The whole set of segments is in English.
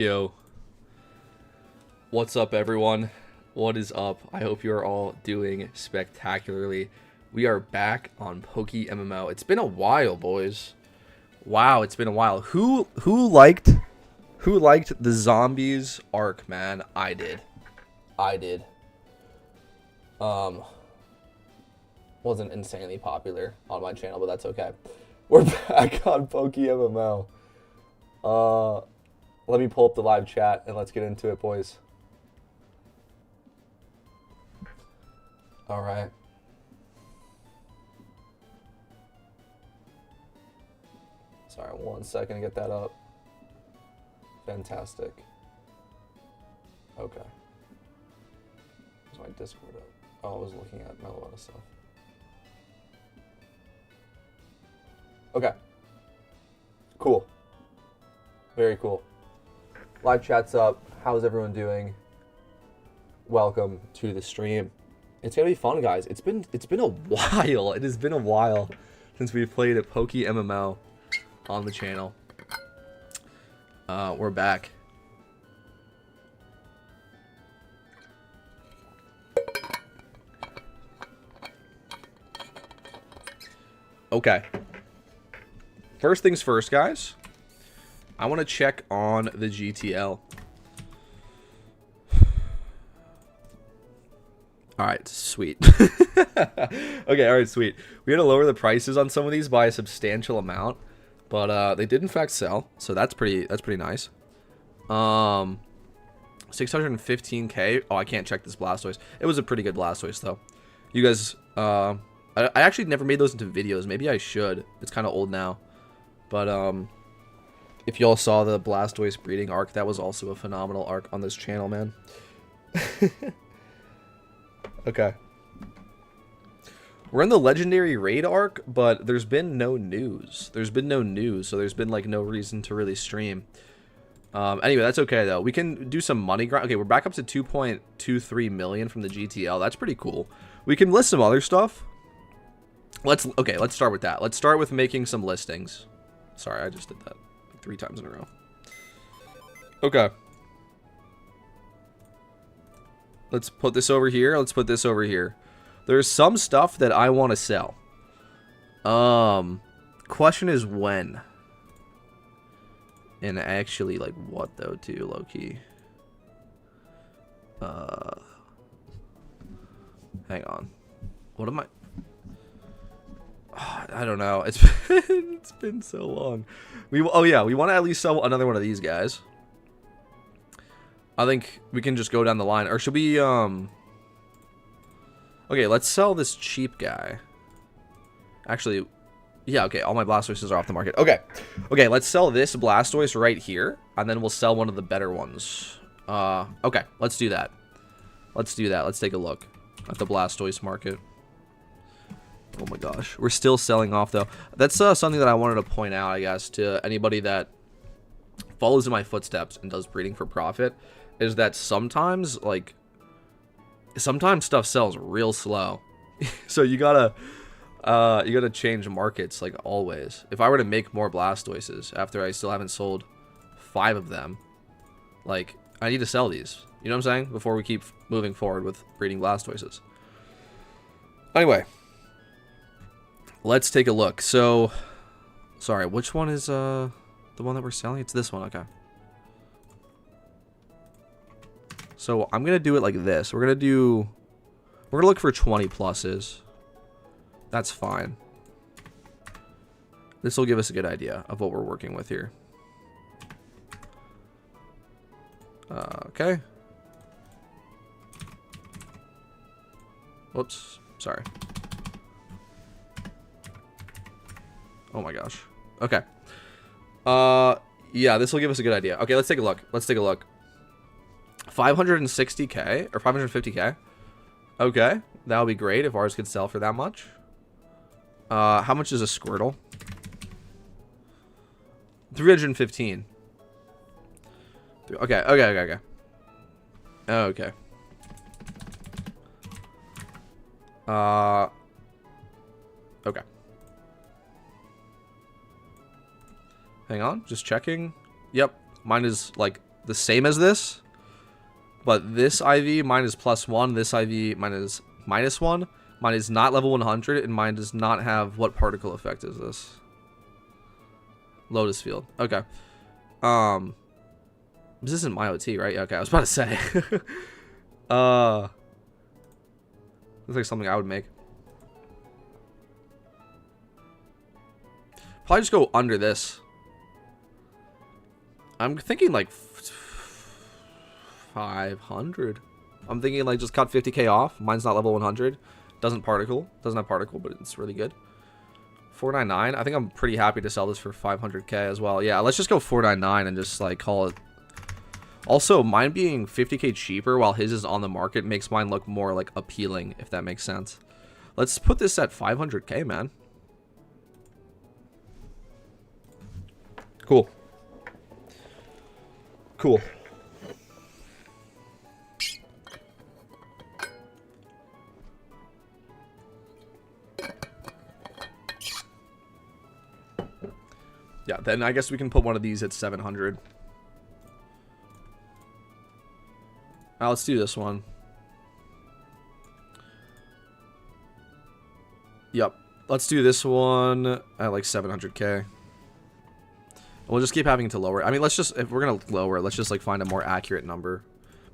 Yo, what's up everyone? What is up? I hope you're all doing spectacularly. We are back on PokeMMO. It's been a while, boys. Wow, it's been a while. Who liked the zombies arc, man? I did. Wasn't insanely popular on my channel, but that's okay. We're back on PokeMMO. Let me pull up the live chat and let's get into it, boys. All right. Sorry, 1 second to get that up. Fantastic. Okay. Where's my Discord up? Oh, I was looking at a lot of stuff. Okay. Cool. Very cool. Live chat's up. How's everyone doing? Welcome to the stream. It's gonna be fun, guys. It's been a while. It has been a while since we've played at PokeMMO on the channel. We're back. Okay. First things first, guys. I want to check on the GTL. Alright, sweet. Okay, alright, sweet. We had to lower the prices on some of these by a substantial amount. But they did in fact sell, so that's pretty nice. 615k. Oh, I can't check this Blastoise. It was a pretty good Blastoise though. You guys, I actually never made those into videos. Maybe I should. It's kind of old now. But if y'all saw the Blastoise breeding arc, that was also a phenomenal arc on this channel, man. Okay. We're in the legendary raid arc, but there's been no news. So there's been like no reason to really stream. Anyway, that's okay though. We can do some money grind. Okay, we're back up to 2.23 million from the GTL. That's pretty cool. We can list some other stuff. Let's start with that. Let's start with making some listings. Sorry, I just did that 3 times in a row. Okay. Let's put this over here. Let's put this over here. There's some stuff that I want to sell. Question is when. And actually, like, what though, too, low-key. Hang on. What am I... I don't know. It's been so long. Oh yeah, we want to at least sell another one of these guys. I think we can just go down the line, or should we okay, let's sell this cheap guy. Actually, yeah, okay, all my Blastoises are off the market. Okay, let's sell this Blastoise right here, and then we'll sell one of the better ones. Okay, let's do that. Let's take a look at the Blastoise market. Oh my gosh, we're still selling off though. That's something that I wanted to point out, I guess, to anybody that follows in my footsteps and does breeding for profit, is that sometimes stuff sells real slow. So you gotta change markets, like, always. If I were to make more Blastoises after I still haven't sold 5 of them, like, I need to sell these. You know what I'm saying? Before we keep moving forward with breeding Blastoises. Anyway, let's take a look. So, sorry, which one is the one that we're selling? It's this one, okay. So I'm gonna do it like this. We're gonna look for 20 pluses. That's fine. This will give us a good idea of what we're working with here. Okay. Whoops. Sorry. Oh my gosh. Okay. Yeah, this will give us a good idea. Okay, let's take a look. 560k or 550k. Okay, that would be great if ours could sell for that much. How much is a Squirtle? 315. Okay. Okay. Okay. Hang on, just checking. Yep, mine is like the same as this, but this IV, mine is +1. This IV, mine is -1. Mine is not level 100, and mine does not have... What particle effect is this? Lotus Field. Okay. This isn't my OT, right? Okay, I was about to say. Looks like something I would make. Probably just go under this. I'm thinking like 500. I'm thinking like just cut 50k off. Mine's not level 100. Doesn't have particle, but it's really good. 499. I think I'm pretty happy to sell this for 500k as well. Yeah, let's just go 499 and just like call it. Also, mine being 50k cheaper while his is on the market makes mine look more like appealing, if that makes sense. Let's put this at 500k, man. Cool. Cool. Yeah, then I guess we can put one of these at 700. Now let's do this one. Yep. Let's do this one at like 700k. We'll just keep having to lower it. I mean, let's just, if we're going to lower it, let's just like find a more accurate number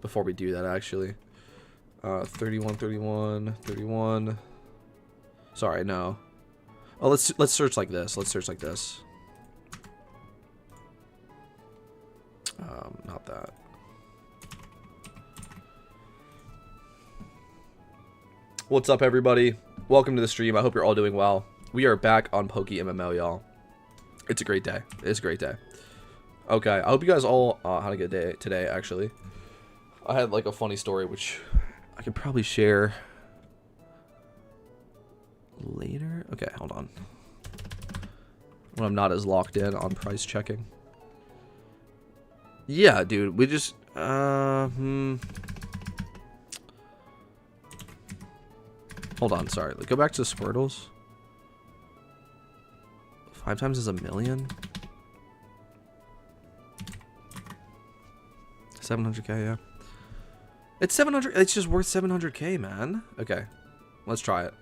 before we do that, actually. 31, 31, 31. Sorry, no. Oh, let's search like this. Let's search like this. Not that. What's up, everybody? Welcome to the stream. I hope you're all doing well. We are back on PokeMMO, y'all. It's a great day. It's a great day. Okay, I hope you guys all had a good day today, actually. I had like a funny story, which I could probably share later. Okay, hold on. When I'm not as locked in on price checking. Yeah, dude, we just, hold on, sorry. Go back to Squirtles. 5 times is a million? 700k, yeah. It's 700, it's just worth 700k, man. Okay, let's try it.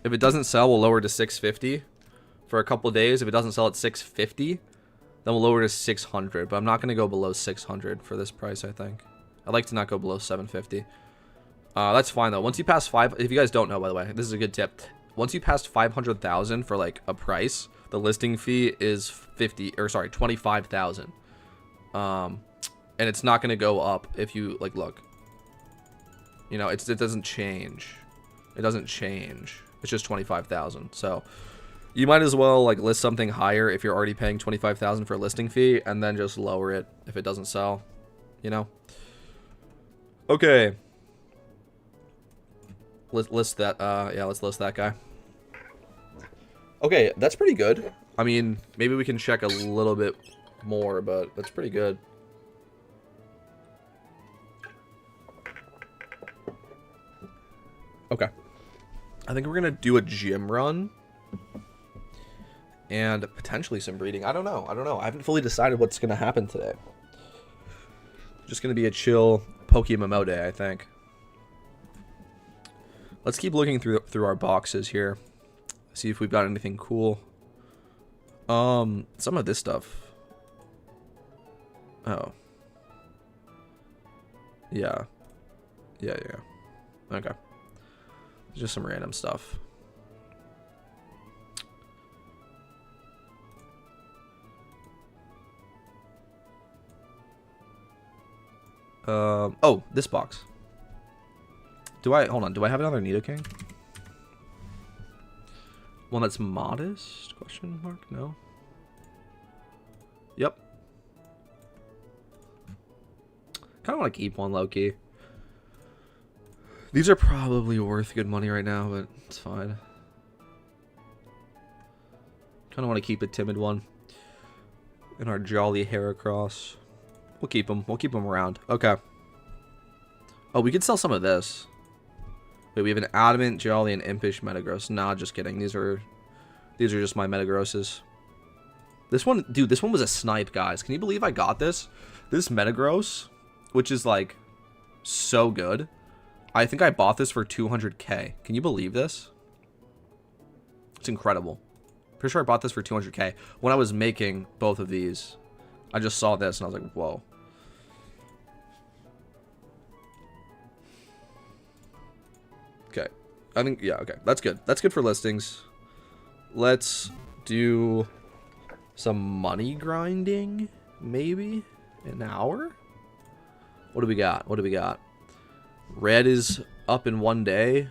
If it doesn't sell, we'll lower to 650 for a couple days. If it doesn't sell at 650, then we'll lower to 600. But I'm not going to go below 600 for this price, I think. I'd like to not go below 750. That's fine, though. Once you pass 5... If you guys don't know, by the way, this is a good tip. Once you pass 500,000 for, like, a price, the listing fee is 25,000. And it's not going to go up if you, like, look. You know, it doesn't change. It doesn't change. It's just 25,000. So you might as well like list something higher if you're already paying 25,000 for a listing fee, and then just lower it if it doesn't sell. You know. Okay. Let's list that. Yeah, let's list that guy. Okay, that's pretty good. I mean, maybe we can check a little bit more, but that's pretty good. Okay. I think we're going to do a gym run. And potentially some breeding. I don't know. I haven't fully decided what's going to happen today. Just going to be a chill PokeMMO day, I think. Let's keep looking through our boxes here. See if we've got anything cool. Some of this stuff. Oh. Yeah. Yeah. Okay. Just some random stuff. Oh, this box. Hold on, do I have another Nidoking? One that's modest? Question mark? No. Yep. Kinda wanna keep one low-key. These are probably worth good money right now, but it's fine. Kinda wanna keep a timid one. In our jolly Heracross. We'll keep them. We'll keep them around. Okay. Oh, we could sell some of this. Wait, we have an Adamant, Jolly, and Impish Metagross. Nah, just kidding. These are These are just my Metagrosses. This one, dude, this one was a snipe, guys. Can you believe I got this? This Metagross, which is like so good. I think I bought this for 200k. Can you believe this? It's incredible. Pretty sure I bought this for 200k when I was making both of these. I just saw this and I was like, whoa. Okay. I think, yeah, okay. That's good. That's good for listings. Let's do some money grinding, maybe? An hour? What do we got? What do we got? Red is up in 1 day.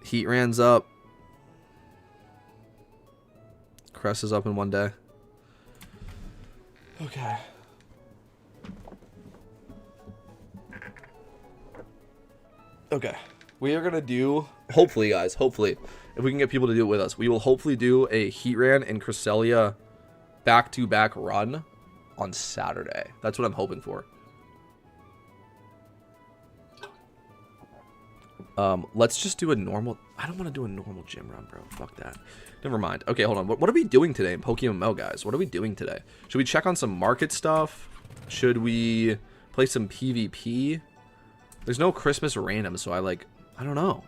Heat Ran's up. Crest is up in 1 day. Okay. Okay. We are going to do, hopefully, guys, hopefully, if we can get people to do it with us, we will hopefully do a Heat Ran and Cresselia back-to-back run on Saturday. That's what I'm hoping for. Let's just do a normal, I don't want to do a normal gym run, bro. Fuck that. Never mind. Okay, hold on. What are we doing today in PokeMMO, guys? What are we doing today? Should we check on some market stuff? Should we play some PvP? There's no Christmas random, so I don't know.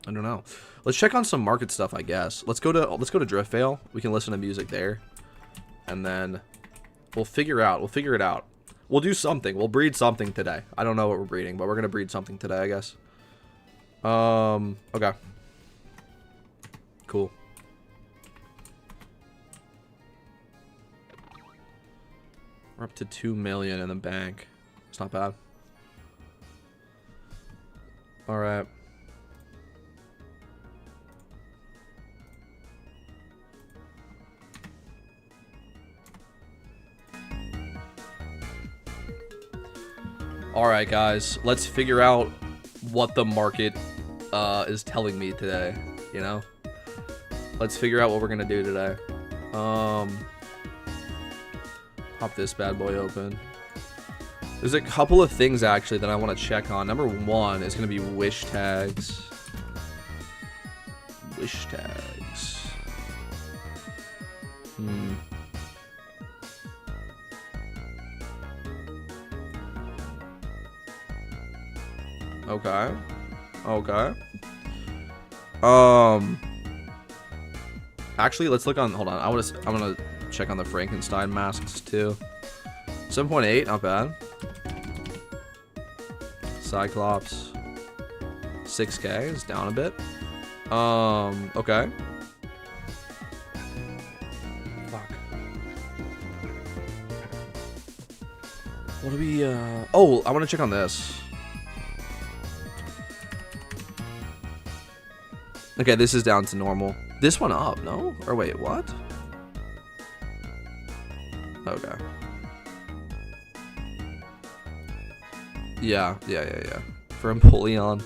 I don't know. Let's check on some market stuff, I guess. Let's go to Drift Vale. We can listen to music there. And then we'll figure it out. We'll do something. We'll breed something today. I don't know what we're breeding, but we're gonna breed something today, I guess. Okay. Cool. We're up to 2 million in the bank. It's not bad. All right. All right, guys. Let's figure out what the market is telling me today, you know? Let's figure out what we're gonna do today. Pop this bad boy open. There's a couple of things actually that I want to check on. Number one is gonna be wish tags. Wish tags. Okay. Okay. Actually, let's look on. Hold on. I'm gonna check on the Frankenstein masks too. 7.8, not bad. Cyclops. 6K is down a bit. Okay. Fuck. What do we? Oh, I want to check on this. Okay, this is down to normal. This one up, no? Or wait, what? Okay. Yeah. For Empoleon.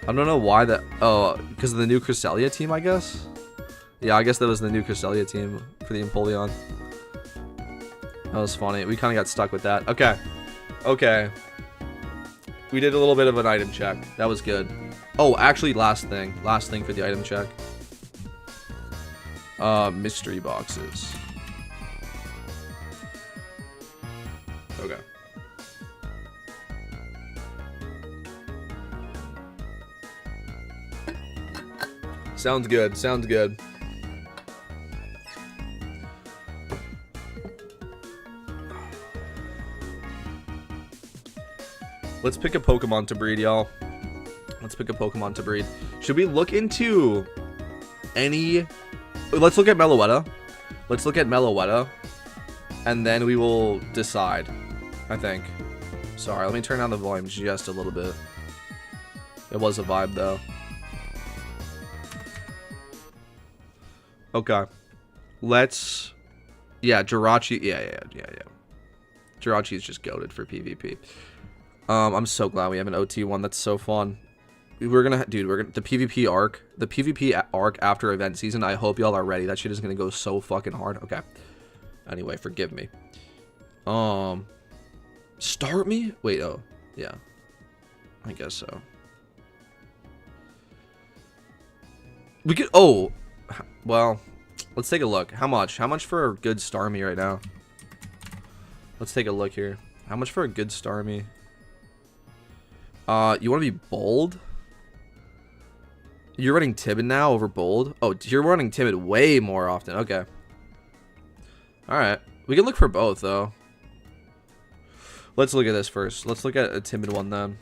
I don't know why that... Oh, because of the new Cresselia team, I guess? Yeah, I guess that was the new Cresselia team for the Empoleon. That was funny. We kind of got stuck with that. Okay. Okay. We did a little bit of an item check. That was good. Oh, actually, last thing for the item check. Mystery boxes. Okay. Sounds good. Sounds good. Let's pick a Pokemon to breed, y'all. Let's pick a Pokemon to breed. Should we look into any... Let's look at Meloetta. Let's look at Meloetta. And then we will decide, I think. Sorry, let me turn down the volume just a little bit. It was a vibe, though. Okay. Let's... Yeah, Jirachi... Yeah. Jirachi is just goated for PvP. I'm so glad we have an OT one. That's so fun. We're gonna, dude, the PvP arc after event season. I hope y'all are ready. That shit is gonna go so fucking hard. Okay. Anyway, forgive me. Start me? Wait, oh, yeah. I guess so. We could. Oh, well, let's take a look. How much? How much for a good Starmie right now? Let's take a look here. How much for a good Starmie? You want to be bold? You're running timid now over bold? Oh, you're running timid way more often. Okay. Alright. We can look for both, though. Let's look at this first. Let's look at a timid one, then.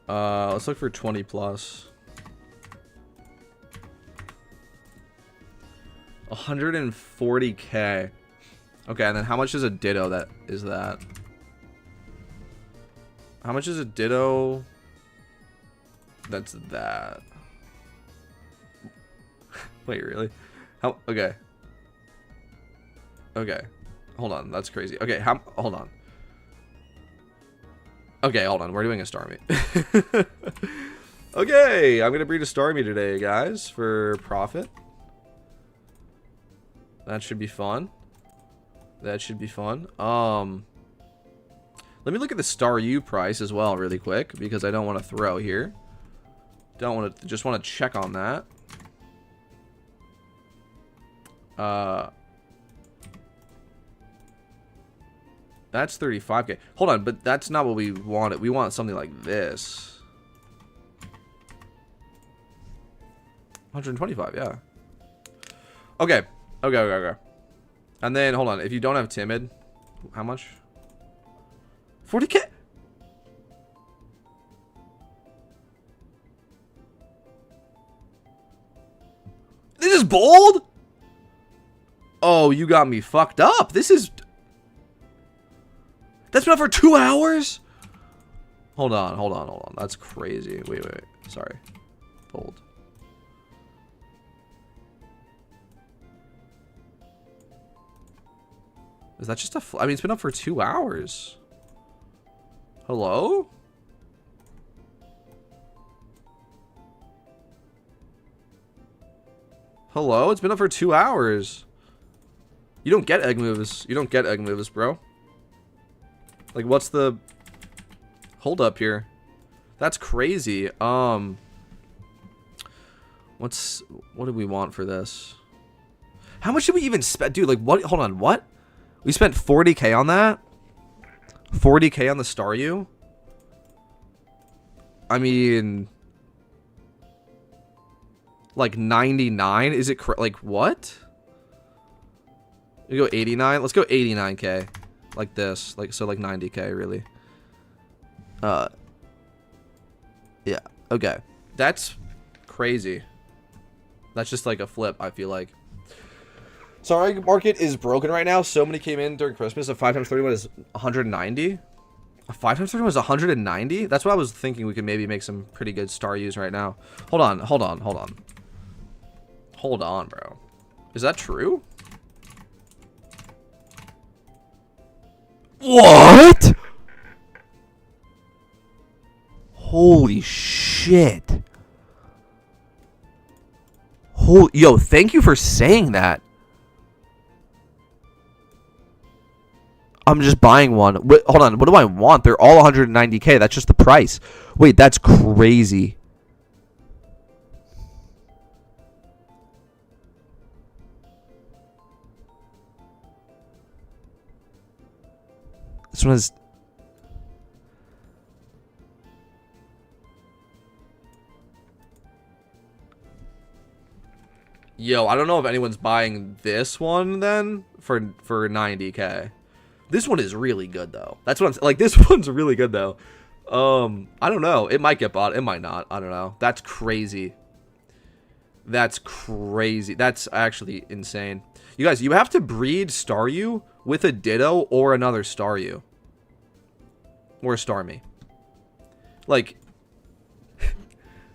Let's look for 20 plus. 140k. Okay, and then how much is a ditto that is that? How much is a ditto? That's that. Wait, really? How? Okay. Okay. Hold on, that's crazy. Okay, hold on. Okay, hold on. We're doing a Starmie. Okay, I'm gonna breed a Starmie today, guys, for profit. That should be fun. That should be fun. Let me look at the Star U price as well, really quick, because I don't want to throw here. Don't want to. Just want to check on that. That's 35k. Hold on, but that's not what we wanted. We want something like this. 125, yeah. Okay. Okay. And then, hold on. If you don't have timid, how much? 40k? This is bold? Oh, you got me fucked up. This is... That's been up for 2 hours? Hold on. That's crazy. Wait. Sorry. Bold. Is that just a... I mean, it's been up for 2 hours. Hello? Hello? It's been up for 2 hours. You don't get egg moves. You don't get egg moves, bro. Like, what's the hold up here? That's crazy. What do we want for this? How much did we even spend? Dude, like, what? Hold on, what? We spent 40k on that? 40k on the Star U? I mean, like 99? Is it like what? We go 89. Let's go 89k, like this, like so, like 90k really. Yeah. Okay, that's crazy. That's just like a flip. I feel like. Sorry, market is broken right now. So many came in during Christmas. A 5 times 31 is 190. A 5 times 31 is 190. That's what I was thinking. We could maybe make some pretty good Star U's right now. Hold on, bro. Is that true? What? Holy shit. Yo, thank you for saying that. I'm just buying one. Wait, hold on. What do I want? They're all 190k. That's just the price. Wait, that's crazy. This one is... Yo, I don't know if anyone's buying this one then for 90k. This one is really good though. That's what I'm like. This one's really good though. I don't know. It might get bought. It might not. I don't know. That's crazy. That's crazy. That's actually insane. You guys, you have to breed Star U with a Ditto or another Star U. Or a Starmie. Like,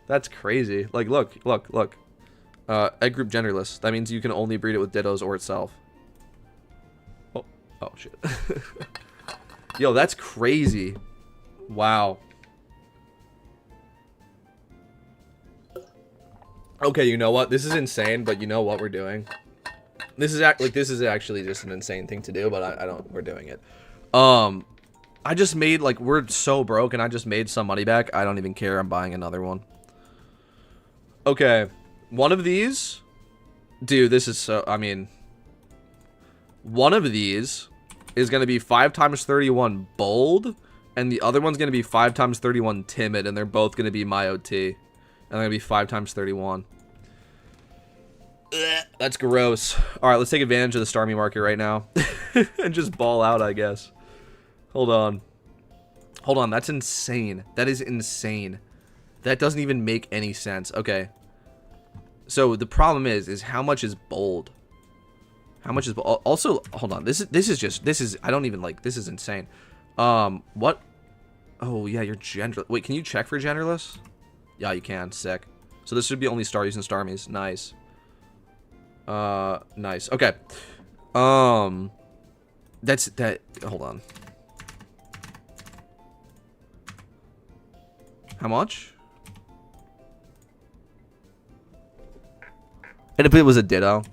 that's crazy. Like, look. Egg group genderless. That means you can only breed it with Dittos or itself. Oh, shit. Yo, that's crazy. Wow. Okay, you know what? This is insane, but you know what we're doing? This is actually just an insane thing to do, but I don't... We're doing it. I just made, like, we're so broke and I just made some money back. I don't even care. I'm buying another one. Okay. One of these. Dude, this is so, I mean. One of these is going to be 5 times 31 bold. And the other one's going to be 5 times 31 timid. And they're both going to be my OT. And they're going to be 5 times 31. Ugh, that's gross. Alright, let's take advantage of the Starmie market right now. And just ball out, I guess. Hold on. Hold on, that's insane. That is insane. That doesn't even make any sense. Okay. So the problem is how much is bold? How much is bold? Also, hold on. This is I don't even like, this is insane. What? Oh yeah, you're gender. Wait, can you check for genderless? Yeah, you can. Sick. So this should be only Starries and Starmies. Nice. Nice. Okay. That's that. Hold on. How much? And if it was a ditto,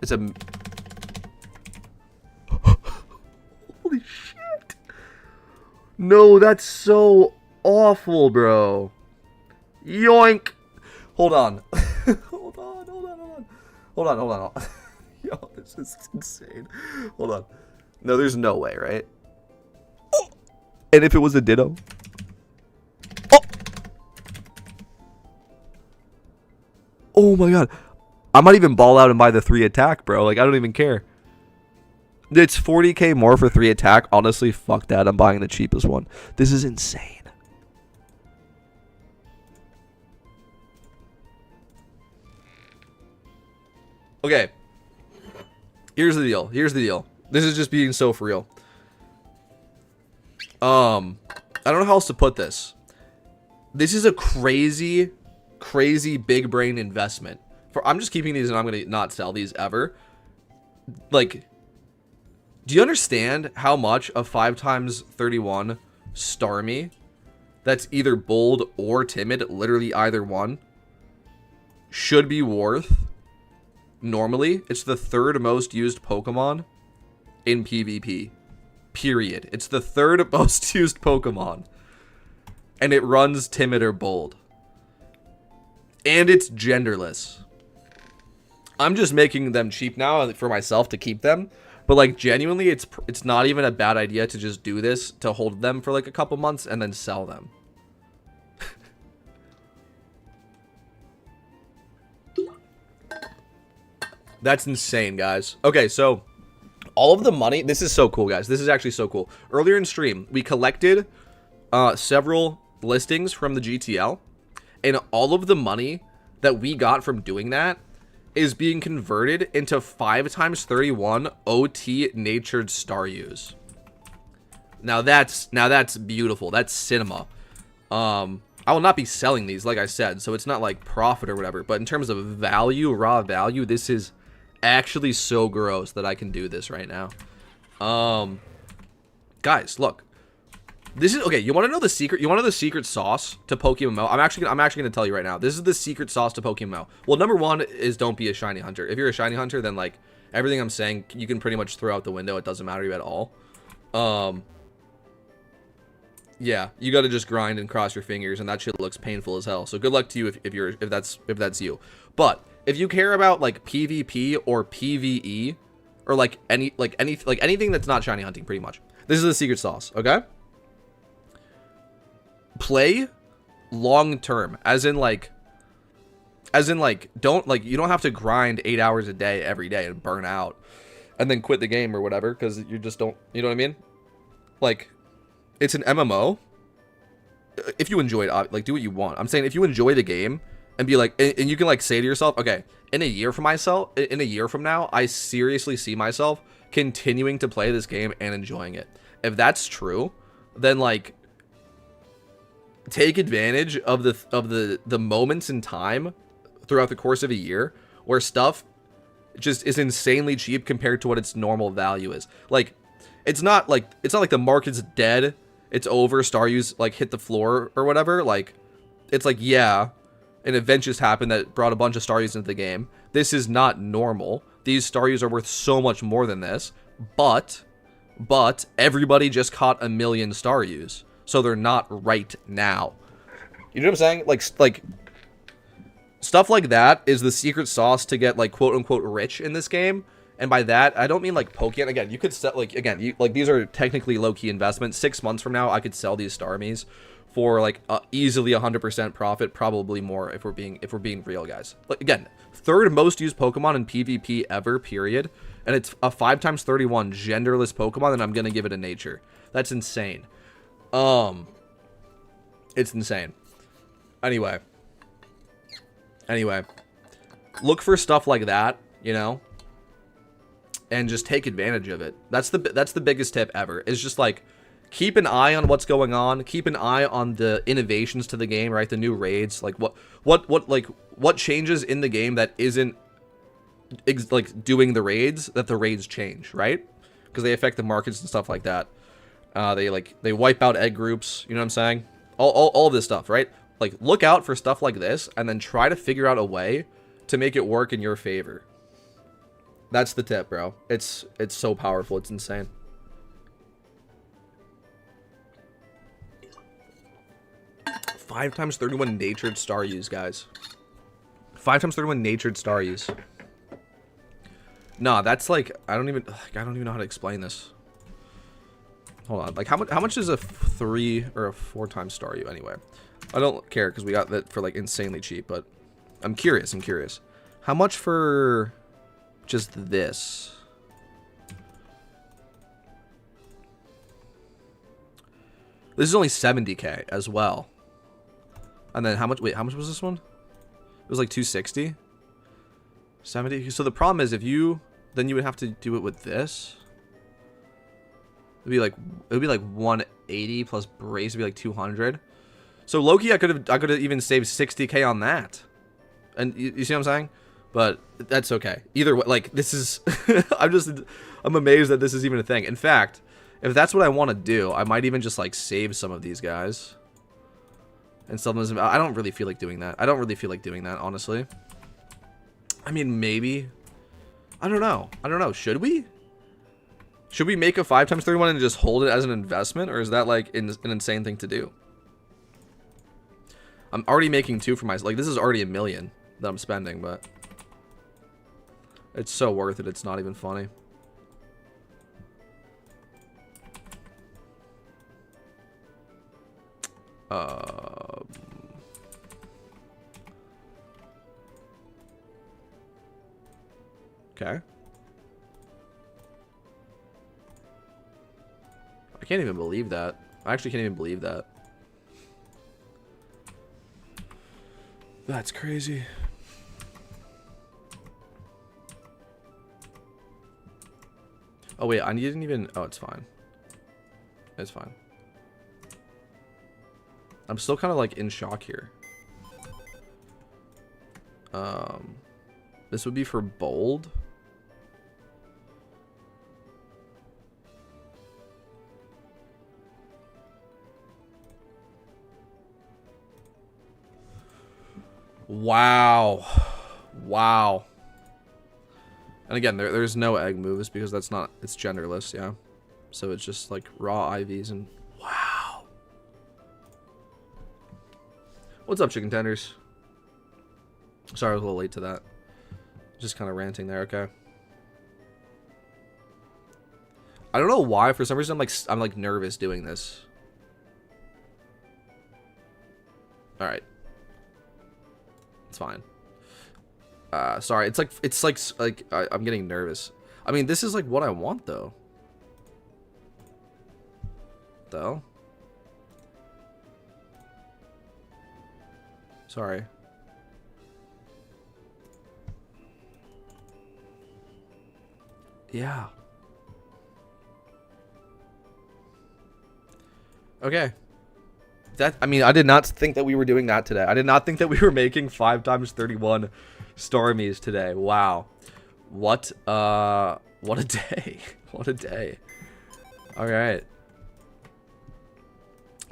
it's a. Holy shit! No, that's so awful, bro. Yoink! Hold on. Hold on. Yo, this is insane. Hold on. No, there's no way, right? Oh! And if it was a ditto? Oh! Oh my god. I might even ball out and buy the 3 attack, bro. Like, I don't even care. It's 40k more for 3 attack. Honestly, fuck that. I'm buying the cheapest one. This is insane. Okay. Here's the deal. This is just being so for real. I don't know how else to put this. This is a crazy big brain investment. I'm just keeping these and I'm gonna not sell these ever. Like, do you understand how much a 5 times 31 Starmie that's either bold or timid, literally either one, should be worth? Normally, it's the 3rd most used Pokemon in PvP. Period. It's the 3rd most used Pokemon. And it runs timid or bold. And it's genderless. I'm just making them cheap now for myself to keep them. But, like, genuinely, it's not even a bad idea to just do this, to hold them for, like, a couple months and then sell them. That's insane, guys. Okay, so all of the money, this is so cool, guys. This is actually so cool. Earlier in stream, we collected several listings from the GTL, and all of the money that we got from doing that is being converted into 5 times 31 OT natured Staryus. Now that's beautiful. That's cinema. I will not be selling these, like I said, so it's not like profit or whatever, but in terms of value, raw value, this is actually so gross that I can do this right now. Guys, look. This is okay. You want to know the secret? You want to know the secret sauce to PokeMMO? I'm actually gonna tell you right now. This is the secret sauce to PokeMMO. Well, number 1 is don't be a shiny hunter. If you're a shiny hunter, then like everything I'm saying, you can pretty much throw out the window. It doesn't matter to you at all. Yeah, you got to just grind and cross your fingers, and that shit looks painful as hell. So good luck to you if that's you. But if you care about like PvP or PvE or like anything that's not shiny hunting, pretty much, this is the secret sauce. Okay. Play long term, as in like don't like, you don't have to grind 8 hours a day every day and burn out and then quit the game or whatever because you just don't, you know what I mean? Like, it's an MMO. If you enjoy it, like, do what you want. I'm saying if you enjoy the game and be like, and you can like say to yourself, okay, in a year from now, I seriously see myself continuing to play this game and enjoying it. If that's true, then like, take advantage of the moments in time throughout the course of a year where stuff just is insanely cheap compared to what its normal value is. Like, it's not like the market's dead, it's over, Staryus like hit the floor or whatever. Like, it's like, yeah, an event just happened that brought a bunch of Staryus into the game. This is not normal. These Staryus are worth so much more than this, but but everybody just caught 1,000,000 Staryus, so they're not right now. You know what I'm saying? Like stuff like that is the secret sauce to get like quote unquote rich in this game. And by that, I don't mean like Pokemon. Again, you could sell like these are technically low key investments. 6 months from now, I could sell these Starmies for like easily 100% profit, probably more if we're being real, guys. Like again, third most used Pokemon in PvP ever, period. And it's a 5x31 genderless Pokemon, and I'm gonna give it a nature. That's insane. It's insane. Anyway, look for stuff like that, you know, and just take advantage of it. That's the biggest tip ever. Is just like keep an eye on what's going on. Keep an eye on the innovations to the game, right? The new raids, like what changes in the game that isn't like doing the raids, that the raids change, right? Because they affect the markets and stuff like that. They wipe out egg groups, you know what I'm saying? All this stuff, right? Like look out for stuff like this and then try to figure out a way to make it work in your favor. That's the tip, bro. It's so powerful. It's insane. Five times 31 natured Staryus, guys. 5x31 natured Staryus. Nah, that's like I don't even know how to explain this. Hold on. Like how much is a 3 or a 4x Staryu anyway? I don't care because we got that for like insanely cheap, but I'm curious. How much for just this? This is only 70k as well. And then how much? Wait, how much was this one? It was like 260. 70. So the problem is, then you would have to do it with this. It would be like 180 plus brace would be like 200. So Loki, I could have even saved 60k on that. And you see what I'm saying? But that's okay. Either way, like this is, I'm amazed that this is even a thing. In fact, if that's what I want to do, I might even just like save some of these guys. And sell them. I don't really feel like doing that. I don't really feel like doing that, honestly. I mean, maybe. I don't know. Should we? Should we make a 5x31 and just hold it as an investment? Or is that like an insane thing to do? I'm already making 2 for myself. Like, this is already 1,000,000 that I'm spending, but it's so worth it. It's not even funny. Okay. I can't even believe that. I actually can't even believe that. That's crazy. Oh wait, I didn't even. Oh, it's fine. It's fine. I'm still kind of like in shock here. This would be for bold. Wow. Wow. And again, there's no egg moves because it's genderless, yeah. So it's just like raw IVs and wow. What's up, chicken tenders? Sorry, I was a little late to that. Just kind of ranting there, okay. I don't know why, for some reason I'm like nervous doing this. All right. It's fine. Sorry, it's like I'm getting nervous. I mean, this is like what I want though. Though. Sorry. Yeah. Okay. I mean, I did not think that we were doing that today. I did not think that we were making 5x31 Starmies today. Wow. What a day. What a day. All right.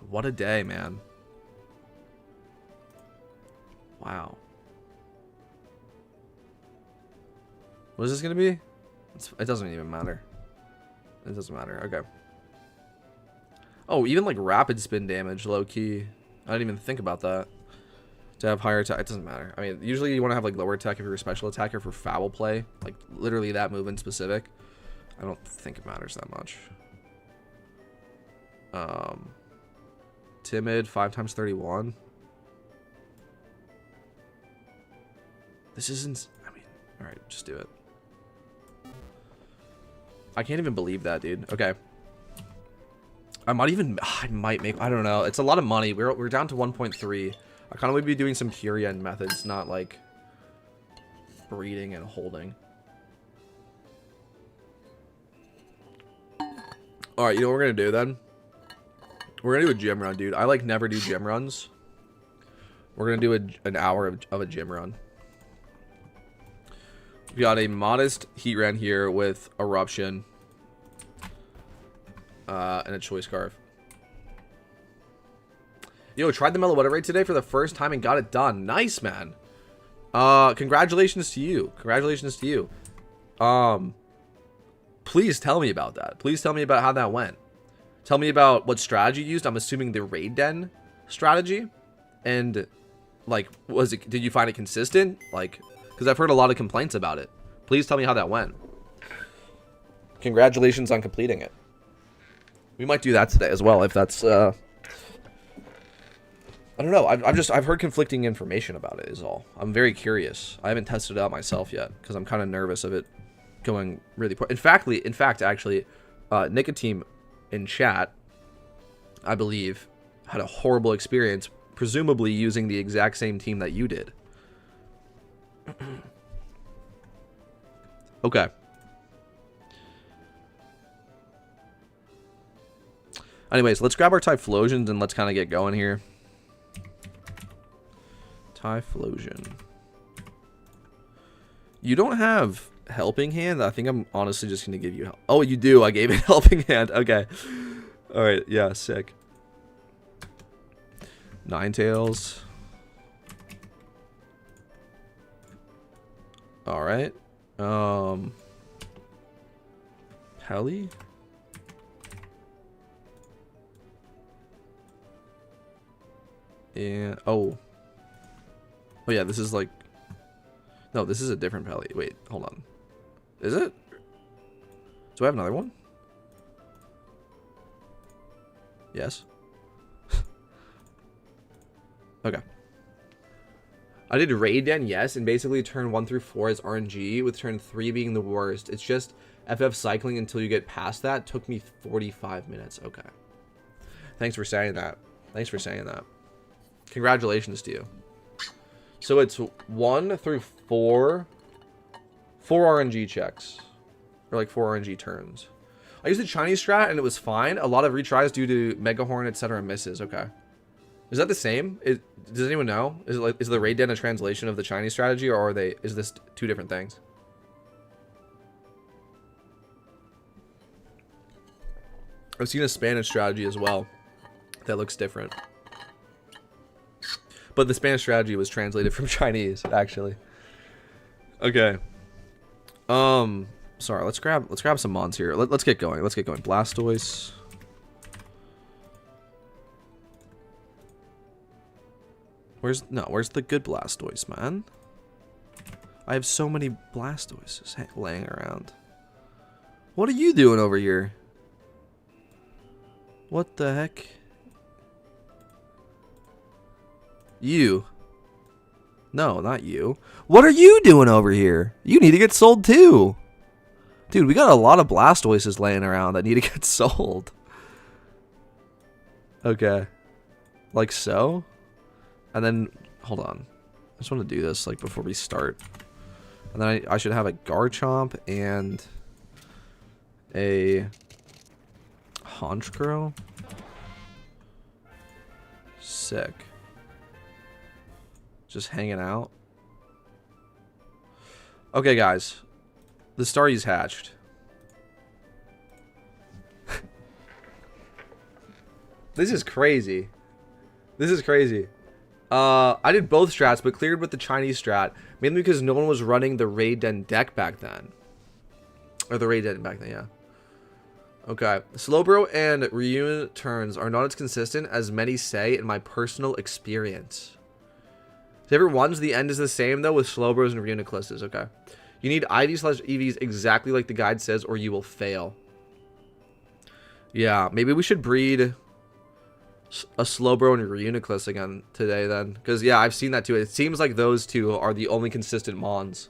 What a day, man. Wow. What is this going to be? It doesn't even matter. It doesn't matter. Okay. Oh, even like rapid spin damage, low key. I didn't even think about that. To have higher attack, it doesn't matter. I mean, usually you want to have like lower attack if you're a special attacker for foul play, like literally that move in specific. I don't think it matters that much. Timid 5 times 31. This isn't. I mean, all right, just do it. I can't even believe that, dude. Okay. I might make. I don't know. It's a lot of money. We're down to 1.3. I kind of would be doing some Kyrian methods, not like breeding and holding. All right, you know what we're gonna do then? We're gonna do a gym run, dude. I like never do gym runs. We're gonna do an hour of a gym run. We got a modest heat run here with eruption and a choice scarf. Yo, tried the mellow weather raid today for the first time and got it done. Nice, man. Congratulations to you. Congratulations to you. Please tell me about that. Please tell me about how that went. Tell me about what strategy you used. I'm assuming the raid den strategy. And like, did you find it consistent? Like, because I've heard a lot of complaints about it. Please tell me how that went. Congratulations on completing it. We might do that today as well if that's I don't know. I've heard conflicting information about it is all. I'm very curious. I haven't tested it out myself yet because I'm kind of nervous of it going really poor. In fact, actually, Nicotine in chat, I believe, had a horrible experience, presumably using the exact same team that you did. Okay. Anyways, let's grab our Typhlosions and let's kind of get going here. Typhlosion. You don't have Helping Hand? I think I'm honestly just going to give you help. Oh, you do. I gave it Helping Hand. Okay. All right. Yeah, sick. Ninetales. All right. Pelly? And oh yeah, this is like, no, this is a different Pelly. Wait, hold on. Is it? Do I have another one? Yes. Okay. I did Raid Den, yes, and basically turn 1 through 4 is RNG, with turn 3 being the worst. It's just FF cycling until you get past that. Took me 45 minutes. Okay. Thanks for saying that. Thanks for saying that. Congratulations to you. So it's 1 through 4 RNG checks, or like 4 RNG turns. I used the Chinese strat and it was fine. A lot of retries due to Mega Horn, etc. misses. Okay, is that the same? Does anyone know? Is the Raid Den a translation of the Chinese strategy, or is this 2 different things? I've seen a Spanish strategy as well that looks different. But the Spanish strategy was translated from Chinese, actually. Okay. Sorry, let's grab some mons here. Let's get going. Let's get going. Blastoise. Where's the good Blastoise, man? I have so many Blastoises laying around. What are you doing over here? What the heck? You. No, not you. What are you doing over here? You need to get sold too. Dude, we got a lot of Blastoises laying around that need to get sold. Okay. Like so? And then, hold on. I just want to do this like before we start. And then I should have a Garchomp and a Honchkrow. Sick. Just hanging out. Okay, guys. The Starry's hatched. This is crazy. This is crazy. I did both strats, but cleared with the Chinese strat. Mainly because no one was running the Raid Den deck back then. Or the Raid Den back then, yeah. Okay. Slowbro and Ryun turns are not as consistent as many say in my personal experience. Favorite ones, the end is the same though with Slowbros and Reunicluses. Okay. You need IV/EVs exactly like the guide says or you will fail. Yeah, maybe we should breed a Slowbro and a Reuniclus again today then. Because, yeah, I've seen that too. It seems like those two are the only consistent mons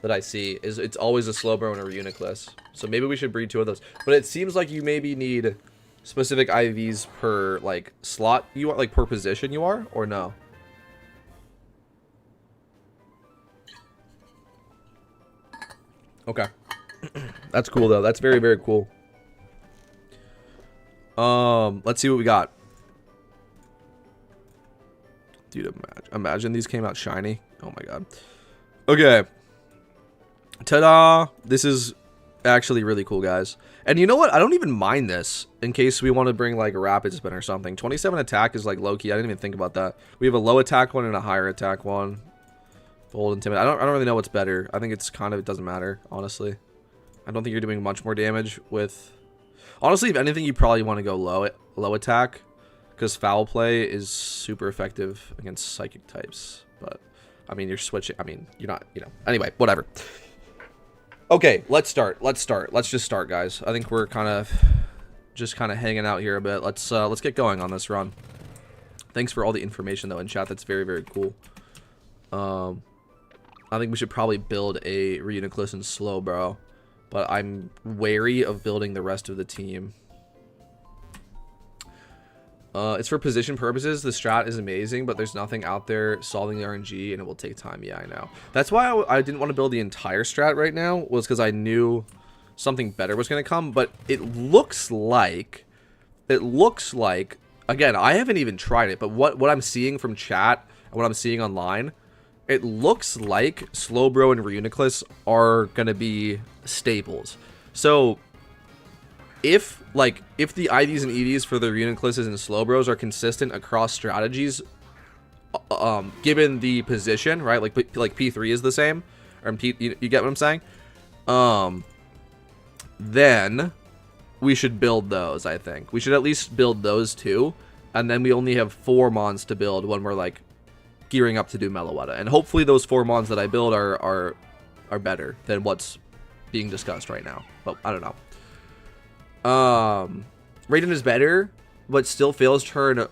that I see. It's always a Slowbro and a Reuniclus. So maybe we should breed 2 of those. But it seems like you maybe need specific IVs per, like, slot you are, like, per position you are, or no? Okay. That's cool, though. That's very, very cool. Let's see what we got. Dude, imagine these came out shiny. Oh my god. Okay. Ta-da! This is actually really cool, guys. And you know what? I don't even mind this in case we want to bring like a rapid spin or something. 27 attack is like low-key. I didn't even think about that. We have a low attack one and a higher attack one. Bold and timid. I don't really know what's better. I think it's kind of, it doesn't matter, honestly. I don't think you're doing much more damage with... Honestly, if anything, you probably want to go low attack. Because foul play is super effective against psychic types. But, I mean, you're switching. I mean, you're not, you know. Anyway, whatever. Okay, let's start. Let's just start, guys. I think we're kind of just hanging out here a bit. Let's get going on this run. Thanks for all the information, though, in chat. That's very, very cool. I think we should probably build a Reuniclus and Slowbro. But I'm wary of building the rest of the team. It's for position purposes. The strat is amazing, but there's nothing out there solving the RNG, and it will take time. Yeah, I know. That's why I didn't want to build the entire strat right now, was because I knew something better was going to come. But it looks like, again, I haven't even tried it, but what I'm seeing from chat and what I'm seeing online, it looks like Slowbro and Reuniclus are going to be staples. So... If the IVs and EVs for the Reunicluses and Slowbros are consistent across strategies, given the position, right? Like P3 is the same, or you get what I'm saying? Then we should build those. I think we should at least build those 2, and then we only have 4 mons to build when we're like gearing up to do Meloetta, and hopefully those 4 mons that I build are better than what's being discussed right now. But I don't know. Raiden is better, but still fails turn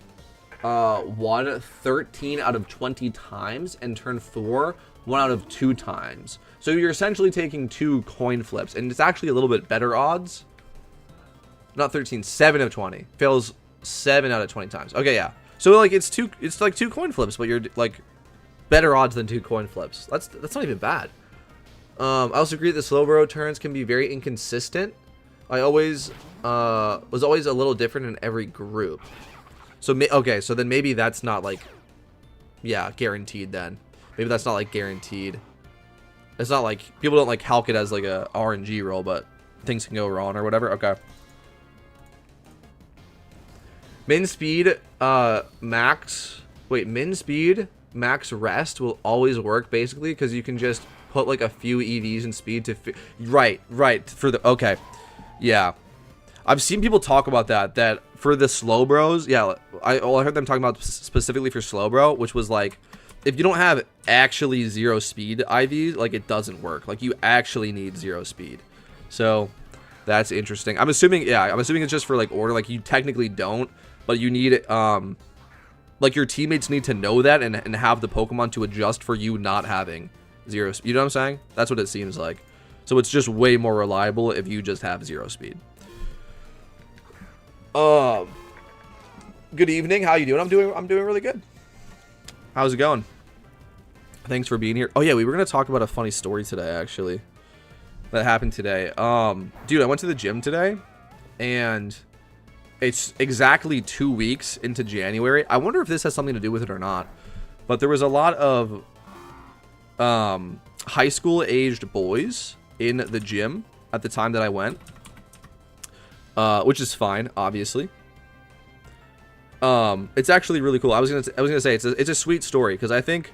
1 13 out of 20 times, and turn 4 1 out of 2 times. So you're essentially taking 2 coin flips, and it's actually a little bit better odds. Not 13, 7 of 20. Fails 7 out of 20 times. Okay, yeah. So like it's like 2 coin flips, but you're like better odds than 2 coin flips. That's not even bad. I also agree that the Slowbro turns can be very inconsistent. I was always a little different in every group. So, okay, so then maybe that's not, like, yeah, guaranteed then. Maybe that's not, like, guaranteed. It's not like, people don't, like, calc it as, like, a RNG roll, but things can go wrong or whatever. Okay. Min speed, min speed, max rest will always work, basically, because you can just put, like, a few EVs in speed to... Right, for the... Okay. Yeah, I've seen people talk about that for the Slowbros. Yeah, I heard them talking about specifically for Slowbro, which was like, if you don't have actually 0 speed IV, like it doesn't work. Like you actually need 0 speed. So that's interesting. I'm assuming it's just for like order. Like you technically don't, but you need it. Like your teammates need to know that and have the Pokemon to adjust for you not having 0 speed. You know what I'm saying? That's what it seems like. So it's just way more reliable if you just have 0 speed. Good evening. How you doing? I'm doing really good. How's it going? Thanks for being here. Oh yeah, we were gonna talk about a funny story today, actually. That happened today. Dude, I went to the gym today, and it's exactly 2 weeks into January. I wonder if this has something to do with it or not. But there was a lot of high school aged boys in the gym at the time that I went, which is fine, obviously. It's actually really cool. I was gonna say it's a sweet story because I think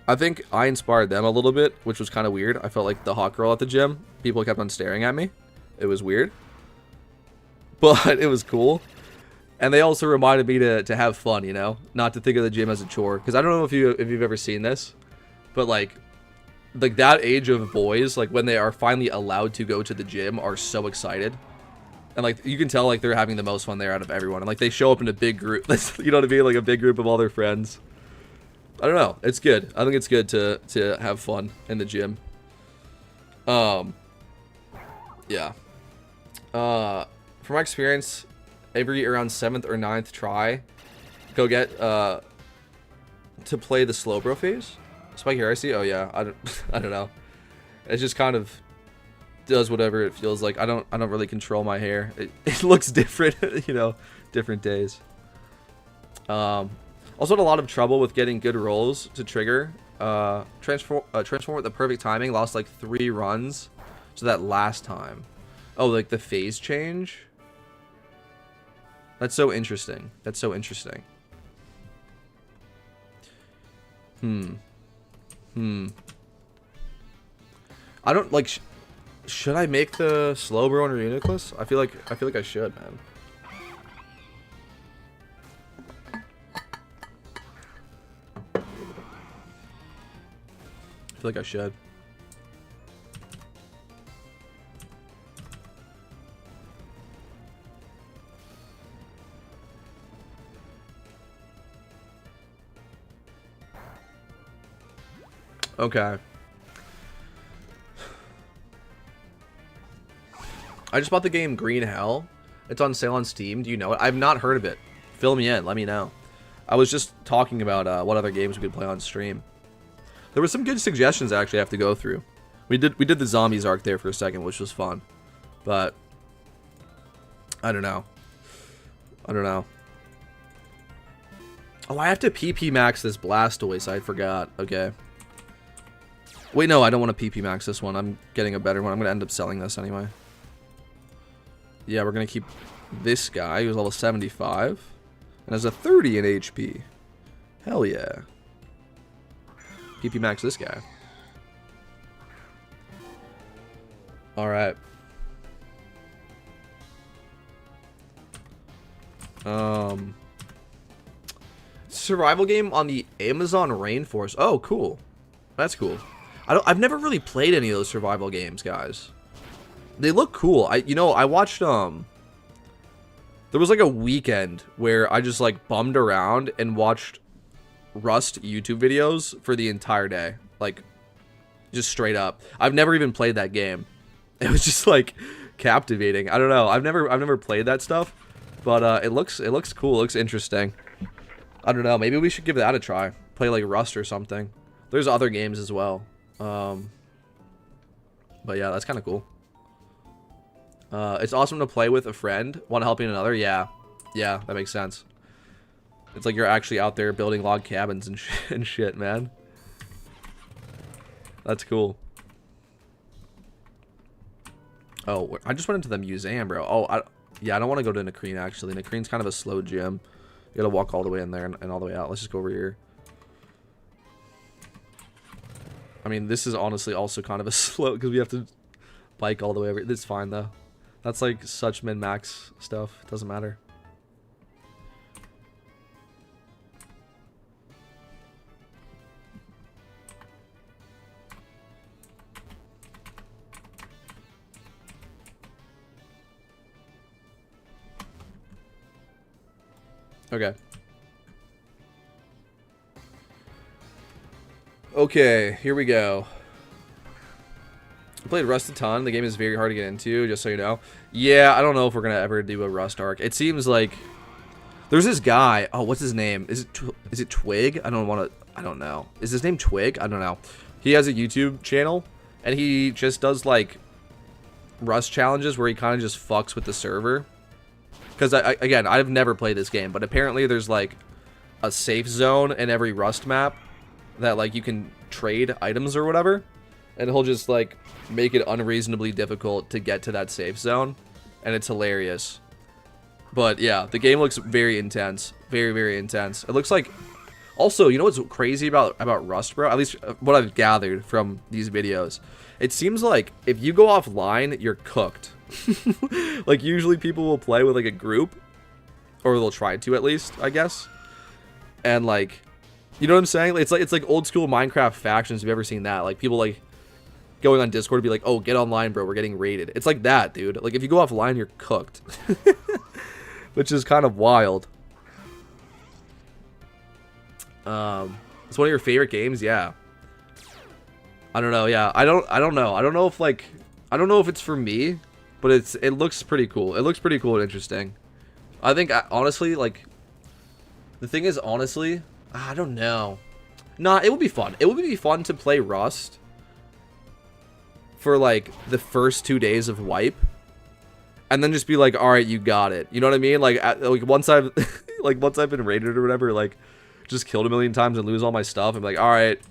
I inspired them a little bit, which was kind of weird. I felt like the hot girl at the gym. People kept on staring at me. It was weird. but it was cool. And they also reminded me to have fun, you know, not to think of the gym as a chore. Because I don't know if you've ever seen this, but like that age of boys, like when they are finally allowed to go to the gym, are so excited. And like you can tell like they're having the most fun there out of everyone. And like they show up in a big group, you know what I mean, like a big group of all their friends. I don't know, it's good. I think it's good to have fun in the gym. Yeah. From my experience, every around 7th or 9th try, go get to play the slow bro phase. Spike heresy? Oh yeah, I don't know. It just kind of does whatever it feels like. I don't really control my hair. It looks different, you know, different days. Also had a lot of trouble with getting good rolls to trigger. Transform with the perfect timing. Lost like 3 runs to that last time. Oh, like the phase change? That's so interesting. That's so interesting. I don't like. Should I make the slow bro under Uniclus? I feel like I should, man. I feel like I should. Okay. I just bought the game Green Hell. It's on sale on Steam. Do you know it? I've not heard of it. Fill me in. Let me know. I was just talking about what other games we could play on stream. There were some good suggestions I actually have to go through. We did the zombies arc there for a second, which was fun. But I don't know. Oh, I have to PP max this Blastoise. I forgot. Okay. Wait, no, I don't want to PP max this one. I'm getting a better one. I'm going to end up selling this anyway. Yeah, we're going to keep this guy who's level 75 and has a 30 in HP. Hell yeah. PP max this guy. Alright. Survival game on the Amazon rainforest. Oh, cool. That's cool. I've never really played any of those survival games, guys. They look cool. I watched there was like a weekend where I just like bummed around and watched Rust YouTube videos for the entire day. Like just straight up. I've never even played that game. It was just like captivating. I don't know. I've never played that stuff, but it looks cool. It looks interesting. I don't know. Maybe we should give that a try. Play like Rust or something. There's other games as well. But yeah, that's kind of cool. It's awesome to play with a friend, one helping another. Yeah, that makes sense. It's like you're actually out there building log cabins and shit, man. That's cool. Oh, I just went into the museum, bro. Oh, yeah, I don't want to go to Nakreen, actually. Nakreen's kind of a slow gym. You gotta walk all the way in there and all the way out. Let's just go over here. I mean, this is honestly also kind of a slow, because we have to bike all the way over. It's fine, though. That's like such min-max stuff. It doesn't matter. Okay. Okay, here we go. I played Rust a ton. The game is very hard to get into, just so you know. Yeah, I don't know if we're gonna ever do a Rust arc. It seems like there's this guy. Oh, what's his name? Is it Twig? I don't know. Is his name Twig? I don't know. He has a YouTube channel, and he just does like Rust challenges where he kind of just fucks with the server. Because again, I've never played this game, but apparently there's like a safe zone in every Rust map that like you can trade items or whatever, and he'll just like make it unreasonably difficult to get to that safe zone, and it's hilarious. But yeah, the game looks very intense, very intense. It looks like, also, you know what's crazy about Rust, bro? At least what I've gathered from these videos, it seems like if you go offline, you're cooked. Like, usually people will play with, like, a group. Or they'll try to, at least, I guess. And, like, you know what I'm saying? It's like old school Minecraft factions. Have you ever seen that? Like, people, like, going on Discord to be like, oh, get online, bro. We're getting raided. It's like that, dude. Like, if you go offline, you're cooked. Which is kind of wild. It's one of your favorite games? Yeah. I don't know. Yeah, I don't know. I don't know if, like, I don't know if it's for me, but it looks pretty cool. It looks pretty cool and interesting. I think, honestly, like, the thing is, honestly, I don't know. Nah, it would be fun. It would be fun to play Rust for, like, the first 2 days of wipe, and then just be like, all right, you got it. You know what I mean? Like once I've, like, once I've been raided or whatever, like, just killed a million times and lose all my stuff, I'm like, all right,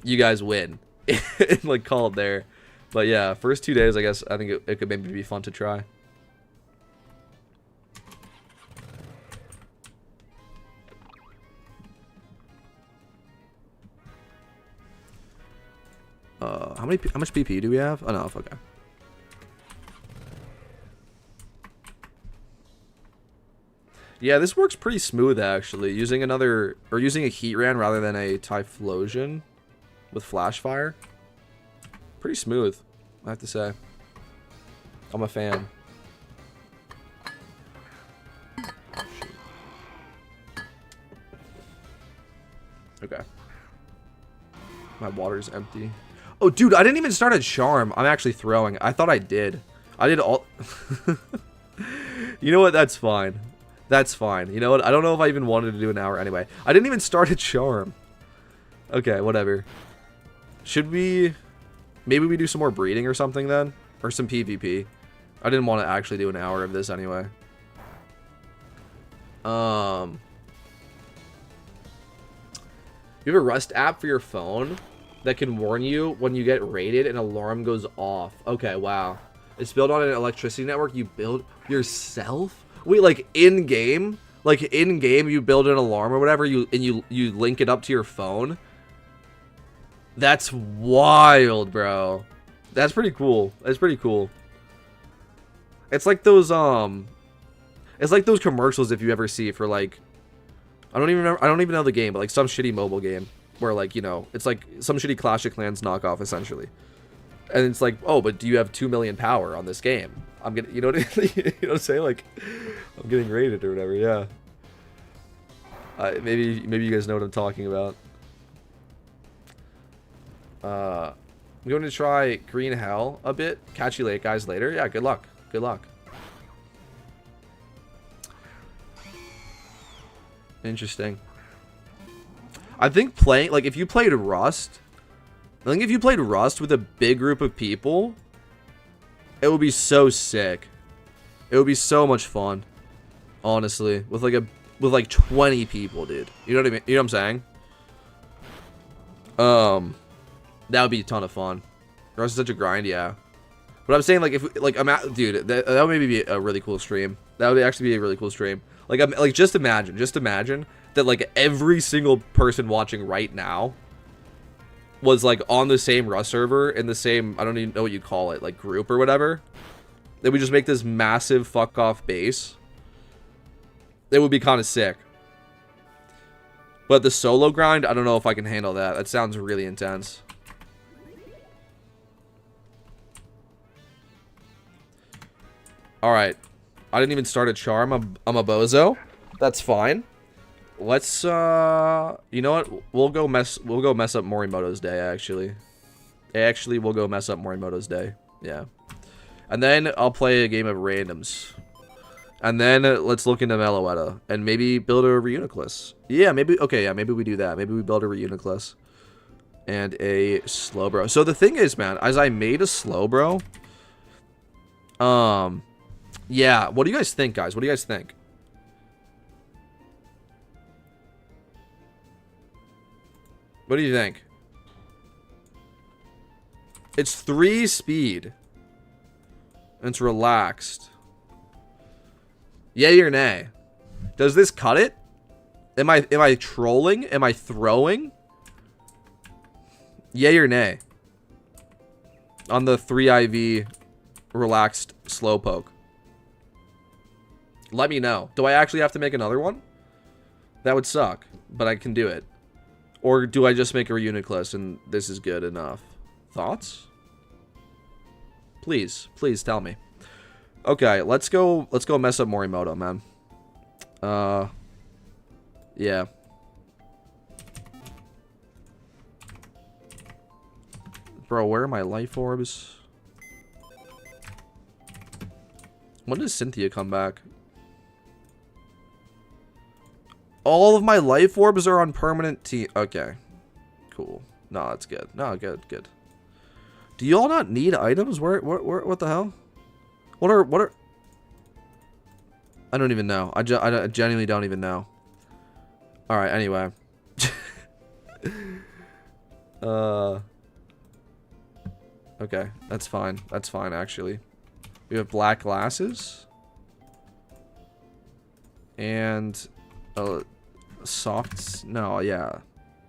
you guys win. And, like, call it there. But yeah, first 2 days, I guess, I think it could maybe be fun to try. How much PP do we have? Oh, no, okay. Yeah, this works pretty smooth, actually. Using using a heat ran rather than a Typhlosion with flash fire. Pretty smooth, I have to say. I'm a fan. Okay. My water's empty. Oh, dude, I didn't even start a charm. I'm actually throwing. I thought I did. I did all... You know what? That's fine. That's fine. You know what? I don't know if I even wanted to do an hour anyway. I didn't even start a charm. Okay, whatever. Should we... Maybe we do some more breeding or something then? Or some PvP. I didn't want to actually do an hour of this anyway. You have a Rust app for your phone that can warn you when you get raided and an alarm goes off. Okay, wow. It's built on an electricity network you build yourself? Wait, like in-game? Like in-game you build an alarm or whatever, you link it up to your phone? That's wild, bro. That's pretty cool. That's pretty cool. It's like those commercials if you ever see for, like, I don't even know the game, but like some shitty mobile game where, like, you know, it's like some shitty Clash of Clans knockoff essentially. And it's like, "Oh, but do you have 2 million power on this game?" I'm getting, you know what I'm saying? Like, I'm getting raided or whatever, yeah. Maybe you guys know what I'm talking about. I'm going to try Green Hell a bit. Catch you late, guys, later. Yeah, good luck. Good luck. Interesting. I think playing, like, if you played Rust, I think if you played Rust with a big group of people, it would be so sick. It would be so much fun, honestly, with like 20 people, dude. You know what I mean? You know what I'm saying? That would be a ton of fun. Rust is such a grind, yeah. But I'm saying, like, if, like, dude, that would maybe be a really cool stream. That would actually be a really cool stream. Like, just imagine that, like, every single person watching right now was, like, on the same Rust server, in the same, I don't even know what you call it, like, group or whatever. That we just make this massive fuck-off base. It would be kind of sick. But the solo grind, I don't know if I can handle that. That sounds really intense. Alright. I didn't even start a charm. I'm a bozo. That's fine. Let's you know what? We'll go mess up Morimoto's day, actually. We'll go mess up Morimoto's day. Yeah. And then I'll play a game of randoms. And then let's look into Meloetta and maybe build a Reuniclus. Yeah, maybe, okay, yeah, maybe we do that. Maybe we build a Reuniclus and a Slowbro. So the thing is, man, as I made a Slowbro, yeah, what do you guys think, guys? What do you guys think? What do you think? It's 3 speed. And it's relaxed. Yay or nay? Does this cut it? Am I trolling? Am I throwing? Yay or nay? On the 3 IV relaxed slowpoke. Let me know. Do I actually have to make another one? That would suck, but I can do it. Or do I just make a Reuniclus and this is good enough? Thoughts? Please, please tell me. Okay, let's go mess up Morimoto, man. Yeah. Bro, where are my life orbs? When does Cynthia come back? All of my life orbs are on permanent team. Okay. Cool. No, that's good. No, good, good. Do y'all not need items? What the hell? What are... I don't even know. I genuinely don't even know. Alright, anyway. Okay, that's fine. That's fine, actually. We have black glasses. And... soft... No, yeah.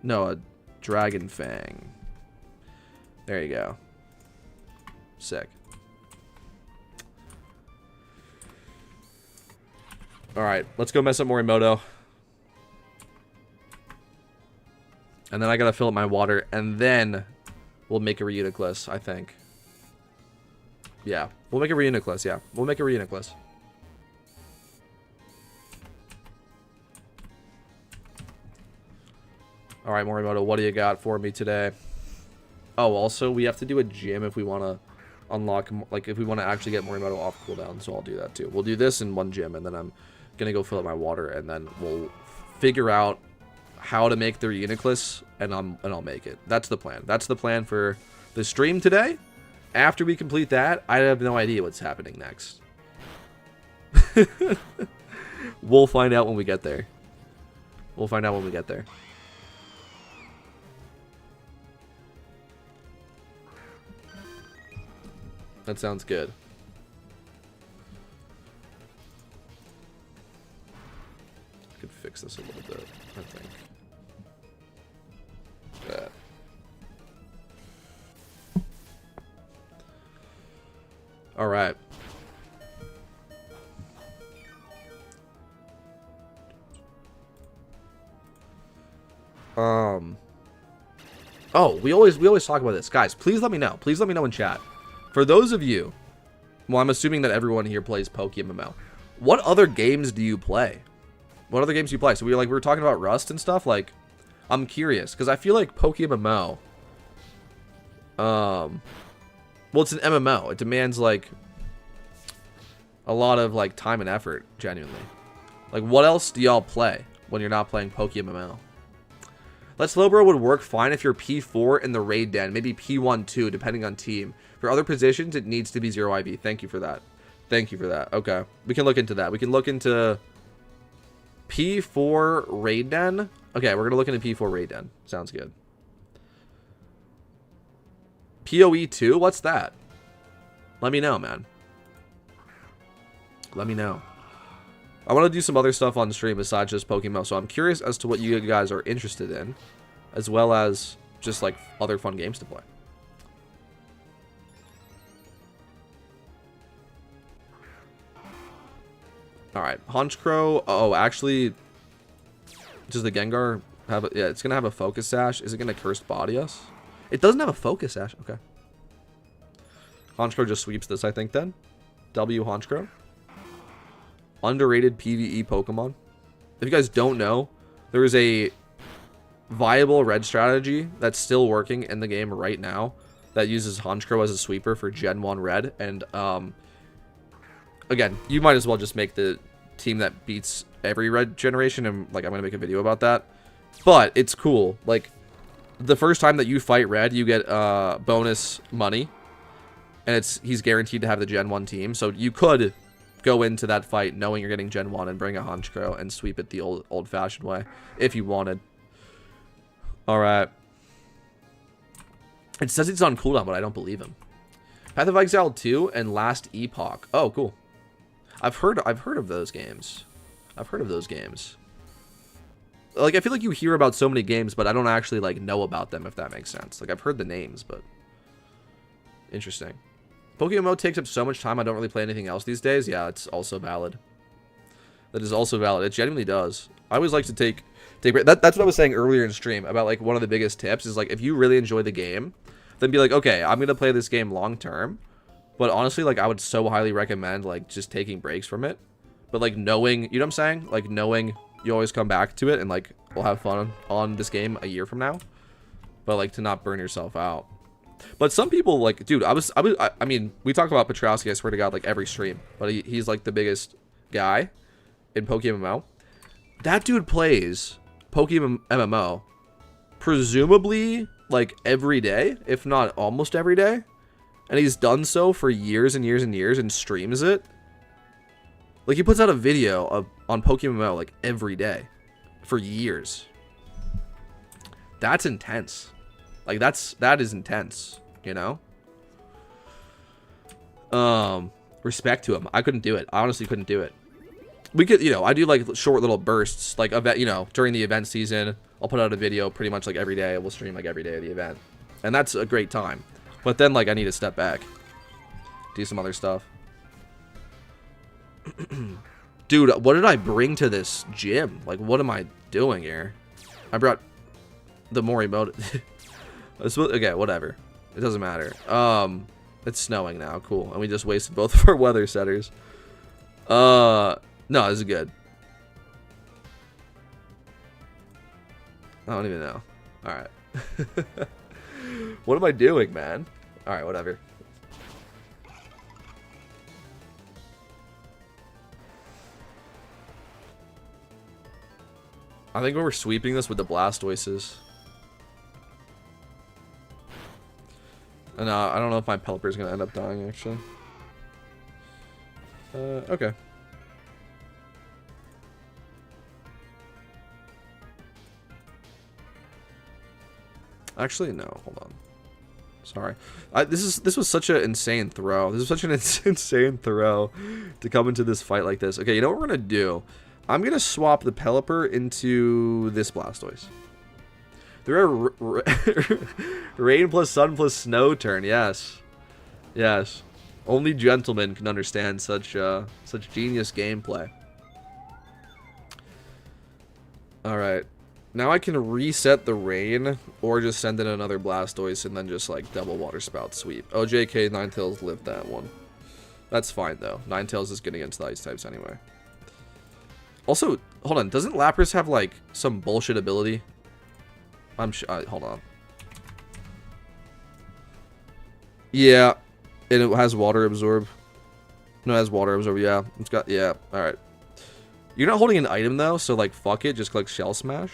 No, a dragon fang. There you go. Sick. Alright, let's go mess up Morimoto. And then I gotta fill up my water, and then we'll make a Reuniclus, I think. Yeah, we'll make a Reuniclus, yeah. We'll make a Reuniclus. Alright, Morimoto, what do you got for me today? Oh, also, we have to do a gym if we want to unlock, like, if we want to actually get Morimoto off cooldown, so I'll do that too. We'll do this in one gym, and then I'm gonna go fill up my water, and then we'll figure out how to make the Reuniclus, and I'll make it. That's the plan. That's the plan for the stream today. After we complete that, I have no idea what's happening next. We'll find out when we get there. We'll find out when we get there. That sounds good. I could fix this a little bit, I think. That. All right. Oh, we always talk about this. Guys, please let me know. Please let me know in chat. For those of you, well, I'm assuming that everyone here plays PokeMMO. What other games do you play? What other games do you play? So we were talking about Rust and stuff. Like, I'm curious because I feel like PokeMMO. Well, it's an MMO. It demands like a lot of like time and effort. Genuinely. Like, what else do y'all play when you're not playing PokeMMO? Let's Slowbro would work fine if you're P4 in the raid den, maybe P1 too, depending on team. For other positions, it needs to be 0 IV. Thank you for that. Thank you for that. Okay. We can look into that. We can look into P4 raid den. Okay, we're going to look into P4 raid den. Sounds good. PoE 2? What's that? Let me know, man. Let me know. I want to do some other stuff on stream besides just Pokemon, so I'm curious as to what you guys are interested in, as well as just like other fun games to play. Alright, Honchkrow. Oh, actually, does the Gengar have a... Yeah, it's going to have a Focus Sash. Is it going to Cursed Body us? It doesn't have a Focus Sash. Okay. Honchkrow just sweeps this, I think, then. W Honchkrow. Underrated PvE Pokemon. If you guys don't know, there is a viable red strategy that's still working in the game right now that uses Honchkrow as a sweeper for Gen 1 red. And, again, you might as well just make the team that beats every red generation, and like I'm gonna make a video about that. But it's cool. Like, the first time that you fight red, you get bonus money, and he's guaranteed to have the Gen 1 team. So you could go into that fight knowing you're getting Gen 1 and bring a Honchkrow and sweep it the old-fashioned way if you wanted. All right. It says it's on cooldown, but I don't believe him. Path of Exile 2 and Last Epoch. Oh, cool. I've heard of those games. I've heard of those games. Like, I feel like you hear about so many games, but I don't actually like know about them, if that makes sense. Like, I've heard the names, but interesting. PokeMMO takes up so much time, I don't really play anything else these days. Yeah, it's also valid. That is also valid. It genuinely does. I always like to take that's what I was saying earlier in stream about, like, one of the biggest tips is, like, if you really enjoy the game, then be like, okay, I'm gonna play this game long term. But honestly, like, I would so highly recommend, like, just taking breaks from it. But, like, knowing, you know what I'm saying? Like, knowing you always come back to it and, like, we'll have fun on this game a year from now. But, like, to not burn yourself out. But some people, like, dude, I mean, we talk about Petrowski, I swear to God, like, every stream. But he's, like, the biggest guy in PokeMMO. That dude plays PokeMMO presumably, like, every day, if not almost every day. And he's done so for years and years and years and streams it. Like, he puts out a video on PokeMMO, like, every day for years. That's intense. Like, that is intense, you know? Respect to him. I couldn't do it. I honestly couldn't do it. We could, you know, I do, like, short little bursts, like, event, you know, during the event season. I'll put out a video pretty much, like, every day. We'll stream, like, every day of the event. And that's a great time. But then, like, I need to step back. Do some other stuff. Dude, what did I bring to this gym? Like, what am I doing here? I brought the Morimoto. Okay, whatever. It doesn't matter. It's snowing now. Cool. And we just wasted both of our weather setters. No, this is good. I don't even know. Alright. What am I doing, man? Alright, whatever. I think we're sweeping this with the Blastoises. And I don't know if my Pelipper is going to end up dying, actually. Okay. Actually, no. Hold on. Sorry. This was such an insane throw. This is such an insane throw to come into this fight like this. Okay, you know what we're going to do? I'm going to swap the Pelipper into this Blastoise. They're a rain plus sun plus snow turn. Yes. Yes. Only gentlemen can understand such genius gameplay. Alright. Now I can reset the rain or just send in another Blastoise and then just, like, double Water Spout sweep. Oh, JK, Ninetales lived that one. That's fine, though. Ninetales is good against the ice types anyway. Also, hold on. Doesn't Lapras have, like, some bullshit ability? I'm sure. Hold on. Yeah. And it has Water Absorb. No, it has Water Absorb. Yeah. It's got. Yeah. Alright. You're not holding an item, though, so, like, fuck it. Just click Shell Smash.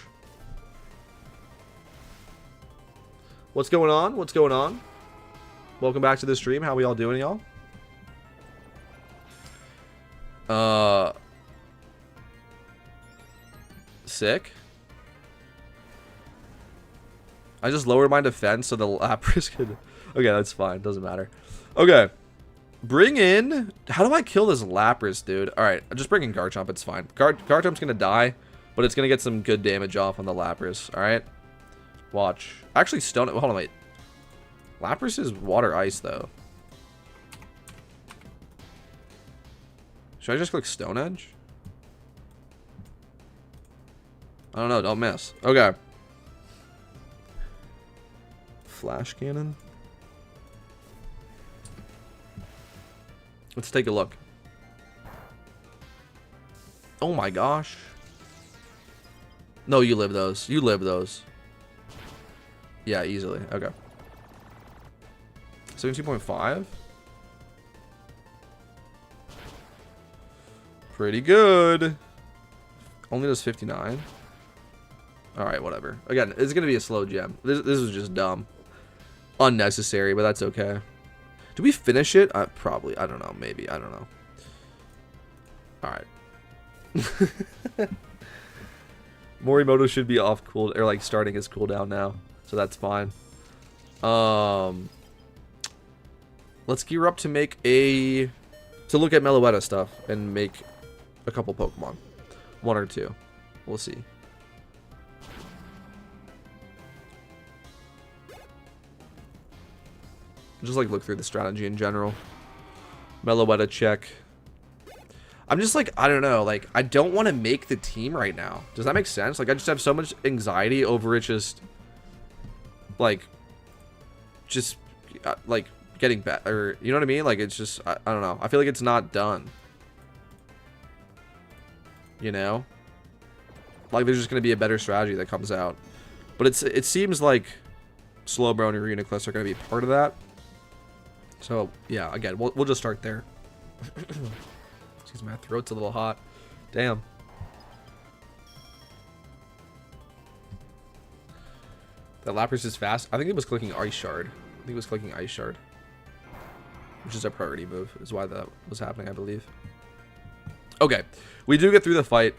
What's going on? What's going on? Welcome back to the stream. How we all doing, y'all? Sick. I just lowered my defense so the Lapras could... Okay, that's fine. Doesn't matter. Okay. Bring in... How do I kill this Lapras, dude? Alright, just bring in Garchomp. It's fine. Garchomp's gonna die, but it's gonna get some good damage off on the Lapras. Alright? Watch. Actually, Stone... Hold on, wait. Lapras is Water Ice, though. Should I just click Stone Edge? I don't know. Don't miss. Okay. Flash Cannon. Let's take a look. Oh my gosh. No, you live those. You live those. Yeah, easily. Okay. 17.5. Pretty good. Only does 59. Alright, whatever. Again, it's going to be a slow gem. This is just dumb. Unnecessary, but that's okay. Do we finish it? Probably. I don't know. Maybe. I don't know. Alright. Morimoto should be off cool, or like starting his cooldown now. So that's fine. Let's gear up to make a... To look at Meloetta stuff and make a couple Pokemon. One or two. We'll see. Just like look through the strategy in general. Meloetta check. I'm just like, I don't know, like, I don't want to make the team right now. Does that make sense? Like, I just have so much anxiety over it just, like, getting better. You know what I mean? Like, it's just, I don't know. I feel like it's not done. You know? Like, there's just going to be a better strategy that comes out. But it seems like Slowbro and Uniclus are going to be part of that. So, yeah, again, we'll just start there. Excuse me, my throat's a little hot. Damn. That Lapras is fast. I think it was clicking Ice Shard. I think it was clicking Ice Shard. Which is a priority move, is why that was happening, I believe. Okay. We do get through the fight.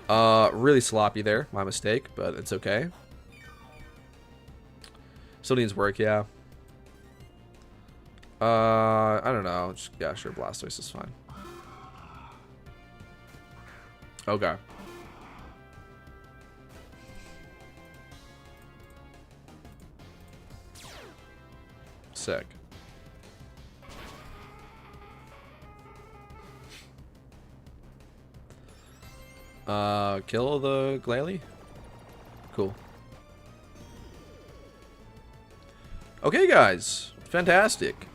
Really sloppy there. My mistake, but it's okay. Still needs work, yeah. I don't know. Just, yeah, sure, Blastoise is fine. Okay. Sick. Kill the Glalie? Cool. Okay, guys. Fantastic.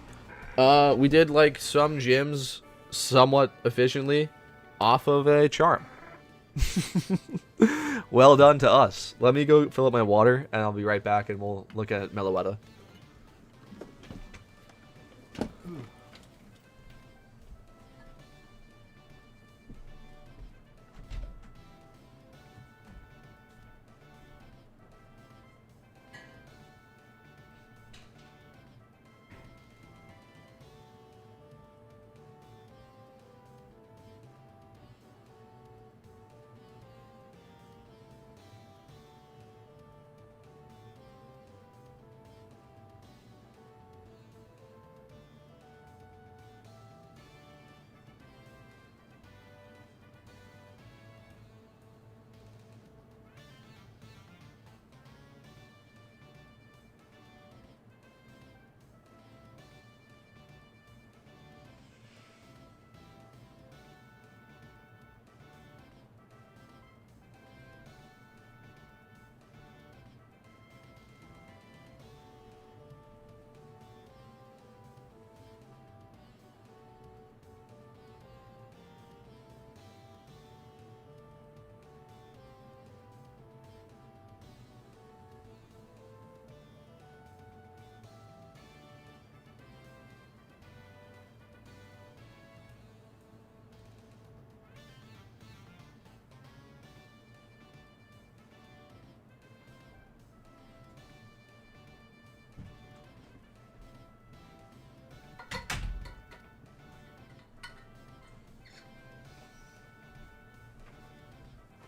We did, like, some gyms somewhat efficiently off of a charm. Well done to us. Let me go fill up my water, and I'll be right back, and we'll look at Meloetta.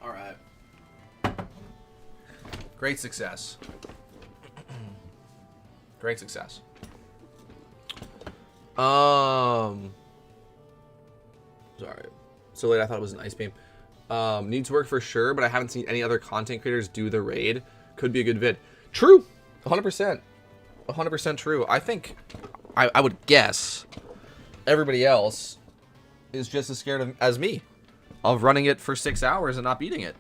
Alright. Great success. Great success. Sorry. So late I thought it was an ice beam. Needs work for sure, but I haven't seen any other content creators do the raid. Could be a good vid. True. 100%. 100% true. I think, I would guess, everybody else is just as scared as me of running it for 6 hours and not beating it.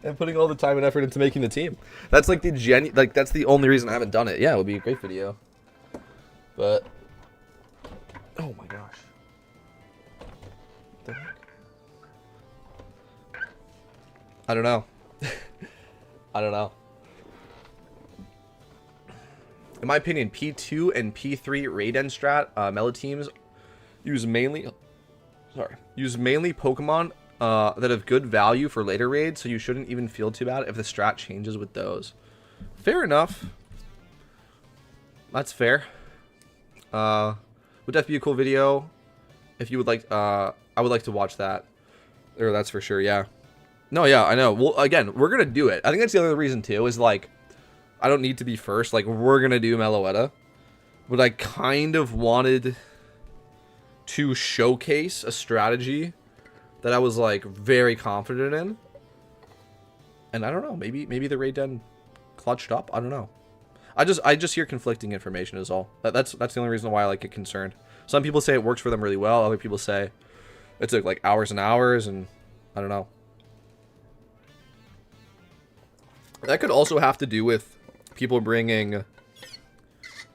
And putting all the time and effort into making the team. That's like that's the only reason I haven't done it. Yeah, it would be a great video. But oh my gosh. What the heck? I don't know. I don't know. In my opinion, P2 and P3 raid end strat Mela teams use mainly Pokemon that have good value for later raids, so you shouldn't even feel too bad if the strat changes with those. Fair enough. That's fair. Would that be a cool video? If you would like, I would like to watch that. Or that's for sure, yeah. No, yeah, I know. Well, again, we're gonna do it. I think that's the other reason too, is like, I don't need to be first. Like, we're gonna do Meloetta. But I kind of wanted to showcase a strategy that I was like very confident in, and I don't know, maybe the raid den clutched up. I don't know. I just hear conflicting information is all. That's the only reason why I get concerned. Some people say it works for them really well. Other people say it took like hours and hours, and I don't know. That could also have to do with people bringing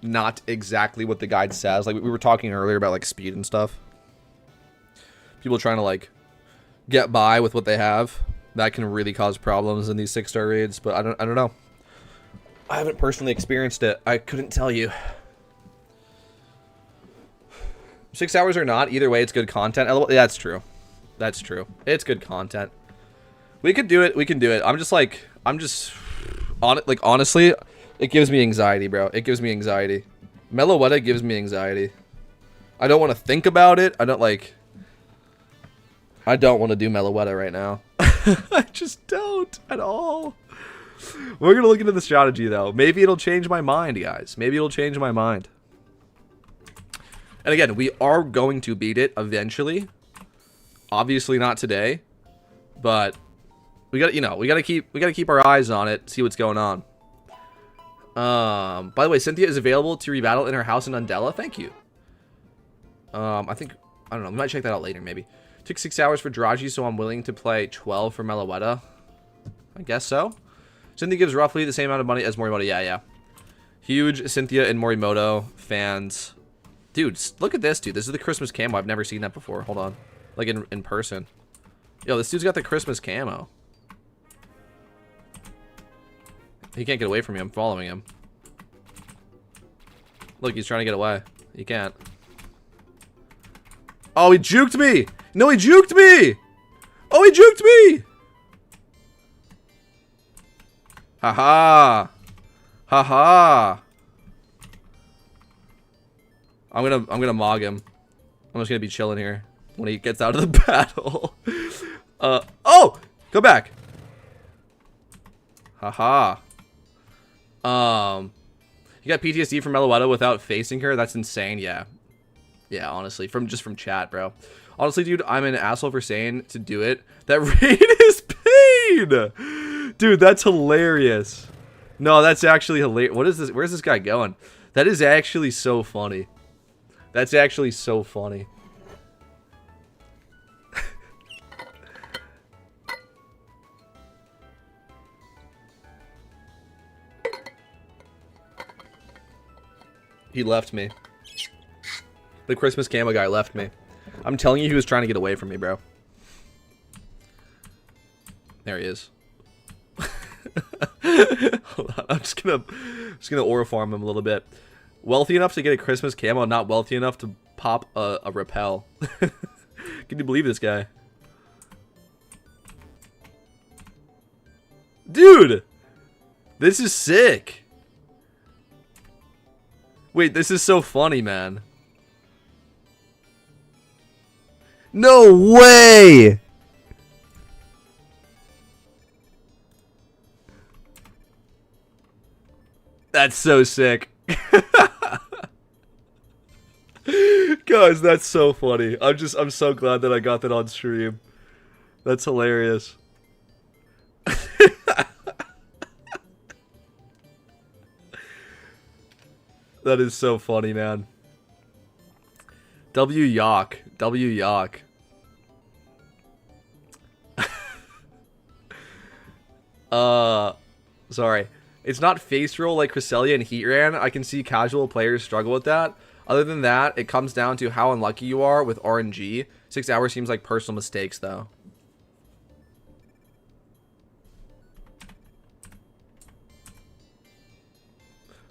not exactly what the guide says. Like we were talking earlier about like speed and stuff. People trying to like get by with what they have. That can really cause problems in these 6-star raids, but I don't know. I haven't personally experienced it. I couldn't tell you. 6 hours or not, either way, it's good content. Yeah, that's true. That's true. It's good content. We could do it. We can do it. Honestly, it gives me anxiety, bro. It gives me anxiety. Meloetta gives me anxiety. I don't want to think about it. I don't want to do Meloetta right now. I just don't at all. We're going to look into the strategy, though. Maybe it'll change my mind, guys. Maybe it'll change my mind. And again, we are going to beat it eventually. Obviously not today, but we got to keep our eyes on it, see what's going on. By the way, Cynthia is available to rebattle in her house in Undella. Thank you. I don't know. We might check that out later, maybe. Took 6 hours for Draji, so I'm willing to play 12 for Meloetta. I guess so. Cynthia gives roughly the same amount of money as Morimoto. Yeah. Huge Cynthia and Morimoto fans. Dude, look at this, dude. This is the Christmas camo. I've never seen that before. Hold on. Like in person. Yo, this dude's got the Christmas camo. He can't get away from me. I'm following him. Look, he's trying to get away. He can't. Oh, he juked me! No, he juked me! Oh, he juked me! Haha. Haha. I'm gonna mog him. I'm just gonna be chilling here when he gets out of the battle. Oh! Go back! Haha. You got PTSD from Meloetta without facing her? That's insane, yeah. Yeah, honestly. From chat, bro. Honestly, dude, I'm an asshole for saying to do it. That raid is pain! Dude, that's hilarious. No, that's actually hilarious. What is this? Where's this guy going? That is actually so funny. That's actually so funny. He left me. The Christmas camo guy left me. I'm telling you, he was trying to get away from me, bro. There he is. Hold on, I'm just gonna aura farm him a little bit. Wealthy enough to get a Christmas camo, not wealthy enough to pop a repel. Can you believe this guy? Dude! This is sick! Wait, this is so funny, man. No way! That's so sick. Guys, that's so funny. I'm so glad that I got that on stream. That's hilarious. That is so funny, man. W Yock. W Yock. Sorry. It's not face roll like Cresselia and Heatran. I can see casual players struggle with that. Other than that, it comes down to how unlucky you are with RNG. 6 hours seems like personal mistakes, though.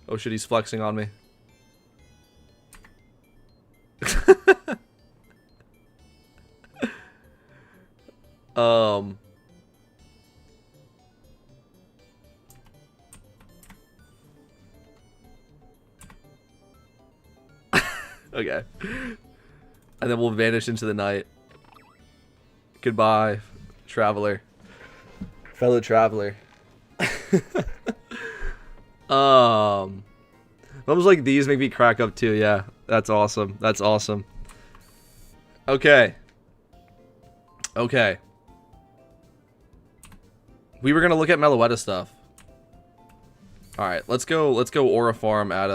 Oh shit, he's flexing on me. Okay. And then we'll vanish into the night. Goodbye, traveler. Fellow traveler. Moments like these make me crack up too, yeah. That's awesome. That's awesome. Okay. Okay. We were gonna look at Meloetta stuff. All right, let's go Aura Farm at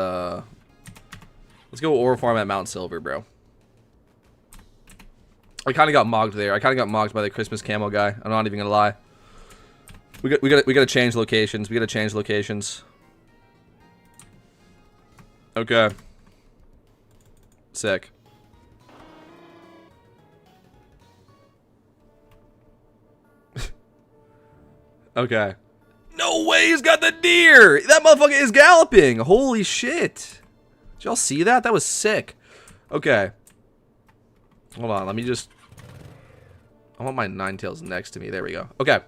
Mount Silver, bro. I kind of got mogged there. I kind of got mogged by the Christmas camo guy. I'm not even gonna lie. We gotta change locations. We gotta change locations. Okay. Sick. Okay. No way he's got the deer! That motherfucker is galloping! Holy shit! Did y'all see that? That was sick. Okay. Hold on, let me just... I want my Ninetales next to me. There we go. Okay.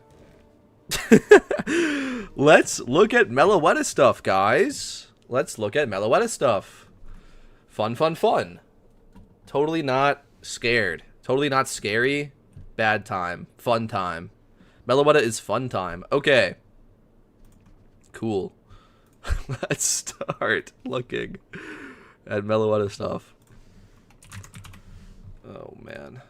Let's look at Meloetta stuff, guys. Let's look at Meloetta stuff. Fun, fun, fun. Totally not scared. Totally not scary. Bad time. Fun time. Meloetta is fun time. Okay. Cool. Let's start looking at Meloetta stuff. Oh, man.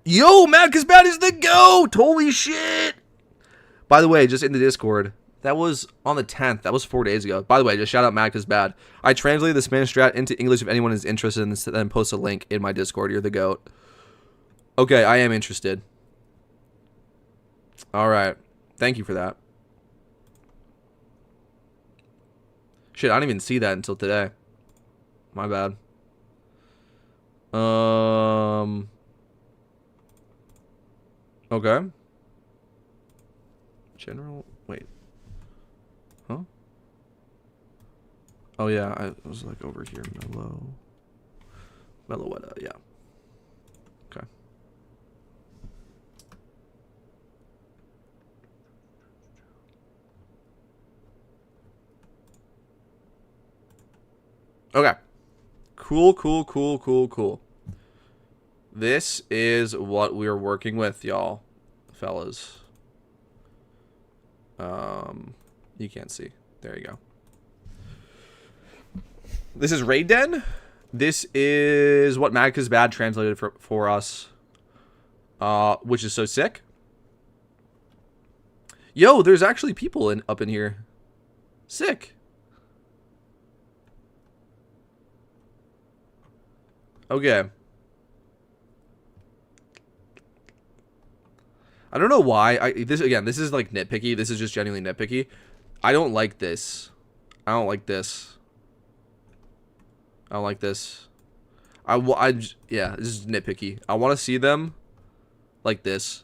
Yo, Mad Cause Bad is the GOAT! Holy shit! By the way, just in the Discord, that was on the 10th. That was 4 days ago. By the way, just shout out Mad Cause Bad. I translated the Spanish strat into English if anyone is interested in this, then post a link in my Discord. You're the GOAT. Okay, I am interested. Alright. Thank you for that. Shit, I didn't even see that until today. My bad. Okay. General, wait. Huh? Oh yeah, I was like over here. Meloetta, yeah. Okay. Okay. Cool, cool, cool, cool, cool. This is what we're working with, y'all, fellas. You can't see. There you go. This is Raid Den. This is what Mad Cause Bad translated for us, which is so sick. Yo, there's actually people up in here. Sick. Okay. I don't know why. This is like nitpicky. This is just genuinely nitpicky. I don't like this. I don't like this. I don't like this. Yeah, this is nitpicky. I want to see them like this.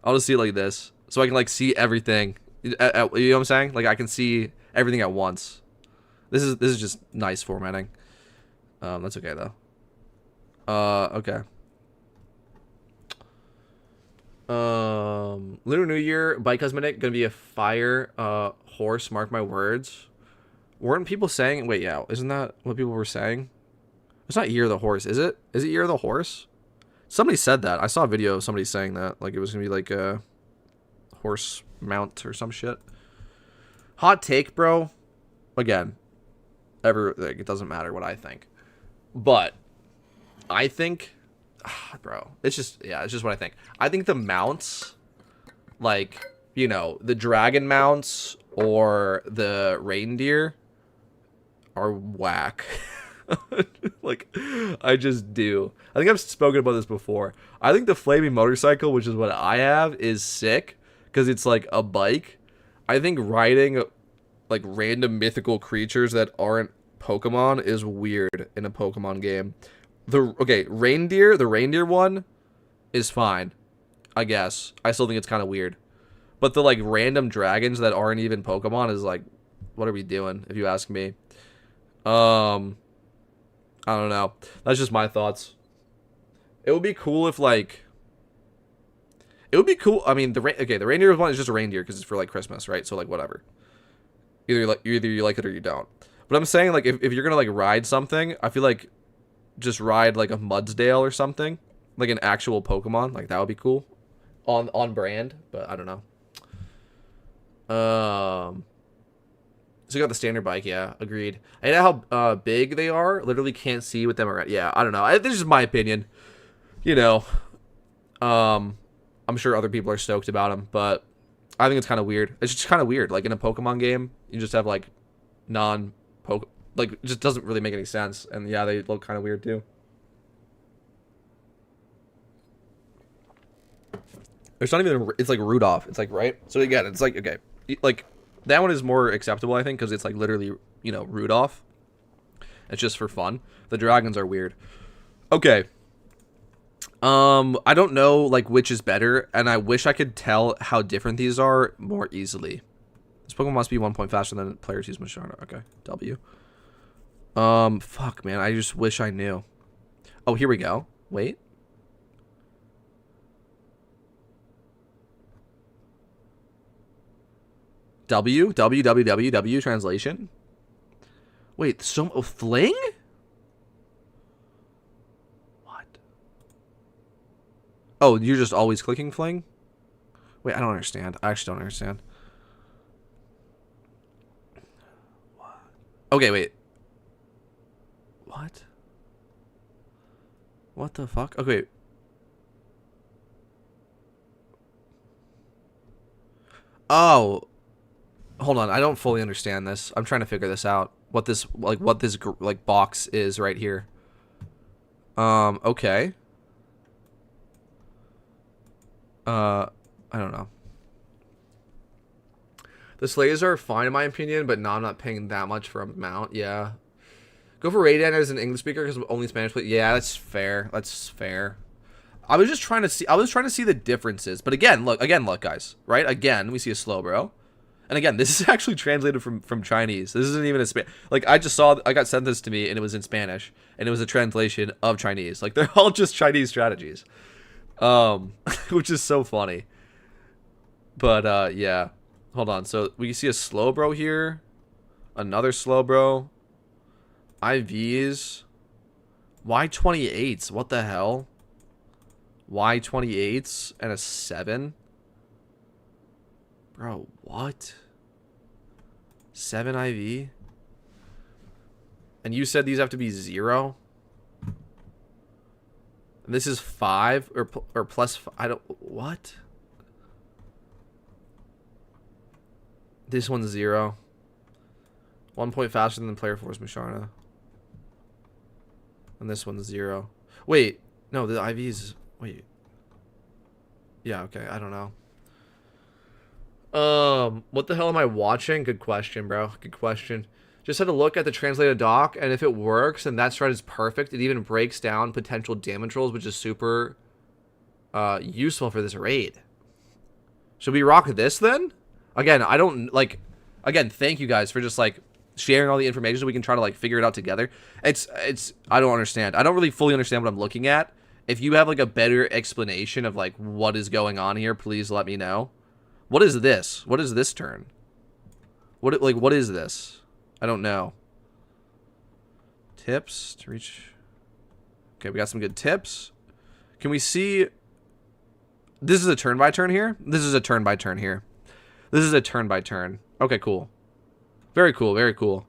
I'll just see it like this, so I can like see everything. You know what I'm saying? Like I can see everything at once. This is just nice formatting. That's okay though. Okay. Lunar New Year, bike cosmetic, gonna be a fire horse, mark my words. Weren't people saying, wait, yeah, isn't that what people were saying? It's not Year of the Horse, is it? Is it Year of the Horse? Somebody said that. I saw a video of somebody saying that. Like it was gonna be like a horse mount or some shit. Hot take, bro. Again, like, it doesn't matter what I think. But I think, bro, it's just what I think. I think the mounts, like, you know, the dragon mounts or the reindeer are whack. Like, I just do. I think I've spoken about this before. I think the flaming motorcycle, which is what I have, is sick because it's like a bike. I think riding like random mythical creatures that aren't Pokemon is weird in a Pokemon game. The reindeer one is fine, I guess. I still think it's kind of weird. But the like random dragons that aren't even Pokemon is like, what are we doing, if you ask me? I don't know. That's just my thoughts. It would be cool if like, it would be cool. I mean, the reindeer one is just a reindeer because it's for like Christmas, right? So like whatever. Either you like it or you don't. But I'm saying like if you're gonna like ride something, I feel like just ride like a Mudsdale or something, like an actual Pokemon. Like that would be cool, on brand. But I don't know. So you got the standard bike, yeah, agreed. I know how big they are. Literally can't see with them around. Yeah, I don't know. This is my opinion. You know, I'm sure other people are stoked about them, but I think it's kind of weird. It's just kind of weird. Like in a Pokemon game, you just have like non-Poke, like it just doesn't really make any sense. And yeah, they look kind of weird too. It's not even, it's like Rudolph. It's like, right? So again, it's like, okay, like that one is more acceptable, I think, because it's like literally, you know, Rudolph. It's just for fun. The dragons are weird. Okay. I don't know like which is better, and I wish I could tell how different these are more easily. This Pokemon must be 1 point faster than players use Musharna. Okay, W. Fuck, man. I just wish I knew. Oh, here we go. Wait. W translation. Wait, so fling? What? Oh, you're just always clicking fling? Wait, I don't understand. I actually don't understand. What? Okay, wait. What? What the fuck? Okay. Oh. Hold on, I don't fully understand this. I'm trying to figure this out. What this like box is right here. Okay. I don't know. The Slayers are fine in my opinion, but no, I'm not paying that much for a mount. Yeah. Go for Raiden as an English speaker because only Spanish. But yeah, that's fair. That's fair. I was just trying to see. I was trying to see the differences. But again, look, guys. Right? Again, we see a Slowbro. And again, this is actually translated from Chinese. This isn't even a like I just saw. I got sent this to me, and it was in Spanish, and it was a translation of Chinese. Like they're all just Chinese strategies, which is so funny. But yeah, hold on. So we see a Slowbro here, another Slowbro, IVs, Y28s. What the hell? Y28s and a 7. Bro, what? 7 IV? And you said these have to be 0? And this is 5 or plus 5. I don't, what? This one's 0. 1 point faster than player 4's Musharna. And this one's 0. Wait, no, the IVs, wait. Yeah, okay, I don't know. What the hell am I watching? Good question, bro. Good question. Just had to look at the translated doc, and if it works, and that strat is perfect, it even breaks down potential damage rolls, which is super useful for this raid. Should we rock this then? Again, I don't like. Again, thank you guys for just like sharing all the information so we can try to like figure it out together. It's. I don't understand. I don't really fully understand what I'm looking at. If you have like a better explanation of like what is going on here, please let me know. What is this? What is this turn? What is this? I don't know. Tips to reach. Okay, we got some good tips. Can we see? This is a turn by turn here. This is a turn by turn here. This is a turn by turn. Okay, cool. Very cool. Very cool.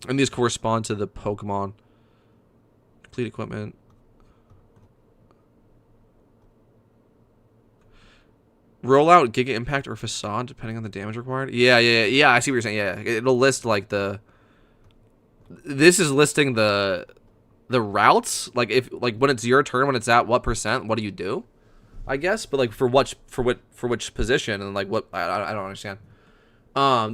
And these correspond to the Pokemon. Complete equipment. Rollout, Giga Impact, or Facade, depending on the damage required. Yeah. I see what you're saying. Yeah, it'll list like the. This is listing the routes. Like if when it's your turn, when it's at what percent, what do you do? I guess, but like for which position and like what I don't understand.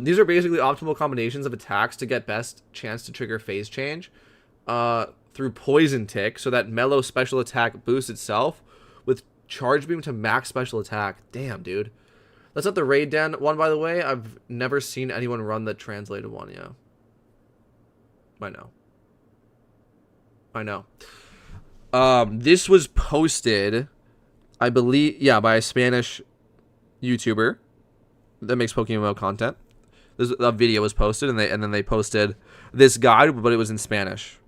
These are basically optimal combinations of attacks to get best chance to trigger phase change. Through Poison Tick, so that mellow special attack boosts itself with Charge Beam to max special attack. Damn, dude. That's not the Raid Den one, by the way. I've never seen anyone run the translated one, yeah. I know. This was posted, I believe, yeah, by a Spanish YouTuber that makes PokeMMO content. A video was posted, and then they posted this guide, but it was in Spanish.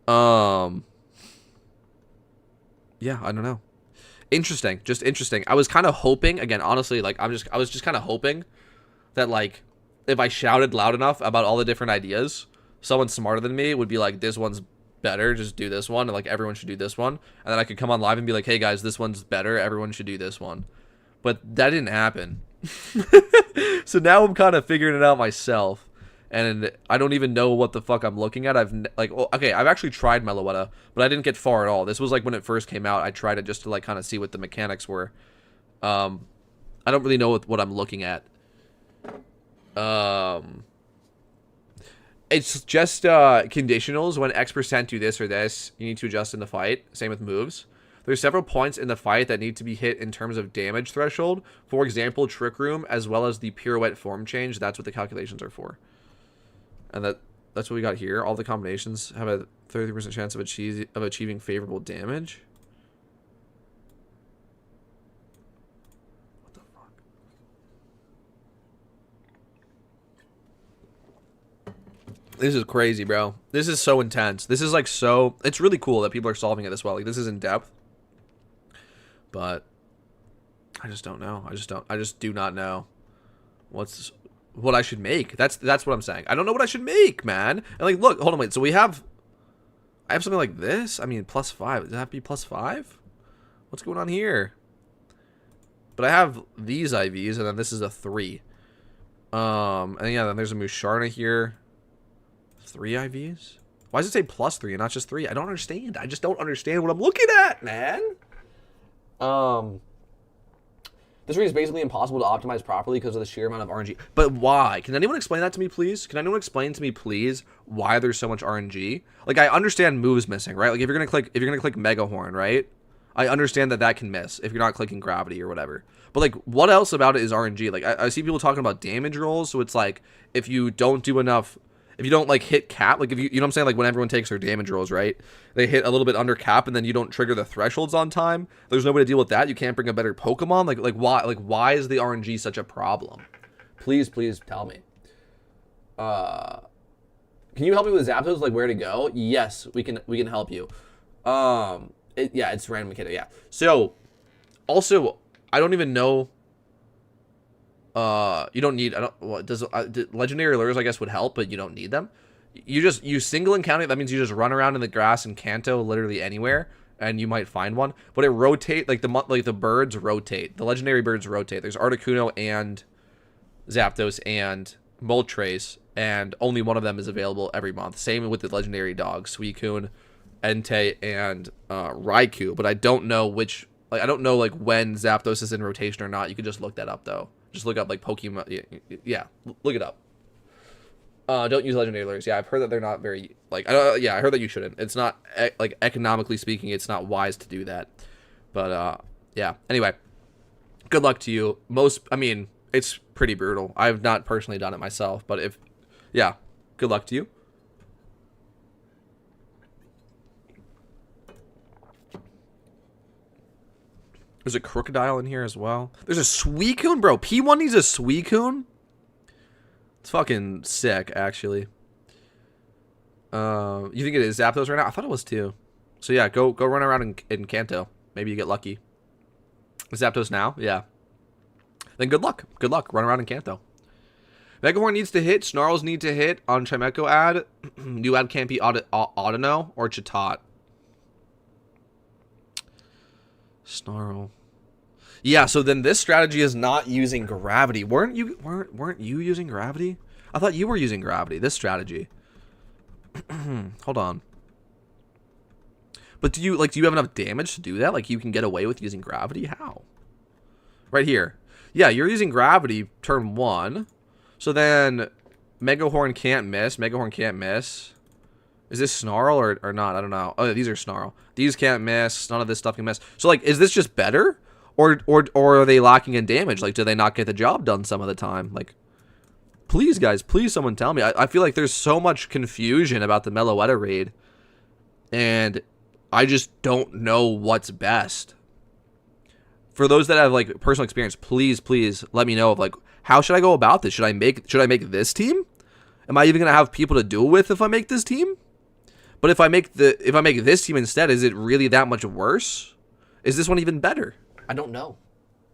Yeah, I don't know. Interesting, just interesting. I was kind of hoping, again, honestly, like I was just kind of hoping that like if I shouted loud enough about all the different ideas, someone smarter than me would be like, this one's better, just do this one, and like everyone should do this one, and then I could come on live and be like, hey guys, this one's better, everyone should do this one. But that didn't happen. So now I'm kind of figuring it out myself, and I don't even know what the fuck I'm looking at. I've actually tried Meloetta, but I didn't get far at all. This was like when it first came out. I tried it just to like kind of see what the mechanics were. I don't really know what I'm looking at. It's just conditionals. When X% do this or this, you need to adjust in the fight. Same with moves. There's several points in the fight that need to be hit in terms of damage threshold. For example, Trick Room, as well as the Pirouette form change. That's what the calculations are for. And that's what we got here. All the combinations have a 30% chance of achieving favorable damage. What the fuck? This is crazy, bro. This is so intense. This is like so... It's really cool that people are solving it this well. Like, this is in depth. But I just don't know. I just do not know what I should make. That's what I'm saying. I don't know what I should make, man. And like, look, hold on, wait. So I have something like this. I mean, +5. Does that have to be +5? What's going on here? But I have these IVs, and then this is a 3. And yeah, then there's a Musharna here. 3 IVs. Why does it say +3 and not just 3? I don't understand. I just don't understand what I'm looking at, man. This ring is basically impossible to optimize properly because of the sheer amount of RNG. But why? Can anyone explain that to me, please? Can anyone explain to me, please, why there's so much RNG? Like, I understand moves missing, right? Like, if you're gonna click Mega Horn, right? I understand that can miss if you're not clicking Gravity or whatever. But like, what else about it is RNG? Like, I see people talking about damage rolls, so it's like if you don't do enough. If you don't, like, hit cap, like, if you know what I'm saying? Like, when everyone takes their damage rolls, right? They hit a little bit under cap, and then you don't trigger the thresholds on time. There's no way to deal with that. You can't bring a better Pokemon. Like why? Like, why is the RNG such a problem? Please tell me. Can you help me with Zapdos, like, where to go? Yes, we can help you. Yeah, it's random mechanic, yeah. So, also, I don't even know... you don't need, legendary lures, I guess, would help, but you don't need them. You single encounter, that means you just run around in the grass in Kanto, literally anywhere, and you might find one. But it rotate, like the birds rotate. The legendary birds rotate. There's Articuno and Zapdos and Moltres, and only one of them is available every month. Same with the legendary dogs, Suicune, Entei, and Raikou. But I don't know which, like, I don't know, like, when Zapdos is in rotation or not. You can just look that up, though. Just look up, like, Pokemon. Yeah, look it up. Don't use legendary lures. Yeah, I've heard that they're not very, like, yeah, I heard that you shouldn't. It's not, like, economically speaking, it's not wise to do that. But, yeah. Anyway, good luck to you. I mean, it's pretty brutal. I've not personally done it myself, but yeah, good luck to you. There's a Crocodile in here as well. There's a Suicune, bro. P1 needs a Suicune? It's fucking sick, actually. You think it is Zapdos right now? I thought it was too. So yeah, go run around in Kanto. Maybe you get lucky. Zapdos now? Yeah. Then good luck. Good luck. Run around in Kanto. Megahorn needs to hit. Snarls need to hit on Chimecho ad. New ad can't be Audino or Chatot. Snarl. Yeah, so then this strategy is not using gravity. Weren't you using gravity? I thought you were using gravity, this strategy. Hold on. But do you have enough damage to do that? Like, you can get away with using gravity? How? Right here. Yeah, you're using gravity turn 1. So then Megahorn can't miss. Megahorn can't miss. Is this Snarl or not? I don't know. Oh, these are Snarl. These can't miss. None of this stuff can miss. So, like, is this just better? Or are they lacking in damage? Like, do they not get the job done some of the time? Like, please, guys, please someone tell me. I feel like there's so much confusion about the Meloetta raid. And I just don't know what's best. For those that have, like, personal experience, please let me know of, like, how should I go about this? Should I make this team? Am I even going to have people to do it with if I make this team? But if I make this team instead, is it really that much worse? Is this one even better? I don't know.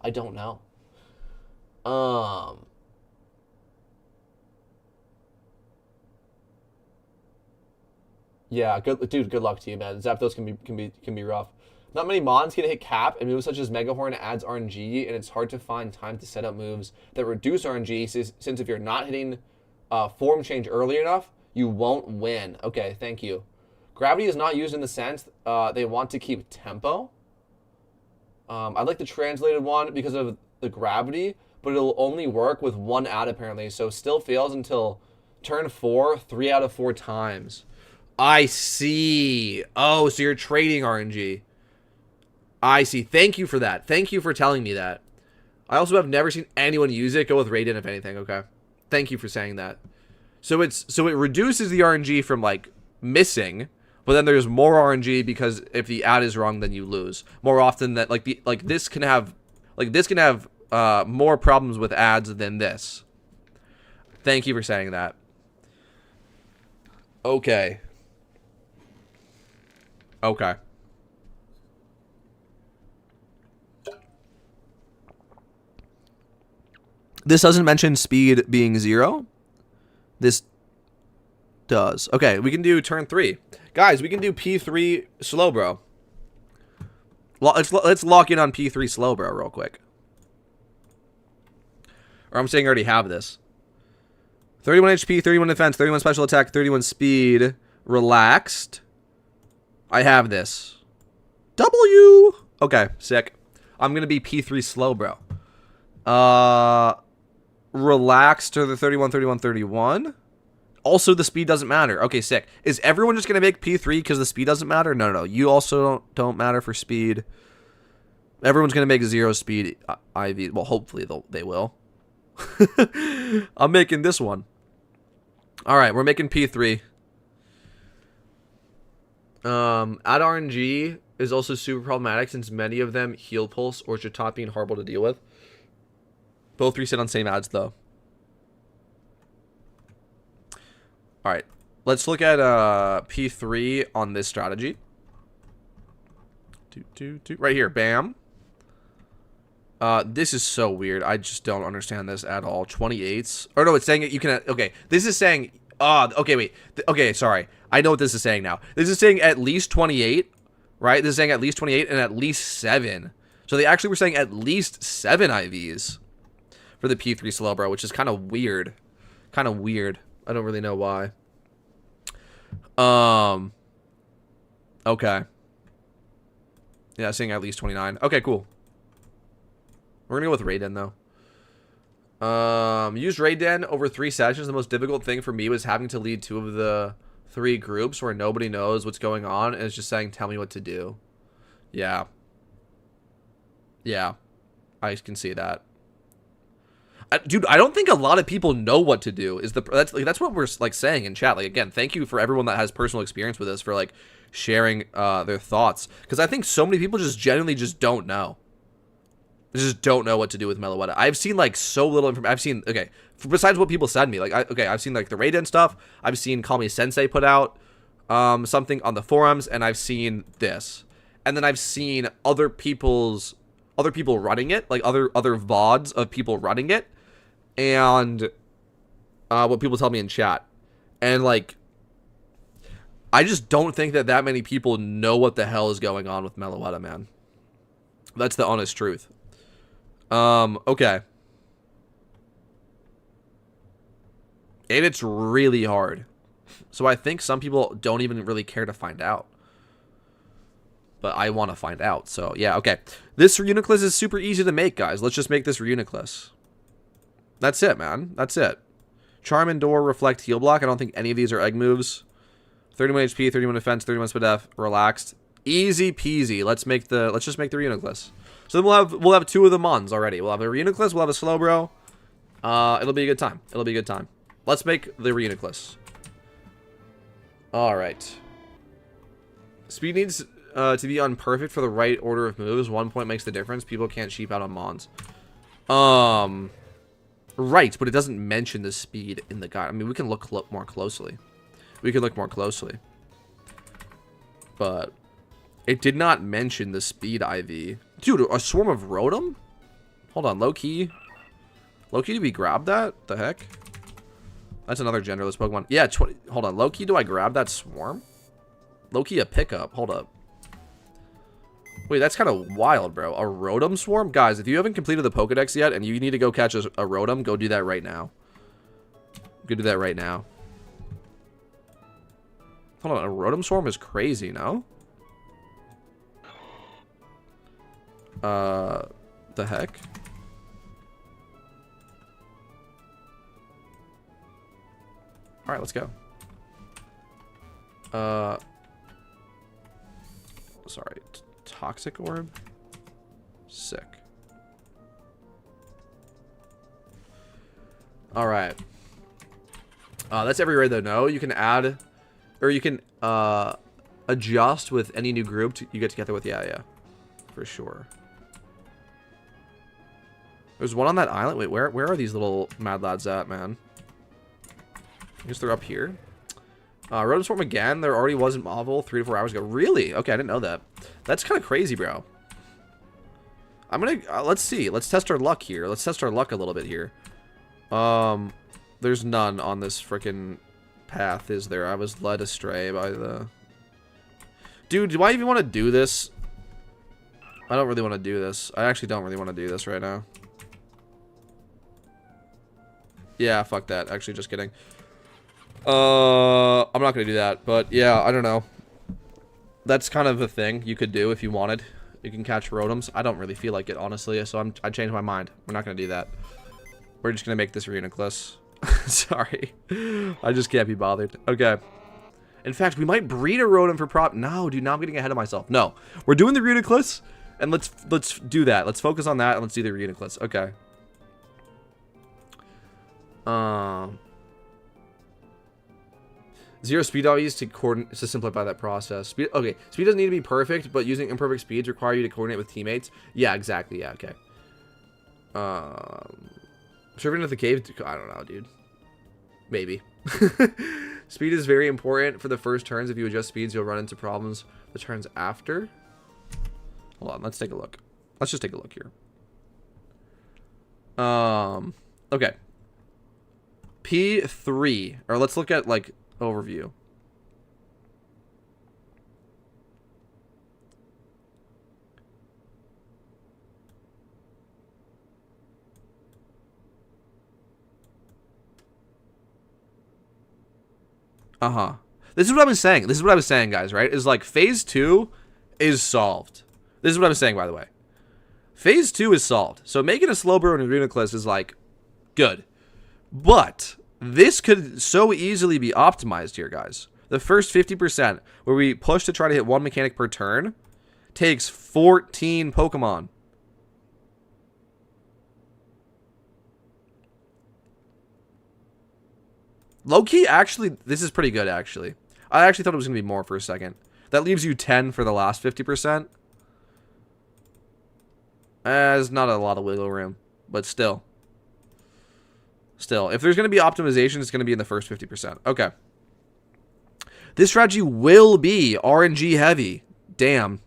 I don't know. Yeah, good dude. Good luck to you, man. Zapdos can be rough. Not many mons can hit cap, and moves such as Mega Horn adds RNG, and it's hard to find time to set up moves that reduce RNG. Since if you're not hitting form change early enough, you won't win. Okay, thank you. Gravity is not used in the sense they want to keep tempo. I like the translated one because of the gravity, but it'll only work with one ad apparently. So still fails until turn 4, 3 out of 4 times. I see. Oh, so you're trading RNG. I see. Thank you for that. Thank you for telling me that. I also have never seen anyone use it. Go with Raiden if anything. Okay. Thank you for saying that. So it reduces the RNG from like missing, but then there's more RNG because if the ad is wrong, then you lose. More often that this can have more problems with ads than this. Thank you for saying that. Okay. Okay. This doesn't mention speed being 0. This does. Okay, we can do turn 3. Guys, we can do P3 slow, bro. Let's lock in on P3 slow, bro, real quick. Or I'm saying I already have this. 31 HP, 31 defense, 31 special attack, 31 speed. Relaxed. I have this. W. Okay, sick. I'm going to be P3 slow, bro. Relaxed to the 31, 31, 31. Also, the speed doesn't matter. Okay, sick. Is everyone just going to make P3 because the speed doesn't matter? No, no, no. You also don't matter for speed. Everyone's going to make 0 speed IV. Well, hopefully they will. I'm making this one. All right, we're making P3. Add RNG is also super problematic since many of them heal pulse or should top being horrible to deal with. Both reset on same ads though. All right, let's look at P3 on this strategy. Right here, bam. This is so weird. I just don't understand this at all. 28s. Or no, it's saying you can. Okay, this is saying. Okay, wait. Okay, sorry. I know what this is saying now. This is saying at least 28, right? This is saying at least 28 and at least 7. So they actually were saying at least 7 IVs for the P3 slow, bro, which is kind of weird. Kind of weird. I don't really know why. Okay. Yeah, saying at least 29. Okay, cool. We're gonna go with Raiden though. Use Raiden over 3 sessions. The most difficult thing for me was having to lead 2 of the 3 groups where nobody knows what's going on and it's just saying, tell me what to do. Yeah. Yeah. I can see that. Dude, I don't think a lot of people know what to do. That's what we're like saying in chat. Like, again, thank you for everyone that has personal experience with this for like sharing their thoughts, because I think so many people just genuinely just don't know. They just don't know what to do with Meloetta. I've seen like so little information. I've seen, okay, besides what people send me, like I've seen like the Raiden stuff. I've seen Call Me Sensei put out something on the forums, and I've seen this, and then I've seen other people running it, like other VODs of people running it. And what people tell me in chat. And, like, I just don't think that many people know what the hell is going on with Meloetta, man. That's the honest truth. Okay. And it's really hard. So I think some people don't even really care to find out. But I want to find out. So, yeah, okay. This Reuniclus is super easy to make, guys. Let's just make this Reuniclus. That's it, man. That's it. Charm and Door, Reflect, Heal Block. I don't think any of these are egg moves. 31 HP, 31 defense, 31 speed def, relaxed. Easy peasy. Let's just make the Reuniclus. So then we'll have 2 of the mons already. We'll have a Reuniclus, we'll have a Slowbro. It'll be a good time. It'll be a good time. Let's make the Reuniclus. Alright. Speed needs to be on perfect for the right order of moves. 1 point makes the difference. People can't cheap out on mons. Right, but it doesn't mention the speed in the guide. I mean, we can look more closely. We can look more closely. But it did not mention the speed IV. Dude, a swarm of Rotom? Hold on, low-key. Low-key, do we grab that? The heck? That's another genderless Pokemon. Yeah, hold on, low-key, do I grab that swarm? Low-key a pickup. Hold up. Wait, that's kind of wild, bro. A Rotom Swarm? Guys, if you haven't completed the Pokedex yet and you need to go catch a Rotom, go do that right now. Go do that right now. Hold on, a Rotom Swarm is crazy, no? The heck? Alright, let's go. Sorry. Toxic Orb? Sick. Alright. That's every raid though, no? You can add... Or you can, adjust with any new group you get together with. Yeah. For sure. There's one on that island. Wait, where are these little mad lads at, man? I guess they're up here. Rotom Swarm again. There already wasn't Marvel 3 to 4 hours ago. Really? Okay, I didn't know that. That's kind of crazy, bro. I'm gonna... let's see. Let's test our luck here. Let's test our luck a little bit here. There's none on this freaking path, is there? I was led astray by the... Dude, do I even want to do this? I don't really want to do this. I actually don't really want to do this right now. Yeah, fuck that. Actually, just kidding. I'm not gonna do that, but yeah, I don't know. That's kind of a thing you could do if you wanted. You can catch Rotoms. I don't really feel like it, honestly, so I changed my mind. We're not gonna do that. We're just gonna make this Reuniclus. Sorry. I just can't be bothered. Okay. In fact, we might breed a Rotom for prop. No, dude, now I'm getting ahead of myself. No. We're doing the Reuniclus, and let's do that. Let's focus on that, and let's do the Reuniclus. Okay. Zero speed values to simplify that process. Speed, okay, speed doesn't need to be perfect, but using imperfect speeds require you to coordinate with teammates. Yeah, exactly. Yeah, okay. Serving at the cave. I don't know, dude. Maybe. Speed is very important for the first turns. If you adjust speeds, you'll run into problems the turns after. Hold on, let's take a look. Let's just take a look here. Okay. P3, or let's look at like overview. This is what I was saying. This is what I was saying, guys, right? Is like phase 2 is solved. This is what I was saying, by the way. Phase 2 is solved. So making a Slowbro and a Reuniclus is like good. But this could so easily be optimized here, guys. The first 50% where we push to try to hit one mechanic per turn takes 14 Pokemon. Low-key, actually, this is pretty good, actually. I actually thought it was going to be more for a second. That leaves you 10 for the last 50%. There's not a lot of wiggle room, but still. Still, if there's going to be optimization, it's going to be in the first 50%. Okay. This strategy will be RNG heavy. Damn.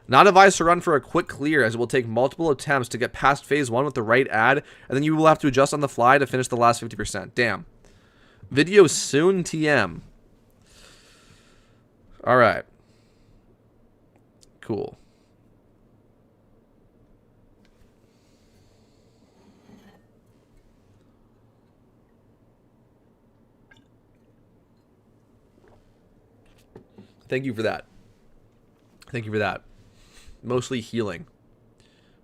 Not advised to run for a quick clear, as it will take multiple attempts to get past phase 1 with the right ad, and then you will have to adjust on the fly to finish the last 50%. Damn. Video soon, TM. Alright. Cool. Thank you for that. Thank you for that. Mostly healing.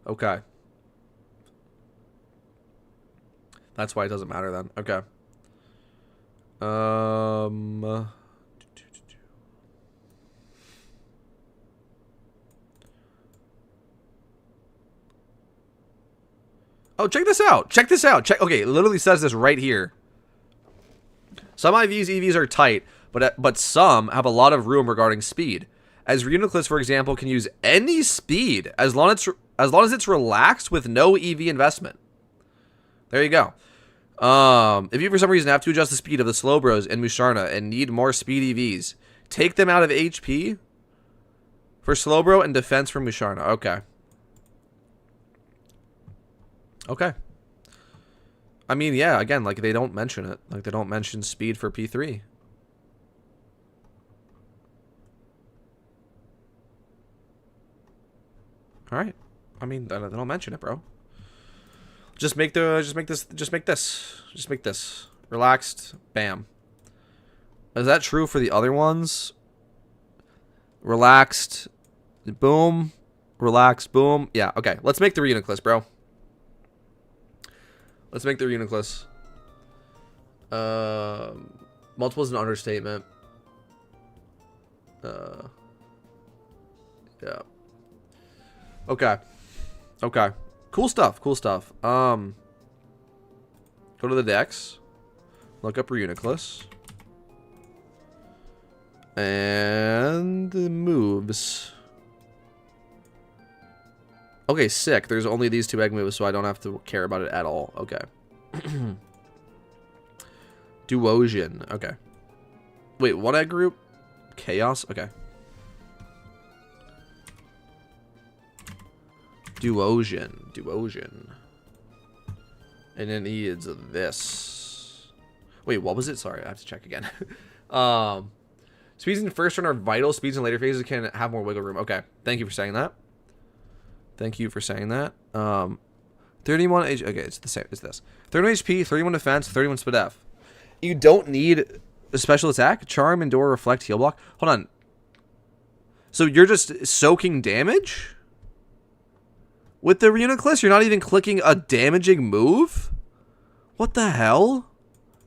Okay. That's why it doesn't matter then. Okay. Oh, check this out. Check this out. Okay, it literally says this right here. Some IVs, EVs are tight, but some have a lot of room regarding speed. As Reuniclus, for example, can use any speed as long as it's relaxed with no EV investment. There you go. If you for some reason have to adjust the speed of the Slowbros and Musharna and need more speed EVs, take them out of HP for Slowbro and defense for Musharna. Okay. Okay. I mean, yeah, again, like, they don't mention it. Like, they don't mention speed for P3. All right. I mean, then I'll mention it, bro. Just make this. Relaxed. Bam. Is that true for the other ones? Relaxed. Boom. Relaxed. Boom. Yeah, okay. Let's make the Reuniclus, bro. Let's make the Reuniclus. Multiple is an understatement. Yeah. Okay. Okay. Cool stuff. Cool stuff. Go to the decks. Look up Reuniclus. And the moves. Okay, sick. There's only these 2 egg moves, so I don't have to care about it at all. Okay. Duosian. Okay. Wait, what egg group? Chaos? Okay. Duosian. Duosian. And it needs this. Wait, what was it? Sorry, I have to check again. Speeds in the first turn are vital. Speeds in later phases can have more wiggle room. Okay. Thank you for saying that. Thank you for saying that. 31 H. Okay, it's the same. It's this. 31 HP, 31 defense, 31 speed F. You don't need a special attack. Charm, Endure, Reflect, Heal Block. Hold on. So you're just soaking damage? With the Reuniclus, you're not even clicking a damaging move? What the hell?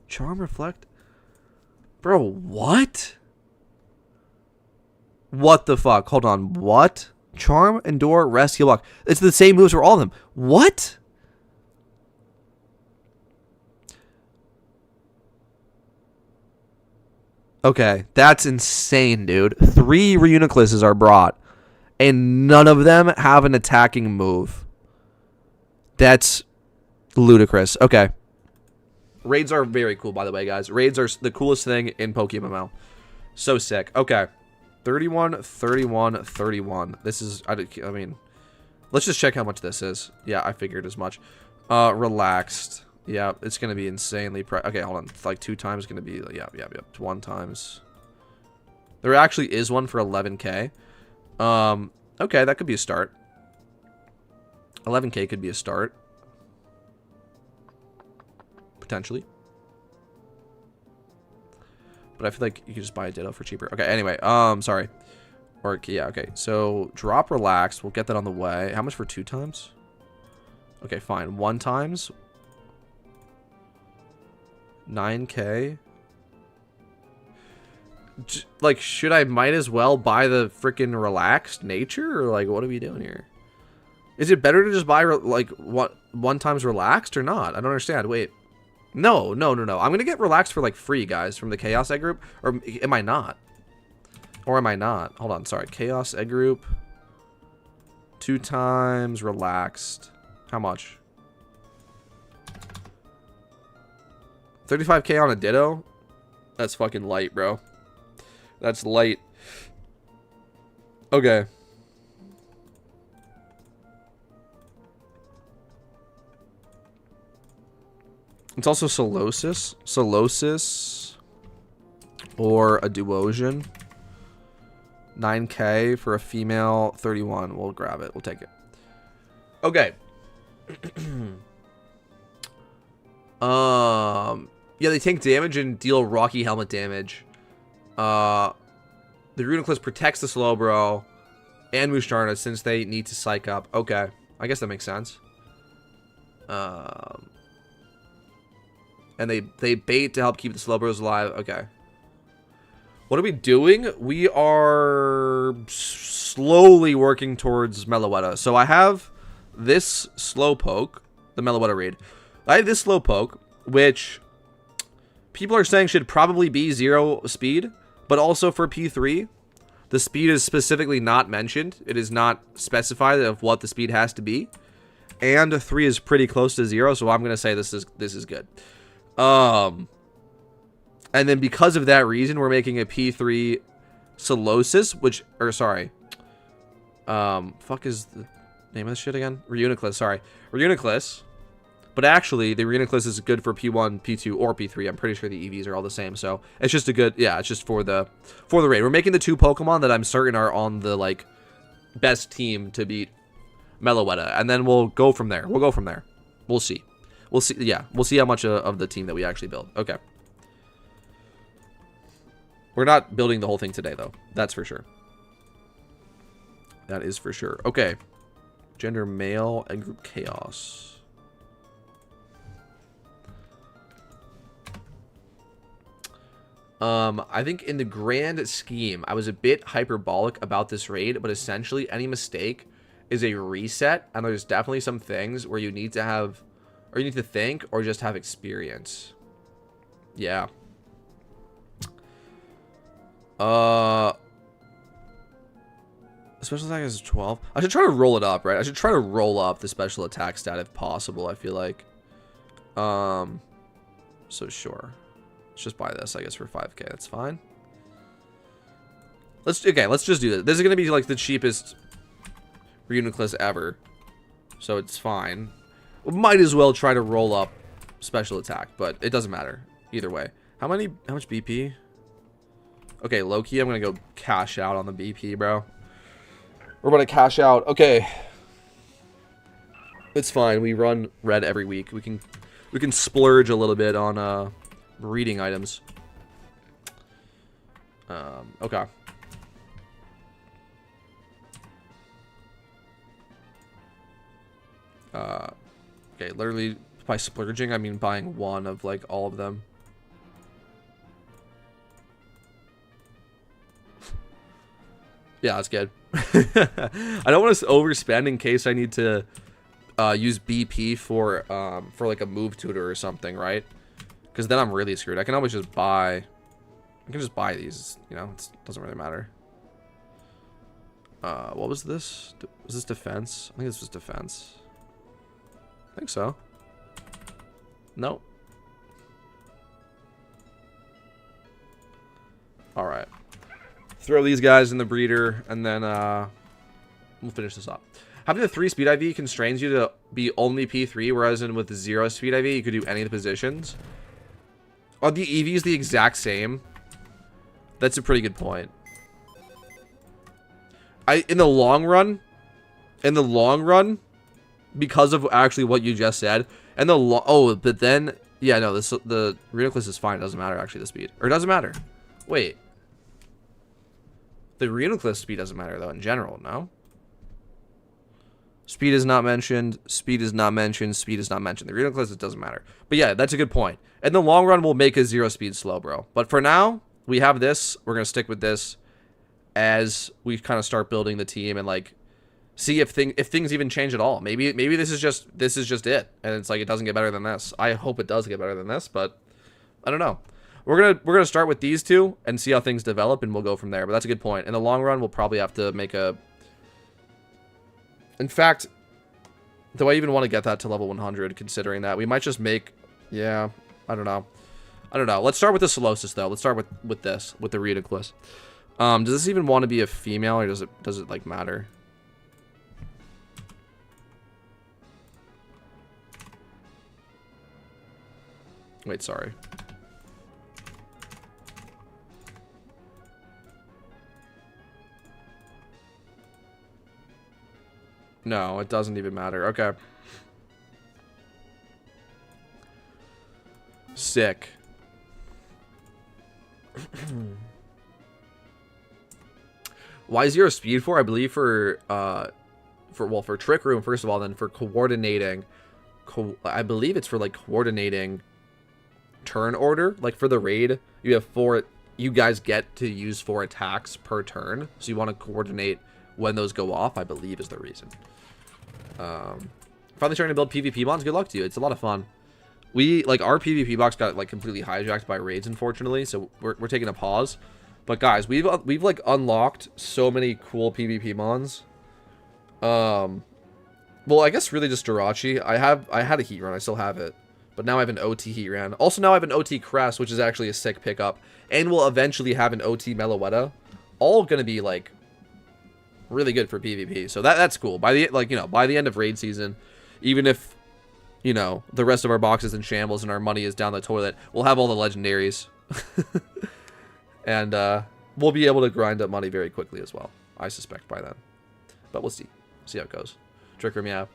Charm, Reflect. Bro, what? What the fuck? Hold on. What? Charm, Endure, Rest, Heal Block. It's the same moves for all of them. What? Okay, that's insane, dude. 3 Reunicluses are brought, and none of them have an attacking move. That's ludicrous. Okay. Raids are very cool, by the way, guys. Raids are the coolest thing in PokeMMO. So sick. Okay. 31, 31, 31. This is, I mean, let's just check how much this is. Yeah, I figured as much. Relaxed. Yeah, it's going to be insanely okay, hold on. It's like 2 times going to be, yeah. 1 times. There actually is one for 11k. Okay, that could be a start. 11k could be a start. Potentially. But I feel like you could just buy a Ditto for cheaper. Okay, anyway, sorry. Or, yeah, okay. So, drop Relaxed. We'll get that on the way. How much for 2 times? Okay, fine. 1 times. 9k. Like, should I might as well buy the freaking Relaxed Nature? Or, like, what are we doing here? Is it better to just buy, like, 1 times Relaxed or not? I don't understand. Wait. No. I'm going to get Relaxed for, like, free, guys, from the Chaos Egg Group. Or am I not? Or am I not? Hold on, sorry. Chaos Egg Group. 2 times Relaxed. How much? 35k on a Ditto? That's fucking light, bro. That's light. Okay. It's also Solosis. Solosis. Or a Duosian. 9k for a female. 31. We'll grab it. We'll take it. Okay. Yeah, they take damage and deal Rocky Helmet damage. The Reuniclus protects the Slowbro and Mustarna since they need to psych up. Okay. I guess that makes sense. And they bait to help keep the Slowbros alive. Okay. What are we doing? We are slowly working towards Meloetta. So I have this Slowpoke, the Meloetta raid. I have this Slowpoke, which people are saying should probably be 0 speed, but also for P3, the speed is specifically not mentioned. It is not specified of what the speed has to be, and 3 is pretty close to 0, so I'm gonna say this is good. And then because of that reason, we're making a P3 Solosis, fuck is the name of this shit again? Reuniclus, sorry. Reuniclus. But actually, the Reuniclus is good for P1, P2, or P3. I'm pretty sure the EVs are all the same, so it's just a good, yeah, it's just for the raid. We're making the 2 Pokemon that I'm certain are on the, like, best team to beat Meloetta, and then we'll go from there. We'll see. We'll see. Yeah, we'll see how much of the team that we actually build. Okay. We're not building the whole thing today, though. That's for sure. That is for sure. Okay. Gender male and group chaos. I think in the grand scheme, I was a bit hyperbolic about this raid, but essentially any mistake is a reset, and there's definitely some things where you need to have, or you need to think, or just have experience. Yeah. Special attack is 12. I should try to roll it up, right? I should try to roll up the special attack stat if possible, I feel like. So sure. Let's just buy this, I guess, for 5k. That's fine. Let's just do this. This is gonna be like the cheapest Reuniclus ever. So it's fine. We might as well try to roll up special attack, but it doesn't matter. Either way. How much BP? Okay, low-key, I'm gonna go cash out on the BP, bro. We're about to cash out. Okay. It's fine. We run red every week. We can splurge a little bit on breeding items. Okay. Okay, literally by splurging, I mean buying one of like all of them. Yeah, that's good. I don't want to overspend in case I need to use BP for like a move tutor or something, right? Because then I'm really screwed. I can always just buy. I can just buy these. You know, it doesn't really matter. What was this? Was this defense? I think this was defense. I think so. Nope. All right. Throw these guys in the breeder, and then we'll finish this up. Having the 3 speed IV constrains you to be only P3, whereas with the 0 speed IV, you could do any of the positions. Are the EVs the exact same? That's a pretty good point. In the long run, because of actually what you just said, and but then, yeah, no, the Reuniclus is fine. It doesn't matter, actually, the speed. Or it doesn't matter. Wait. The Reuniclus speed doesn't matter, though, in general, no? Speed is not mentioned. Speed is not mentioned. Speed is not mentioned. The Reuniclus, it doesn't matter. But yeah, that's a good point. In the long run, we'll make a 0 speed slow, bro. But for now, we have this. We're going to stick with this as we kind of start building the team and, like, see if things even change at all. Maybe this is just it. And it's like, it doesn't get better than this. I hope it does get better than this, but I don't know. We're gonna start with these two and see how things develop, and we'll go from there. But that's a good point. In the long run, we'll probably have to make a. In fact, do I even want to get that to level 100? Considering that we might just make, yeah, I don't know. Let's start with the Solosis though. Let's start with this, with the Reuniclus. Does this even want to be a female, or does it like matter? Wait, sorry. No, it doesn't even matter. Okay. Sick. Why 0 speed for? I believe for Trick Room, first of all, then for coordinating. I believe it's for like coordinating turn order. Like for the raid, you have 4. You guys get to use 4 attacks per turn, so you want to coordinate when those go off, I believe, is the reason. Finally starting to build PvP mods. Good luck to you. It's a lot of fun. Our PvP box got like completely hijacked by raids, unfortunately, so we're taking a pause. But guys, we've like unlocked so many cool PvP mods. Well, I guess really just Jirachi. I had a heat run. I still have it, but now I have an OT heat run. Also, now I have an OT Crest, which is actually a sick pickup, and we'll eventually have an OT Meloetta. All gonna be like really good for PvP, so that's cool. By the end of raid season, even if the rest of our box is in shambles and our money is down the toilet, we'll have all the legendaries, and we'll be able to grind up money very quickly as well. I suspect by then, but we'll see how it goes. Trick Room, yeah.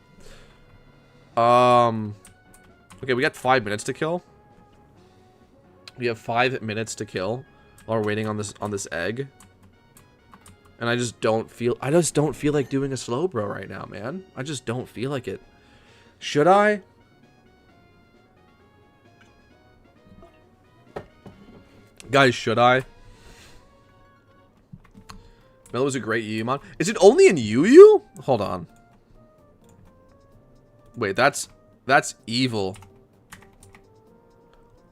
Okay, we got 5 minutes to kill. We have 5 minutes to kill while we're waiting on this egg. And I just don't feel like doing a slow bro right now, man. I just don't feel like it. Should I? Guys, should I? Melo was a great UU mod. Is it only in UU? Hold on. Wait, that's evil.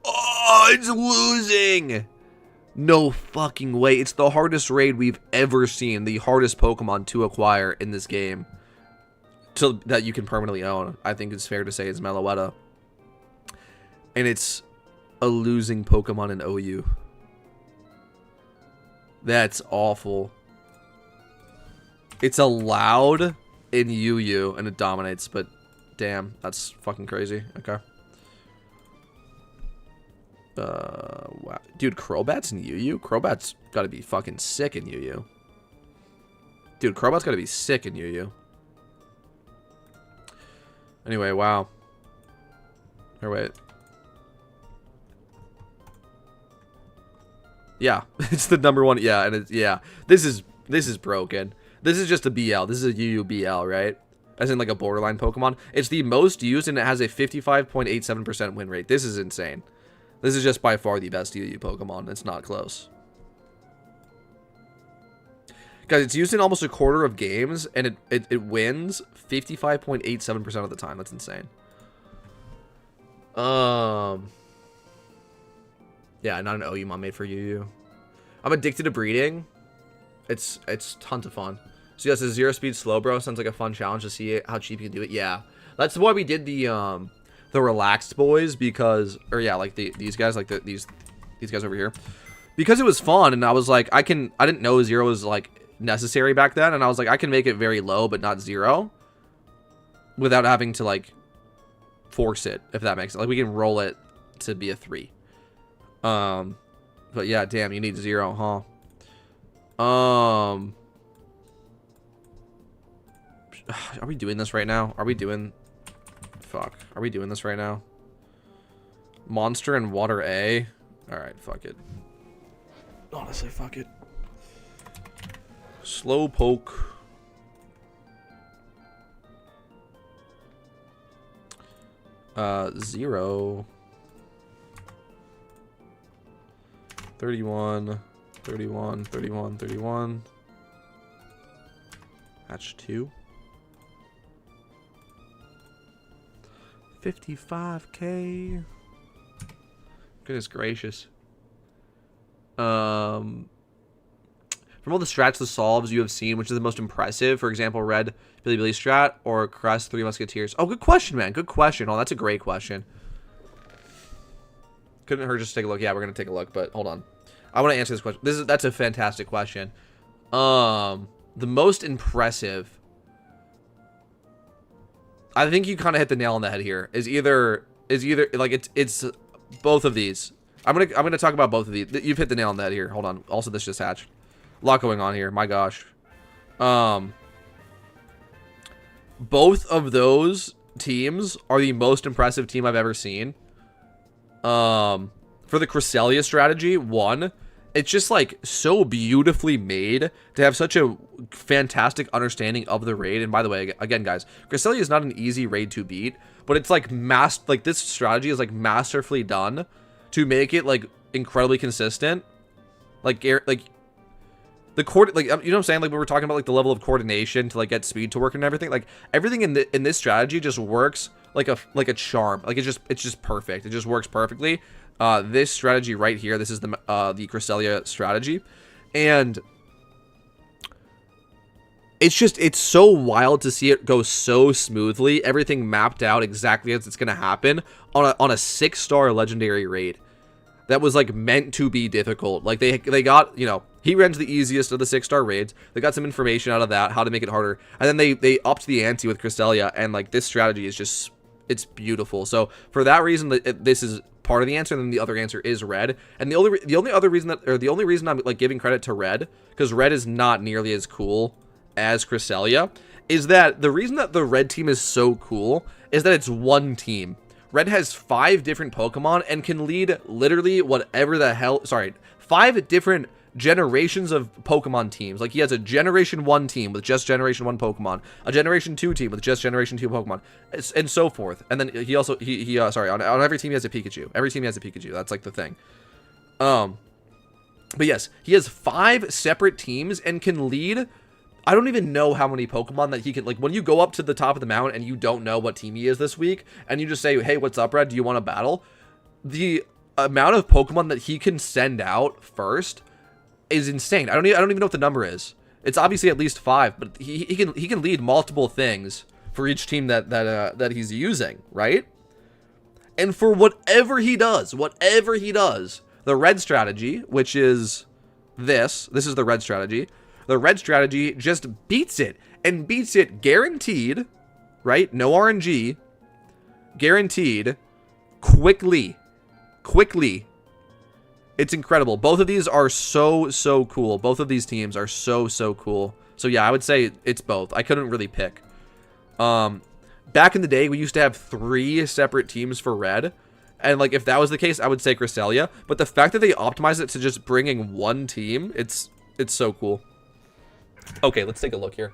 Oh, it's losing. No fucking way. It's the hardest raid we've ever seen. The hardest Pokemon to acquire in this game. That you can permanently own. I think it's fair to say it's Meloetta. And it's a losing Pokemon in OU. That's awful. It's allowed in UU and it dominates, but damn, that's fucking crazy. Okay. Wow. Dude, Crobat's in UU? Crobat's gotta be fucking sick in UU. Dude, Crobat's gotta be sick in UU. Anyway, wow. Or wait. Yeah, it's the #1. Yeah, and it's, yeah. This is broken. This is just a BL. This is a UU BL, right? As in like a borderline Pokemon. It's the most used and it has a 55.87% win rate. This is insane. This is just by far the best UU Pokemon. It's not close. Guys, it's used in almost a quarter of games and it wins 55.87% of the time. That's insane. Yeah, not an OU mod made for UU. I'm addicted to breeding. It's tons of fun. So yes, a 0-speed slow bro sounds like a fun challenge to see how cheap you can do it. Yeah, that's why we did the relaxed boys, because, or yeah, like these guys, like these guys over here, because it was fun. And I was like, I didn't know 0 was like necessary back then, and I was like, I can make it very low but not 0 without having to like force it, if that makes sense. Like we can roll it to be a 3. But yeah, damn, you need 0, huh? Are we doing this right now? Are we doing... Fuck. Are we doing this right now? Monster and Water A? Alright, fuck it. Honestly, fuck it. Slowpoke. Zero. 31, 31, 31, 31. Hatch 2. 55k. Goodness gracious. From all the strats the solves you have seen, which is the most impressive? For example, Red Billy Billy strat or Crest 3 Musketeers? Oh, good question, man. Good question. Oh, that's a great question. Couldn't hurt just to take a look. Yeah, we're gonna take a look, but hold on. I want to answer this question. That's a fantastic question. The most impressive. I think you kind of hit the nail on the head here. Is either like it's both of these. I'm gonna talk about both of these. You've hit the nail on the head here. Hold on. Also, this just hatched. A lot going on here. My gosh. Both of those teams are the most impressive team I've ever seen. For the Cresselia strategy, one, it's just like so beautifully made to have such a fantastic understanding of the raid. And by the way, again, guys, Cresselia is not an easy raid to beat, but it's like this strategy is like masterfully done to make it like incredibly consistent. Like the you know what I'm saying? Like we were talking about like the level of coordination to like get speed to work and everything. Like everything in this strategy just works like a charm. Like it's just perfect. It just works perfectly. This strategy right here, this is the Cresselia strategy, and it's so wild to see it go so smoothly. Everything mapped out exactly as it's gonna happen on a 6-star legendary raid that was like meant to be difficult. Like they got, you know, he runs the easiest of the 6-star raids. They got some information out of that, how to make it harder, and then they upped the ante with Cresselia, and like this strategy is just, it's beautiful. So for that reason, this is part of the answer, and then the other answer is Red. And the only reason I'm like giving credit to Red, because Red is not nearly as cool as Cresselia, is that the reason that the red team is so cool is that it's one team. Red has 5 different Pokemon and can lead literally whatever the hell, sorry, 5 different generations of Pokemon teams. Like, he has a Generation 1 team with just Generation 1 Pokemon, a Generation 2 team with just Generation 2 Pokemon, and so forth. And then he also, sorry, on every team he has a Pikachu. Every team has a Pikachu. That's like the thing. But yes, he has 5 separate teams and can lead, I don't even know how many Pokemon that he can, like, when you go up to the top of the mountain and you don't know what team he is this week, and you just say, hey, what's up, Red? Do you want to battle? The amount of Pokemon that he can send out first is insane. I don't even know what the number is. It's obviously at least 5, but he can lead multiple things for each team that he's using, right? And for whatever he does, the red strategy, which is this is the red strategy. The red strategy just beats it, and beats it guaranteed, right? No RNG, guaranteed, quickly. It's incredible. Both of these are so cool. Both of these teams are so cool. So yeah, I would say it's both. I couldn't really pick. Back in the day, we used to have 3 separate teams for red. And like, if that was the case, I would say Cresselia. But the fact that they optimized it to just bringing one team, it's so cool. Okay, let's take a look here.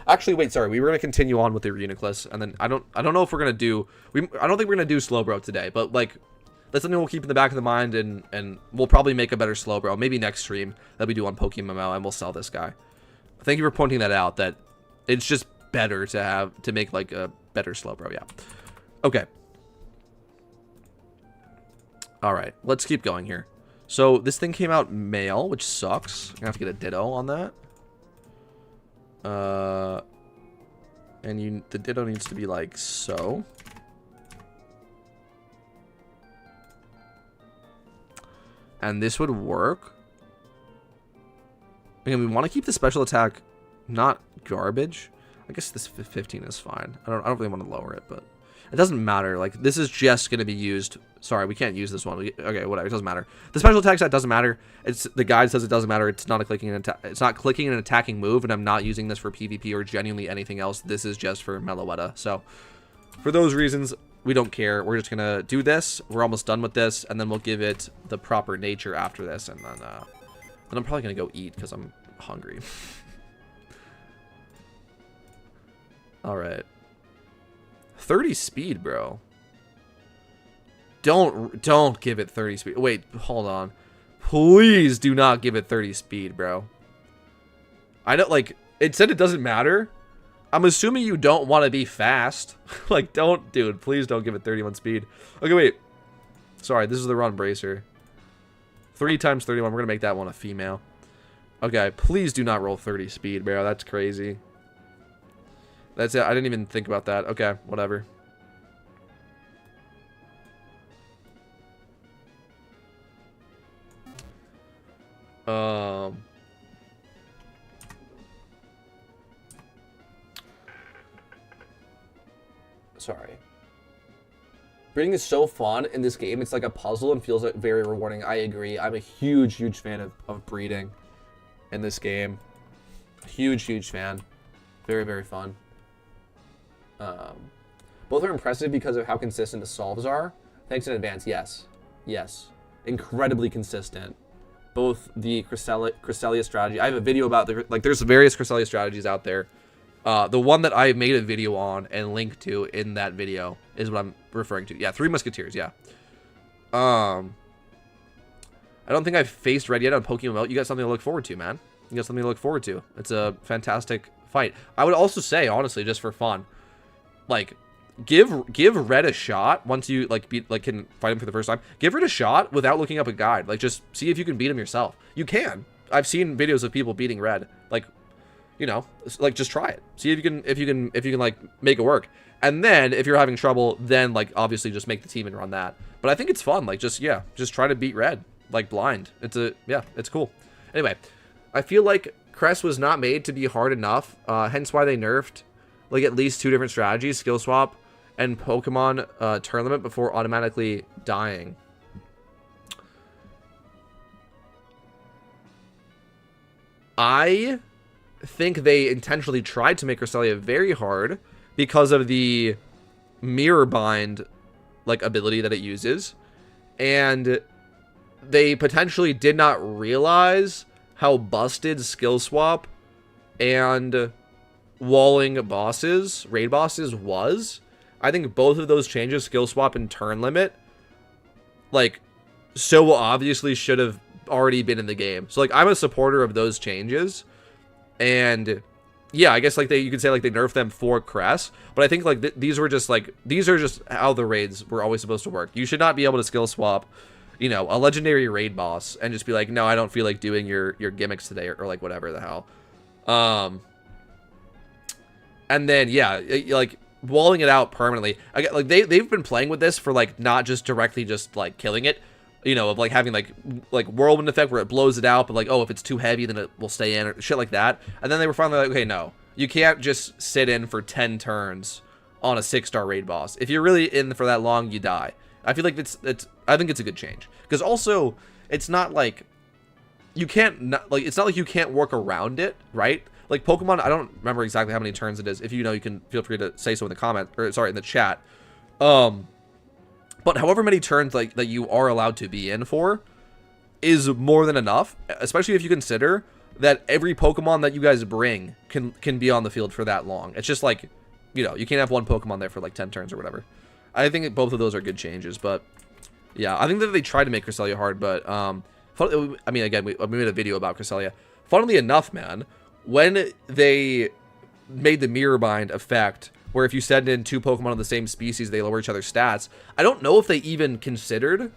Actually, wait, sorry. We were gonna continue on with the Reuniclus, and then I don't know if we're gonna do. I don't think we're gonna do Slowbro today, but like, that's something we'll keep in the back of the mind, and we'll probably make a better Slowbro. Maybe next stream that we do on PokeMMO, and we'll sell this guy. Thank you for pointing that out. That it's just better to make like a better Slowbro. Yeah. Okay. All right, let's keep going here. So this thing came out male, which sucks. I'm gonna have to get a Ditto on that. And the Ditto needs to be like so. And this would work. Again, we want to keep the special attack not garbage. I guess this 15 is fine. I don't really want to lower it, but it doesn't matter. Like, this is just going to be used. Sorry, we can't use this one. Okay, whatever. It doesn't matter. The special attack set doesn't matter. The guide says it doesn't matter. It's not clicking an attacking move, and I'm not using this for PvP or genuinely anything else. This is just for Meloetta. So, for those reasons, we don't care. We're just gonna do this. We're almost done with this, and then we'll give it the proper nature after this, and then I'm probably gonna go eat because I'm hungry. All right. 30 speed, bro. Don't give it 30 speed. Wait, hold on. Please do not give it 30 speed, bro. I don't, like, it said it doesn't matter. I'm assuming you don't want to be fast. Like, dude, please don't give it 31 speed. Okay, wait. Sorry, this is the wrong bracer. 3 times 31. We're going to make that one a female. Okay, please do not roll 30 speed, bro. That's crazy. That's it. I didn't even think about that. Okay, whatever. Sorry. Breeding is so fun in this game. It's like a puzzle and feels like very rewarding. I agree. I'm a huge fan of breeding in this game. Huge fan. Very fun. Both are impressive because of how consistent the solves are. Thanks in advance. Yes. Incredibly consistent. Both the Cresselia strategy. I have a video about there's various Cresselia strategies out there. The one that I made a video on and linked to in that video is what I'm referring to. Yeah, 3 Musketeers, yeah. I don't think I've faced Red yet on PokeMMO. You got something to look forward to, man. You got something to look forward to. It's a fantastic fight. I would also say, honestly, just for fun, like, give Red a shot once you can fight him for the first time. Give Red a shot without looking up a guide. Like, just see if you can beat him yourself. You can. I've seen videos of people beating Red. Like, you know, like, just try it. See if you can like make it work. And then if you're having trouble, then like obviously just make the team and run that. But I think it's fun. Like, just try to beat Red like blind. It's cool. Anyway, I feel like Crest was not made to be hard enough. Hence why they nerfed like at least 2 different strategies: skill swap and Pokemon turn limit before automatically dying. I think they intentionally tried to make Cresselia very hard because of the mirror bind like ability that it uses, and they potentially did not realize how busted skill swap and walling bosses, raid bosses, was. I think both of those changes, skill swap and turn limit, like, so obviously should have already been in the game. So, like, I'm a supporter of those changes. And, yeah, I guess, like, you could say, like, they nerfed them for Cress. But I think, like, these are just how the raids were always supposed to work. You should not be able to skill swap, you know, a legendary raid boss and just be like, no, I don't feel like doing your gimmicks today, or like, whatever the hell. And then, yeah, like, walling it out permanently. Like, they've been playing with this for, like, not just directly just, like, killing it, you know, of, like, having, like whirlwind effect where it blows it out, but, like, oh, if it's too heavy, then it will stay in, or shit like that. And then they were finally like, okay, no, you can't just sit in for 10 turns on a 6-star raid boss. If you're really in for that long, you die. I feel like I think it's a good change. Because also, it's not like, it's not like you can't work around it, right? Like, Pokemon, I don't remember exactly how many turns it is. If you know, you can feel free to say so in the comment, or sorry, in the chat. But however many turns, like, that you are allowed to be in for is more than enough, especially if you consider that every Pokemon that you guys bring can be on the field for that long. It's just like, you know, you can't have one Pokemon there for like 10 turns or whatever. I think both of those are good changes, but yeah, I think that they tried to make Cresselia hard, but I mean, again, we made a video about Cresselia. Funnily enough, man, when they made the mirror bind effect, where if you send in 2 Pokemon of the same species, they lower each other's stats, I don't know if they even considered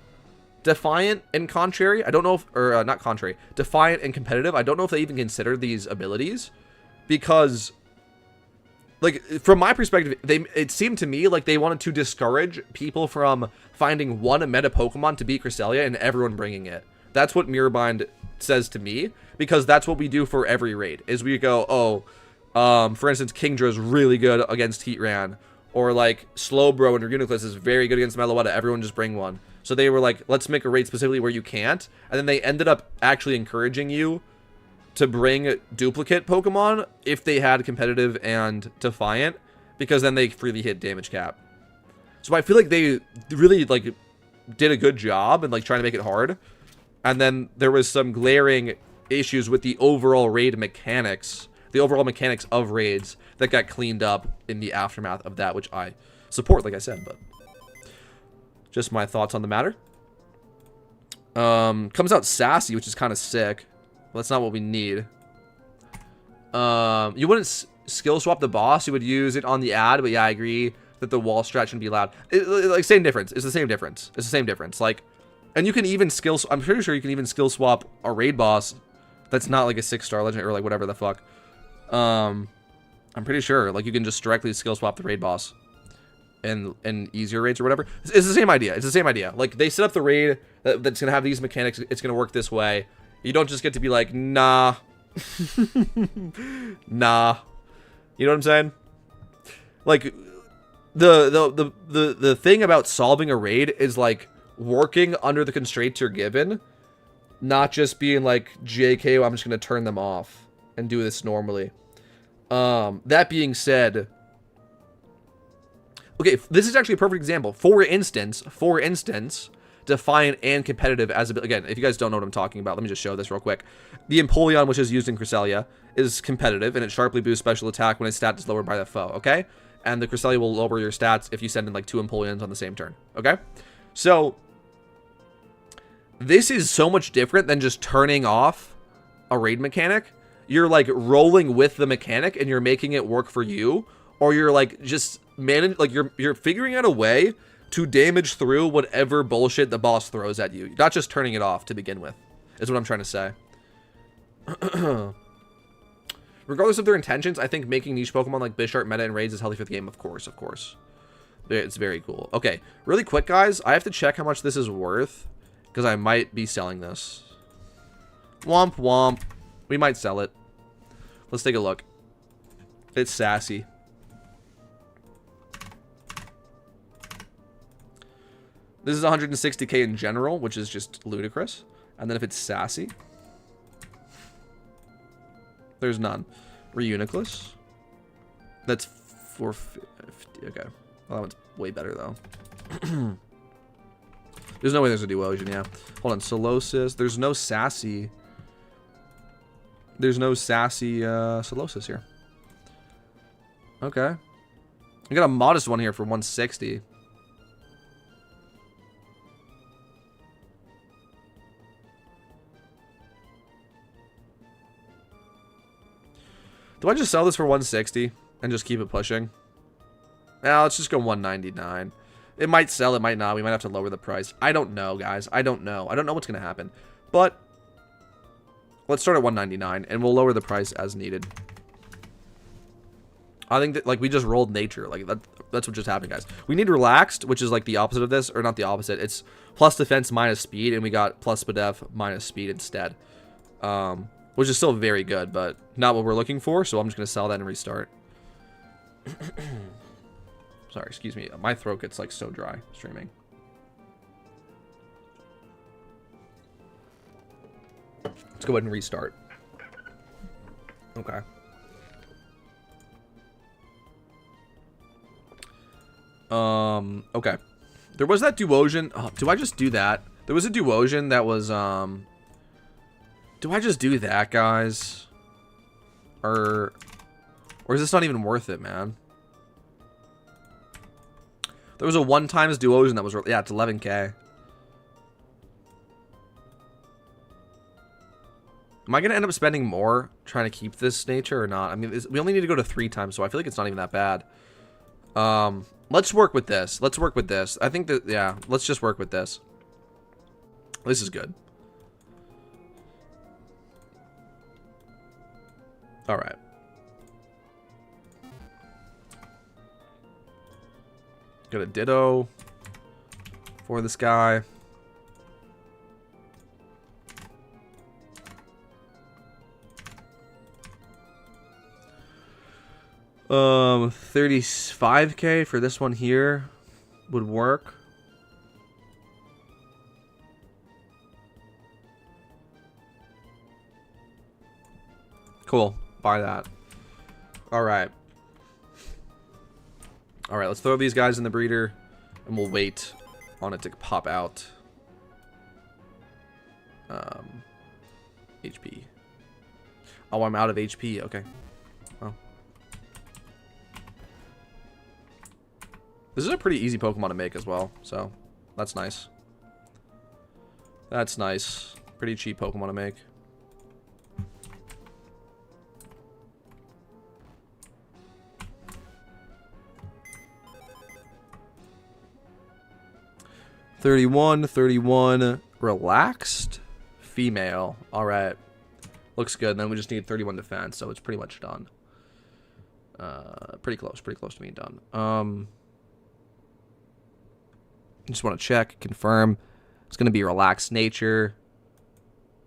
Defiant and Contrary. I don't know if, or not Contrary, Defiant and Competitive. I don't know if they even considered these abilities, because, like, from my perspective, it seemed to me like they wanted to discourage people from finding one meta Pokemon to beat Cresselia and everyone bringing it. That's what Mirror Bind says to me, because that's what we do for every raid, is we go, oh, for instance, Kingdra is really good against Heatran, or like Slowbro and Reuniclus is very good against Meloetta, everyone just bring one. So they were like, let's make a raid specifically where you can't, and then they ended up actually encouraging you to bring duplicate Pokemon if they had Competitive and Defiant, because then they freely hit damage cap. So I feel like they really, like, did a good job in, like, trying to make it hard. And then there was some glaring issues with the overall raid mechanics, the overall mechanics of raids that got cleaned up in the aftermath of that, which I support, like I said, but just my thoughts on the matter. Comes out sassy, which is kind of sick. Well, that's not what we need. You wouldn't skill swap the boss. You would use it on the ad, but yeah, I agree that the wall strat shouldn't be allowed. Like, same difference. It's the same difference. It's the same difference. Like, and you can even I'm pretty sure you can even skill swap a raid boss that's not like a 6-star legend or like whatever the fuck. I'm pretty sure like you can just directly skill swap the raid boss in easier raids or whatever. It's the same idea. It's the same idea. Like, they set up the raid that's gonna have these mechanics. It's gonna work this way. You don't just get to be like, nah. Nah. You know what I'm saying? Like, the thing about solving a raid is, like, working under the constraints you're given, not just being like, JK, I'm just going to turn them off and do this normally. That being said, okay, this is actually a perfect example. For instance, Defiant and Competitive as a, again, if you guys don't know what I'm talking about, let me just show this real quick. The Empoleon, which is used in Cresselia, is competitive, and it sharply boosts special attack when its stat is lowered by the foe, okay? And the Cresselia will lower your stats if you send in, like, 2 Empoleons on the same turn, okay? So, this is so much different than just turning off a raid mechanic. You're, like, rolling with the mechanic, and you're making it work for you, or you're, like, just you're figuring out a way to damage through whatever bullshit the boss throws at you. Not just turning it off to begin with, is what I'm trying to say. Regardless of their intentions, I think making niche Pokemon like Bisharp meta and raids is healthy for the game, of course, of course. It's very cool. Okay, really quick, guys, I have to check how much this is worth, because I might be selling this. Womp womp. We might sell it. Let's take a look. It's sassy. This is 160k in general, which is just ludicrous. And then if it's sassy, there's none. Reuniclus. That's 450. Okay. Well, that one's way better, though. There's no way there's a Duosion, yeah. Hold on. Solosis. There's no sassy. There's no sassy Solosis here. Okay. I got a modest one here for 160. Do I just sell this for 160 and just keep it pushing? Now let's just go 199. It might sell, it might not. We might have to lower the price. I don't know, guys. I don't know. I don't know what's going to happen. But let's start at 199 and we'll lower the price as needed. I think that, like, we just rolled nature. Like, that's what just happened, guys. We need relaxed, which is, like, the opposite of this. Or not the opposite. It's plus defense minus speed, and we got plus spadef minus speed instead. Which is still very good, but not what we're looking for, so I'm just going to sell that and restart. Sorry, excuse me. My throat gets, like, so dry streaming. Let's go ahead and restart. Okay. Okay. There was that Duosion. Oh, do I just do that? There was a Duosion that was, do I just do that, guys? Or is this not even worth it, man? There was a one-times Duosion that was, yeah, it's 11k. Am I going to end up spending more trying to keep this nature or not? I mean, we only need to go to 3 times, so I feel like it's not even that bad. Let's work with this. Let's work with this. I think that, yeah, let's just work with this. This is good. All right. Got a Ditto for this guy. $35k for this one here would work. Cool. Buy that. All right. All right, let's throw these guys in the breeder and we'll wait on it to pop out. HP. Oh, I'm out of HP. Okay. Well. This is a pretty easy Pokemon to make as well, so that's nice. That's nice. Pretty cheap Pokemon to make. $31, relaxed, female. All right, looks good. And then we just need 31 defense, so it's pretty much done. Pretty close to being done. Just want to check, confirm. It's going to be relaxed nature.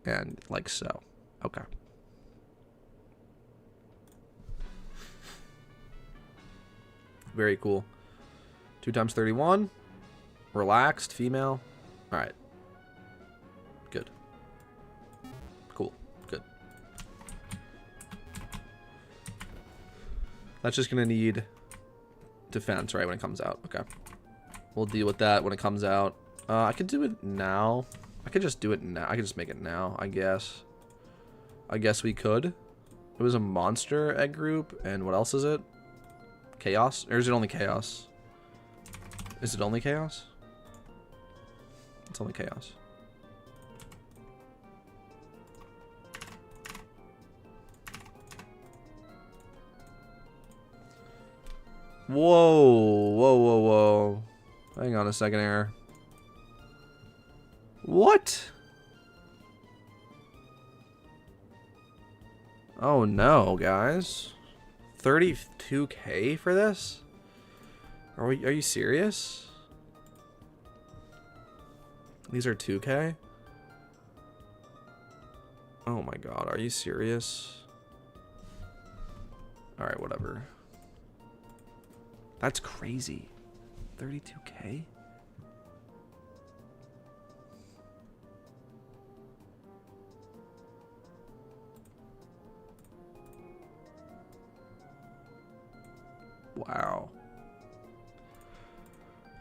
And like so. Okay. Very cool. 2 times 31. Relaxed, female. Alright. Good. Cool. Good. That's just going to need defense, right, when it comes out. Okay. We'll deal with that when it comes out. I could do it now. I could just do it now. I could just make it now, I guess. I guess we could. It was a monster egg group. And what else is it? Chaos? Or is it only chaos? Is it only chaos? It's only chaos. Whoa. Whoa, whoa, whoa. Hang on a second here. What? Oh no, guys. 32k for this? Are you serious? These are 2k? Oh my god, are you serious? Alright, whatever. That's crazy. 32k? Wow.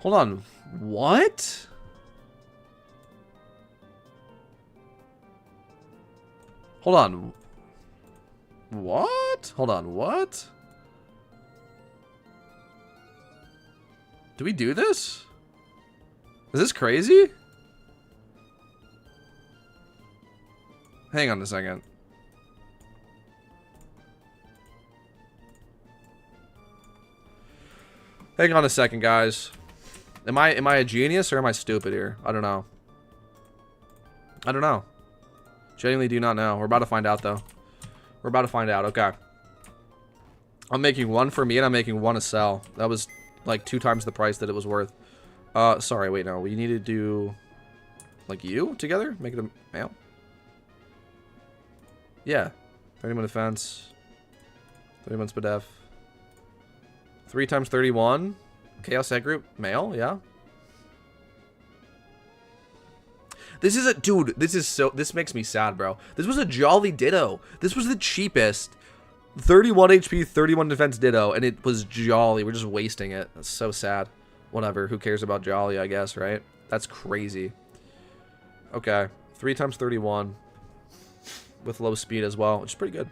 Hold on. What? Hold on. What? Hold on. What? Do we do this? Is this crazy? Hang on a second. Hang on a second, guys. Am I a genius or am I stupid here? I don't know. I don't know. Genuinely do not know. We're about to find out, though. We're about to find out. Okay. I'm making one for me and I'm making one to sell. That was like 2 times the price that it was worth. Sorry, wait, no. We need to do like you together? Make it a male? Yeah. 31 defense. 31 spadef. 3 times 31. Chaos Egg Group. Male, yeah. This is a... Dude, this is so... This makes me sad, bro. This was a Jolly Ditto. This was the cheapest. 31 HP, 31 defense Ditto, and it was Jolly. We're just wasting it. That's so sad. Whatever. Who cares about Jolly, I guess, right? That's crazy. Okay. 3 times 31. With low speed as well, which is pretty good.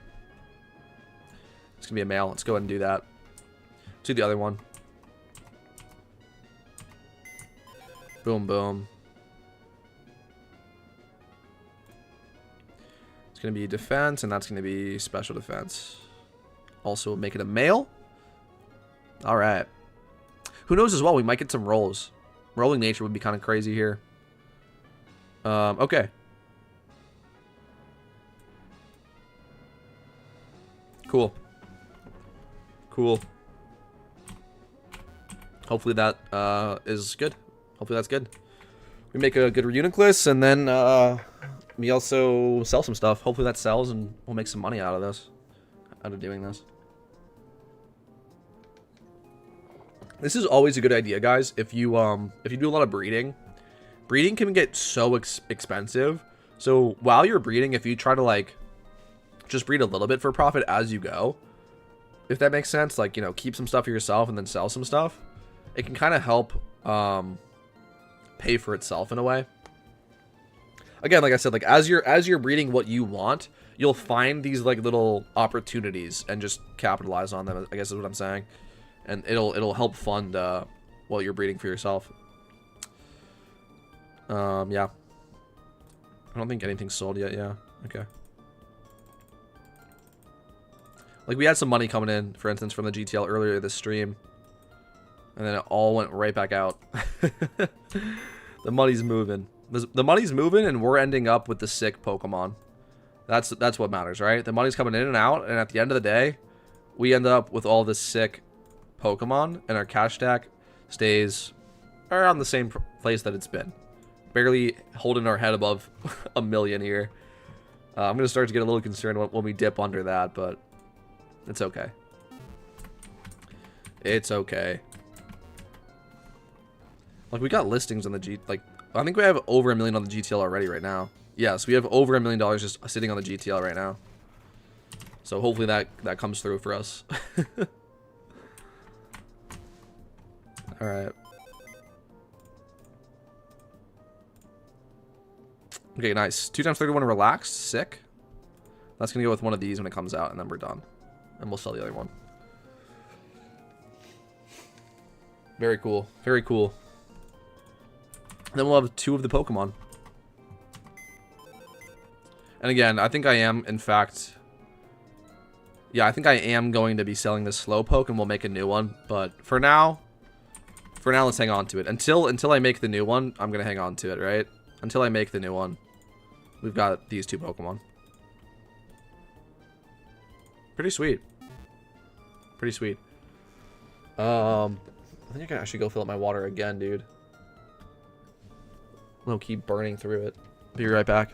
It's going to be a male. Let's go ahead and do that. Let's do the other one. Boom, boom. It's going to be defense, and that's going to be special defense. Also, make it a male. All right. Who knows as well? We might get some rolls. Rolling nature would be kind of crazy here. Okay. Cool. Cool. Hopefully that is good. Hopefully that's good. We make a good Reuniclus, and then we also sell some stuff. Hopefully that sells, and we'll make some money out of this. Out of doing this. This is always a good idea, guys. If you do a lot of breeding, breeding can get so expensive. So while you're breeding, if you try to like just breed a little bit for profit as you go, if that makes sense, like, you know, keep some stuff for yourself and then sell some stuff, it can kind of help pay for itself in a way. Again, like I said, like as you're breeding what you want, you'll find these like little opportunities and just capitalize on them, I guess is what I'm saying. And it'll help fund what you're breeding for yourself. Yeah. I don't think anything's sold yet, yeah. Okay. Like, we had some money coming in, for instance, from the GTL earlier this stream. And then it all went right back out. The money's moving. The money's moving, and we're ending up with the sick Pokemon. That's what matters, right? The money's coming in and out, and at the end of the day, we end up with all this sick Pokemon, and our cash stack stays around the same place that it's been. Barely holding our head above a million here. I'm going to start to get a little concerned when we dip under that, but it's okay. It's okay. Like, we got listings on the like, I think we have over $1 million on the GTL already right now. Yes, we have over $1 million just sitting on the GTL right now. So hopefully that comes through for us. All right. Okay, nice. 2 times 31 relaxed. Sick. That's going to go with one of these when it comes out, and then we're done. And we'll sell the other one. Very cool. Very cool. Then we'll have 2 of the Pokemon. And again, I think I am, in fact... Yeah, I think I am going to be selling this Slowpoke, and we'll make a new one. But for now, let's hang on to it. Until I make the new one, I'm going to hang on to it, right? Until I make the new one. We've got these 2 Pokemon. Pretty sweet. Pretty sweet. I think I can actually go fill up my water again, dude. I'll keep burning through it. Be right back.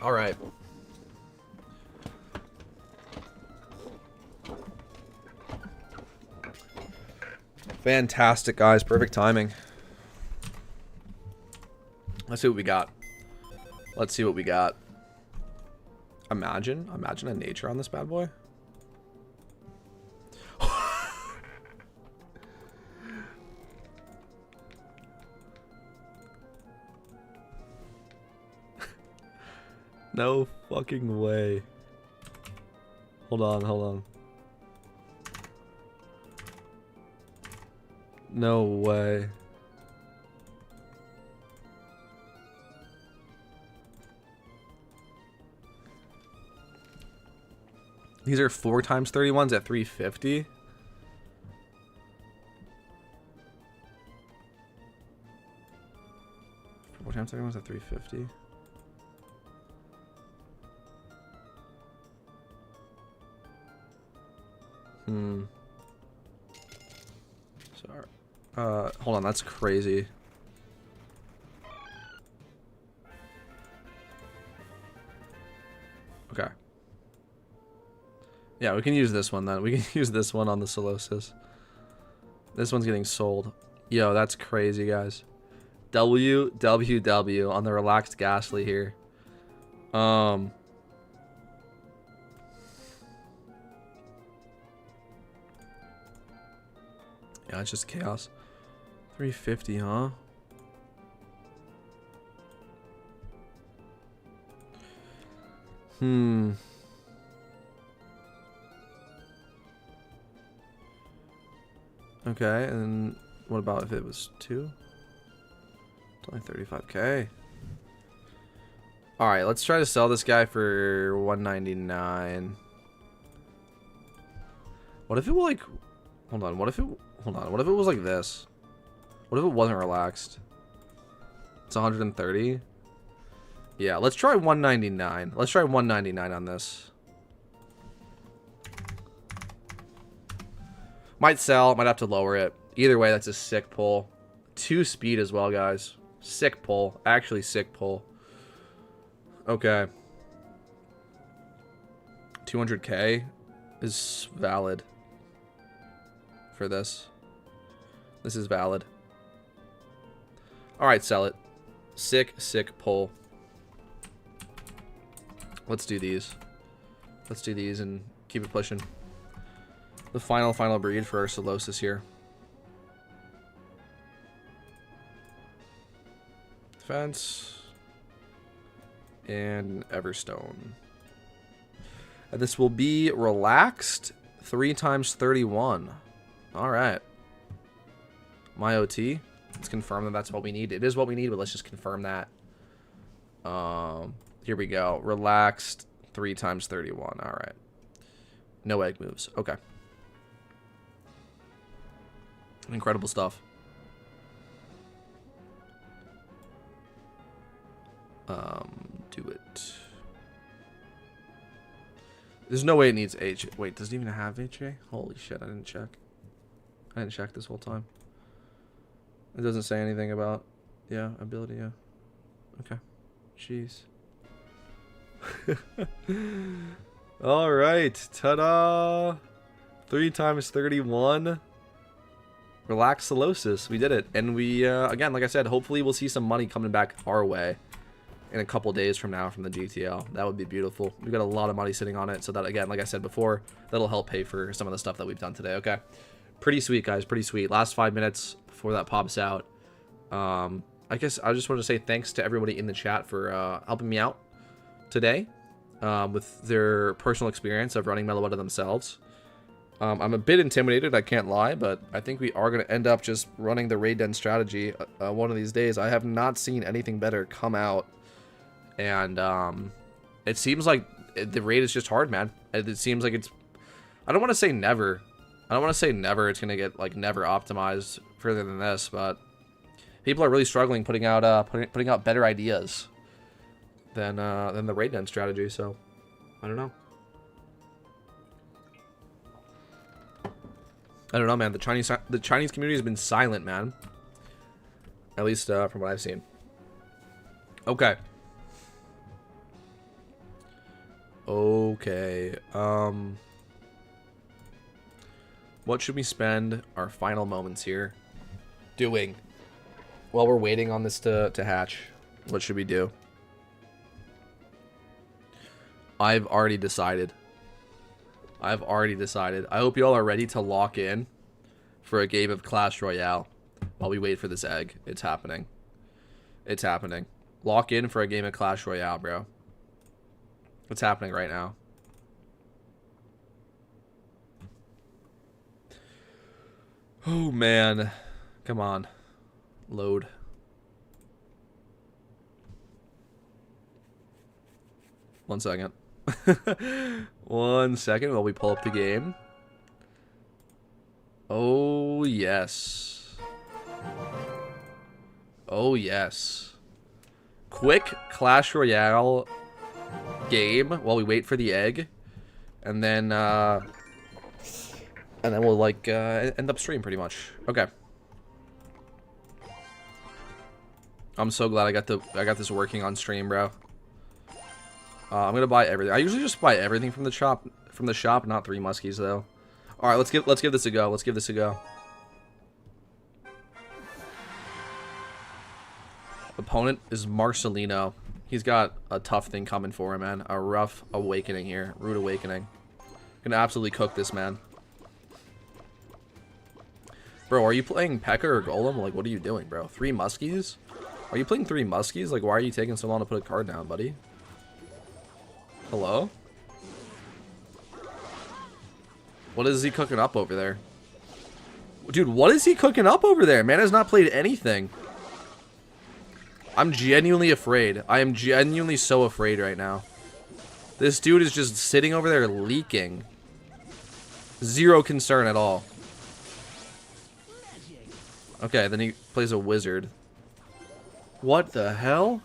All right. Fantastic, guys. Perfect timing. Let's see what we got. Let's see what we got. Imagine a nature on this bad boy. No fucking way. Hold on, hold on. No way. These are 4 times 31s at 350. Four times 31s at 350. Sorry. Hold on, that's crazy. Okay. Yeah, we can use this one then. We can use this one on the Solosis. This one's getting sold. Yo, that's crazy, guys. WWW on the relaxed Ghastly here. Yeah, it's just chaos. 350, huh? Okay, and what about if it was 2? It's only 35k. Alright, let's try to sell this guy for 199. What if it were like... Hold on, what if it... Hold on, what if it was like this? What if it wasn't relaxed? It's 130. Yeah, let's try 199. Let's try 199 on this. Might sell, might have to lower it. Either way, that's a sick pull. 2 speed as well, guys. Sick pull. Actually, sick pull. Okay. 200k is valid for this. This is valid. Alright, sell it. Sick, sick pull. Let's do these. Let's do these and keep it pushing. The final breed for our Solosis here. Defense. And Everstone. And this will be relaxed 3 times 31. Alright. My OT. Let's confirm that that's what we need. It is what we need, but let's just confirm that. Here we go. Relaxed 3 times 31. Alright. No egg moves. Okay. Incredible stuff. Do it. There's no way it needs H. Wait, does it even have HA? Holy shit, I didn't check. I didn't check this whole time. It doesn't say anything about, yeah, ability, yeah. Okay. Jeez. Alright, ta-da! 3 times 31. Relax Solosis. We did it. And we, again, like I said, hopefully we'll see some money coming back our way in a couple days from now from the GTL. That would be beautiful. We've got a lot of money sitting on it. So that, again, like I said before, that'll help pay for some of the stuff that we've done today. Okay. Pretty sweet, guys. Pretty sweet. Last 5 minutes before that pops out. I guess I just want to say thanks to everybody in the chat for helping me out today with their personal experience of running Mellowetta themselves. I'm a bit intimidated, I can't lie, but I think we are going to end up just running the raid den strategy one of these days. I have not seen anything better come out, and it seems like the raid is just hard, man. It seems like it's... I don't want to say never. I don't want to say never. It's going to get, like, never optimized further than this, but people are really struggling putting out putting out better ideas than the raid den strategy, so I don't know. I don't know, man. The Chinese community has been silent, man. At least from what I've seen. Okay. Okay. What should we spend our final moments here doing? While we're waiting on this to hatch, what should we do? I've already decided. I hope you all are ready to lock in for a game of Clash Royale while we wait for this egg. It's happening. It's happening. Lock in for a game of Clash Royale, bro. It's happening right now. Oh, man. Come on. Load. One second. 1 second while we pull up the game. Oh, yes. Oh, yes. Quick Clash Royale game while we wait for the egg. And then we'll, like, end up stream pretty much. Okay. I'm so glad I got this working on stream, bro. I'm gonna buy everything. I usually just buy everything from the shop, not 3 muskies though. All right, let's give this a go. Let's give this a go. Opponent is Marcelino. He's got a tough thing coming for him, man. A rough awakening here, rude awakening. Gonna absolutely cook this man. Bro, are you playing P.E.K.K.A or Golem? Like, what are you doing, bro? 3 muskies? Are you playing 3 muskies? Like, why are you taking so long to put a card down, buddy? Hello? What is he cooking up over there? Dude, what is he cooking up over there? Man has not played anything. I'm genuinely afraid. I am genuinely so afraid right now. This dude is just sitting over there leaking. Zero concern at all. Okay, then he plays a wizard. What the hell?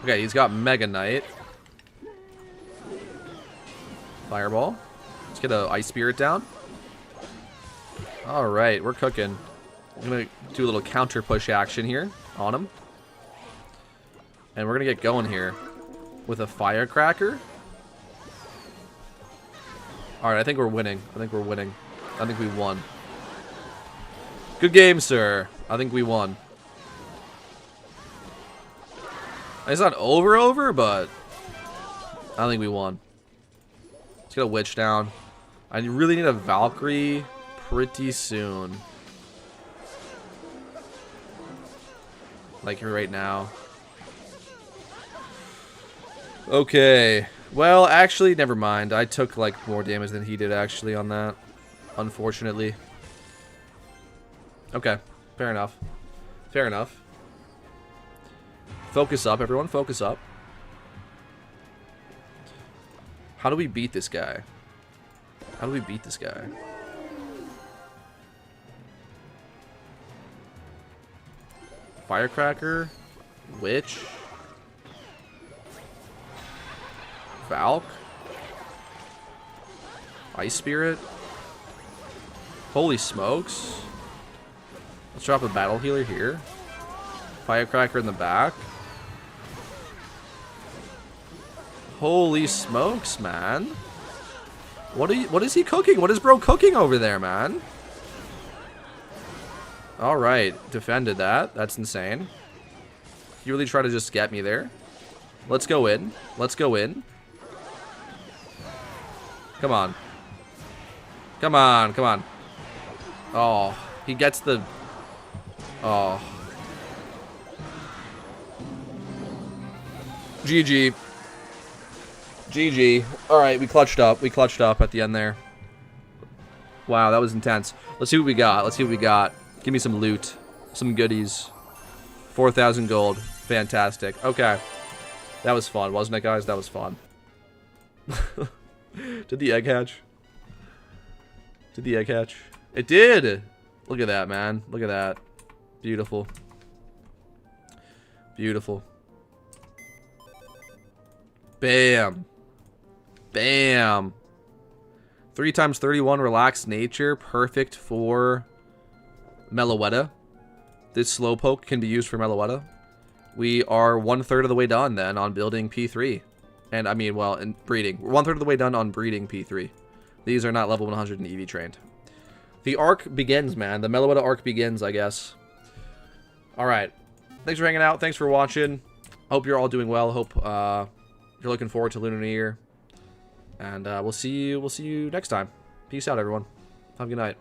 Okay, he's got Mega Knight. Fireball. Let's get an Ice Spirit down. Alright, we're cooking. I'm going to do a little counter push action here on him. And we're going to get going here with a Firecracker. Alright, I think we're winning. I think we won. Good game, sir. I think we won. It's not over, but I think we won. Let's get a Witch down. I really need a Valkyrie pretty soon. Like right now. Okay. Well, actually, never mind. I took, like, more damage than he did, actually, on that. Unfortunately. Okay. Fair enough. Fair enough. Focus up, everyone. Focus up. How do we beat this guy? How do we beat this guy? Firecracker? Witch? Valk? Ice Spirit? Holy smokes. Let's drop a battle healer here. Firecracker in the back. Holy smokes, man. What is he cooking? What is bro cooking over there, man? Alright, defended that. That's insane. He really tried to just get me there. Let's go in. Let's go in. Come on. Come on, come on. Oh, he gets the... Oh. GG. GG. Alright, we clutched up. We clutched up at the end there. Wow, that was intense. Let's see what we got. Let's see what we got. Give me some loot. Some goodies. 4,000 gold. Fantastic. Okay. That was fun, wasn't it, guys? That was fun. Did the egg hatch? Did the egg hatch? It did! Look at that, man. Look at that. Beautiful. Beautiful. Bam. Bam. 3 times 31 relaxed nature. Perfect for Meloetta. This Slowpoke can be used for Meloetta. We are 1/3 of the way done then on building P3. And I mean, well, in breeding. We're 1/3 of the way done on breeding P3. These are not level 100 and EV trained. The arc begins, man. The Meloetta arc begins, I guess. Alright. Thanks for hanging out. Thanks for watching. Hope you're all doing well. Hope you're looking forward to Lunar New Year. And we'll see you next time. Peace out, everyone. Have a good night.